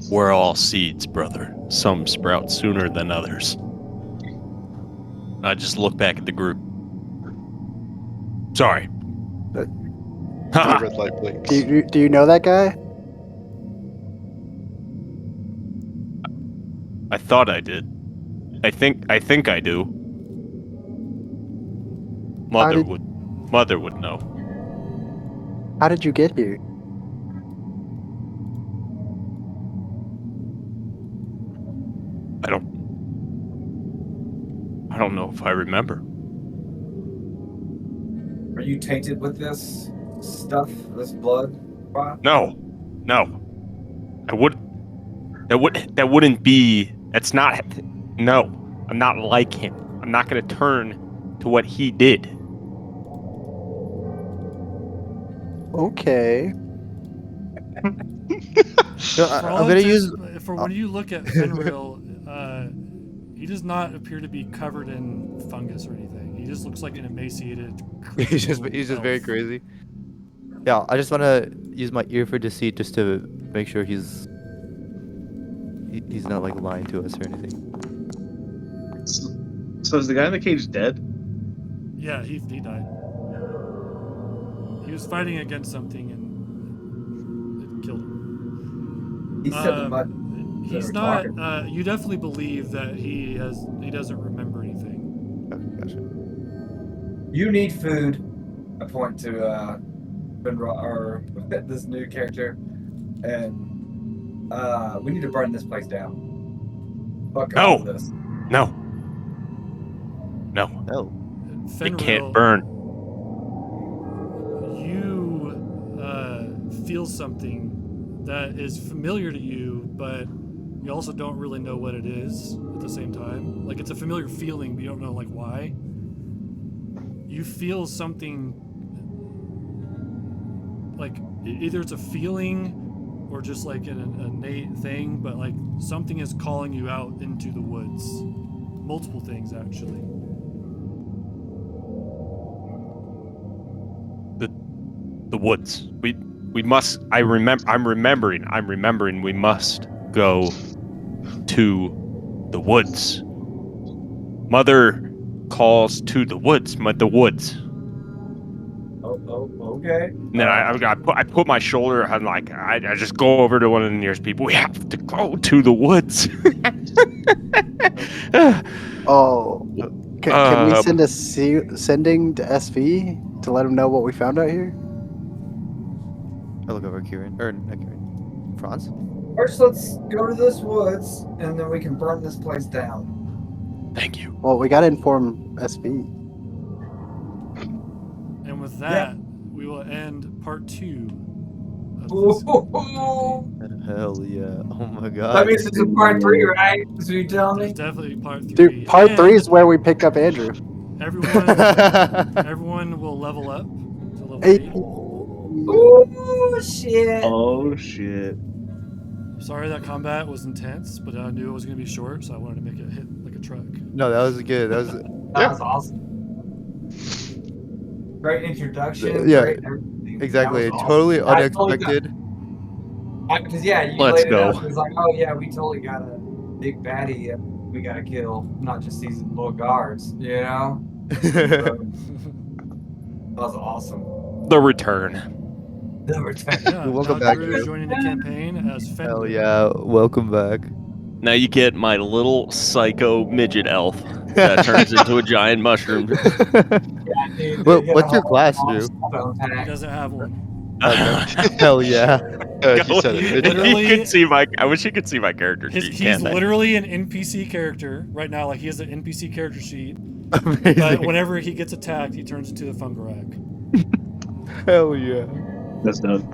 "We're all seeds, brother. Some sprout sooner than others." I just look back at the group. Sorry. The red light blinks. Do you know that guy? I thought I did. I think I do. Mother would know. How did you get here? I don't know if I remember. Are you tainted with this stuff, this blood? Bob? No. That wouldn't be. That's not. No, I'm not like him. I'm not gonna turn to what he did. Okay. No, I'm gonna use. For when you look at Fenrir, he does not appear to be covered in fungus or anything. He just looks like an emaciated. he's just very crazy. Yeah, I just want to use my ear for deceit just to make sure he's not like lying to us or anything. So is the guy in the cage dead? Yeah, he died. He was fighting against something and it killed him. He said the mud. He's not. You definitely believe that he doesn't remember anything. Okay, gotcha. You need food. I point to or this new character, and we need to burn this place down. Fuck all of this. No. No. No. It Fenrir, can't burn. You feel something that is familiar to you, but you also don't really know what it is at the same time. Like, it's a familiar feeling, but you don't know like why. You feel something, like either it's a feeling or just like an innate thing, but like something is calling you out into the woods. Multiple things, actually. The woods. We must. I'm remembering. We must go to the woods. Mother calls to the woods. The woods. Oh, okay. And then I put my shoulder. I'm like, I just go over to one of the nearest people. We have to go to the woods. Oh, can we send sending to SV to let him know what we found out here? I look over Kieran, or not Kieran, Franz. First, let's go to this woods, and then we can burn this place down. Thank you. Well, we gotta inform SV. And with that, we will end part 2 of this. Hell yeah! Oh my god. That means this is part 3, right? Is what you telling me? It's definitely part 3. Dude, part And 3 is where we picked up Andrew. everyone will level up to level 8. Oh shit! Oh shit! Sorry that combat was intense, but I knew it was going to be short, so I wanted to make it hit like a truck. No, that was good. That was awesome. Great introduction. Yeah, great everything. exactly. That was Totally awesome. unexpected. Because you Let's laid it go. out. It's like, oh yeah, we totally got a big baddie. We got to kill, not just these little guards. You know. So, that was awesome. The return. The return. Yeah, Welcome now back, Drew is Drew. joining the campaign as Fenrir. Hell yeah! Welcome back. Now you get my little psycho midget elf that turns into a giant mushroom. Dude, Well, they get what's a your whole class, awesome phone He pack. doesn't have one. Hell yeah! He said it. Literally- You could see my. I wish you could see my character sheet. He's Can't they? literally an NPC character right now. Like, he has an NPC character sheet, but Amazing. whenever he gets attacked, he turns into the Fungarak. Hell yeah! That's dope.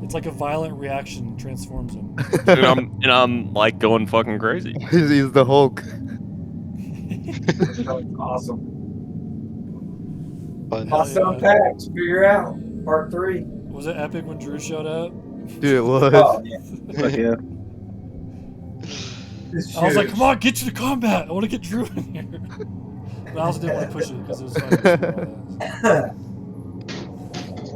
It's like a violent reaction transforms him. and I'm like going fucking crazy. He's the Hulk. That was awesome. Fun. Awesome packs. Figure out part 3. Was it epic when Drew showed up? Dude, it was. Oh yeah. Fuck yeah. This I was like, huge. come on, get to the combat. I want to get Drew in here. But I also didn't want to push it because it was fun.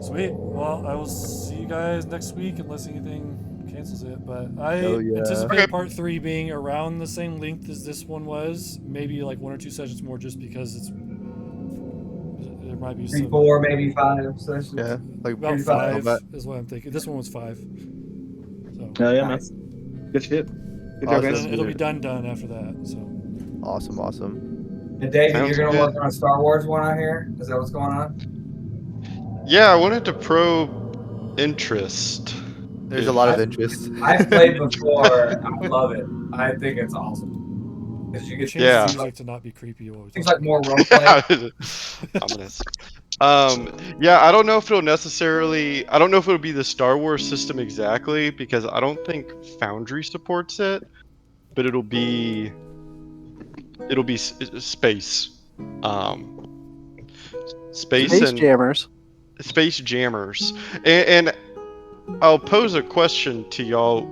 Sweet. Well, I will see you guys next week unless anything cancels it. But I Hell yeah. anticipate Okay. part 3 being around the same length as this one was. Maybe like 1 or 2 sessions more, just because there might be 3, some. 4, maybe 5 sessions. Yeah, like About Maybe 5 combat. is what I'm thinking. This one was 5. So Hell yeah, man. Nice. Good shit. Good job, Awesome. guys. then it'll be done after that. So Awesome. And David, Sounds you're gonna good. work on a Star Wars one out here? Is that what's going on? Yeah, I wanted to probe interest. There's a lot of interest. I've played before. I love it. I think it's awesome. Because you get change Yeah. the music to not be creepy while we things talk. like more roleplay. Ominous. Yeah, I don't know if it'll necessarily. I don't know if it'll be the Star Wars system exactly because I don't think Foundry supports it, but it'll be space, space Space and Jammers. space jammers, and I'll pose a question to y'all.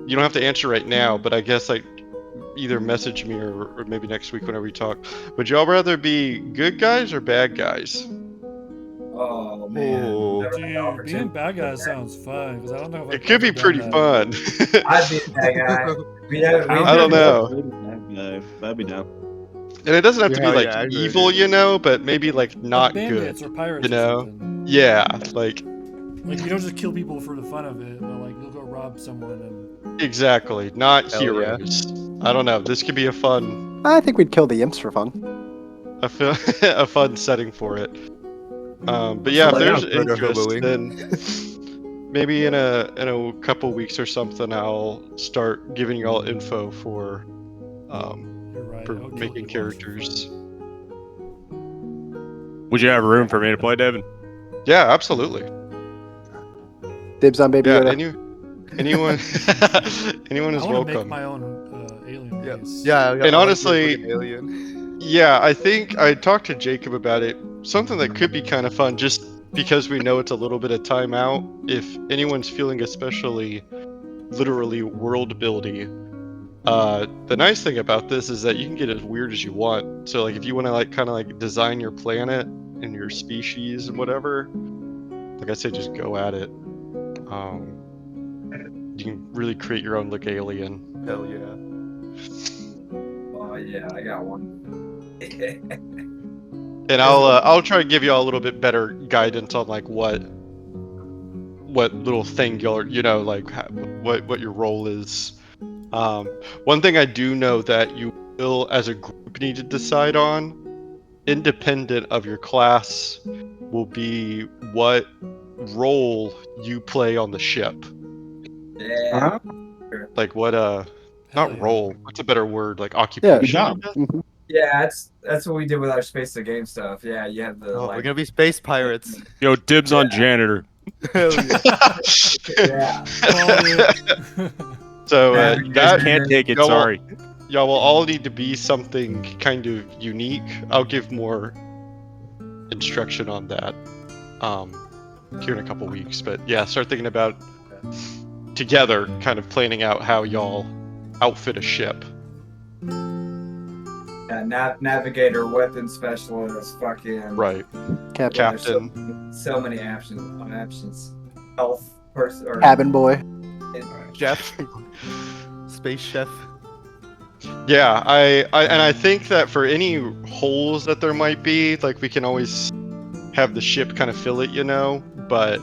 You don't have to answer right now, but I guess like either message me or maybe next week whenever we talk. Would y'all rather be good guys or bad guys? Oh man. Oh. Never had the Dude, being opportunity. bad guy sounds fun because I don't know if It could be pretty fun. I'd be a bad guy. I don't know. That'd be down. And it doesn't have to be Yeah, like yeah, I agree. evil, you know, but maybe like not bandits good. or pirates, you know? or something. Yeah, like Like, you don't just kill people for the fun of it, but like you'll go rob someone and exactly, not Hell yeah. heroes. I don't know. This could be a fun, I think we'd kill the imps for fun. a fun setting for it. But yeah, if Like, there's murder interest, hoboing. then maybe in a couple weeks or something, I'll start giving you all info for You're right. for I'll kill making you off. characters. Would you have room for me to play, Devin? Yeah, absolutely. Dibs on Baby Yeah, Yoda. anyone anyone is I want to make welcome. my own alien base. Yeah. And honestly, alien. yeah, I think I talked to Jacob about it. Something that could be kind of fun, just because we know it's a little bit of time out. If anyone's feeling especially literally world building, the nice thing about this is that you can get as weird as you want. So like if you want to like kind of like design your planet and your species and whatever, like I said, just go at it. You can really create your own like alien. Hell yeah. Oh yeah, I got one. And I'll try to give you all a little bit better guidance on like what little thing you're like what your role is. One thing I do know that you will as a group need to decide on, independent of your class, will be what role you play on the ship. Yeah. Like what Hell not yeah. role. What's a better word? Like occupation. job. I guess? Yeah, that's what we did with our Space the Game stuff. Yeah, you have the Oh, like. we're gonna be space pirates. Yo, dibs on janitor. Hell yeah. Yeah. Call it. So Yeah, You guys that can't take it. y'all will- Sorry. y'all will all need to be something kind of unique. I'll give more instruction on that here in a couple weeks. But yeah, start thinking about together, kind of planning out how y'all outfit a ship. Yeah, navigator, weapon specialist, fucking. Right. Captain. There's Captain. so many options. Health person or Cabin boy. Chef. Space chef. Yeah, I think that for any holes that there might be, like we can always have the ship kind of fill it, but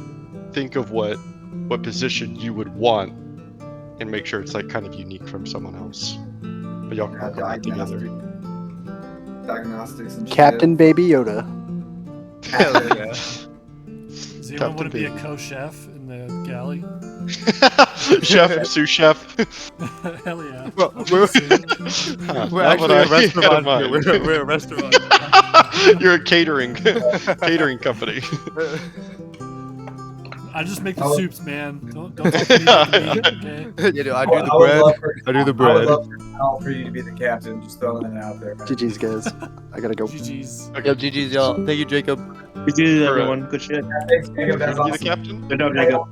think of what position you would want and make sure it's like kind of unique from someone else. But y'all can work on that together. diagnostics and shit. Captain Baby Yoda. Hell yeah. Does anyone want to be a co-chef in the galley? Chef, sous chef. Hell yeah. Well, we're Huh, we're not what actually I a had in restaurant mind. here. We're a restaurant. You're a catering company. I just make the Oh. soups, man. Don't talk to me about the meat, okay? You know, I I do would- the I would bread. love for- I do the I would bread. love for you to be the captain. Just throwing that out there. Man. GG's, guys. I gotta go. GG's. Okay. Yep, GG's, y'all. Thank you, Jacob. We did For, everyone. Good shit. Thanks, Jacob. That's Be the awesome. captain. Good job, Jacob.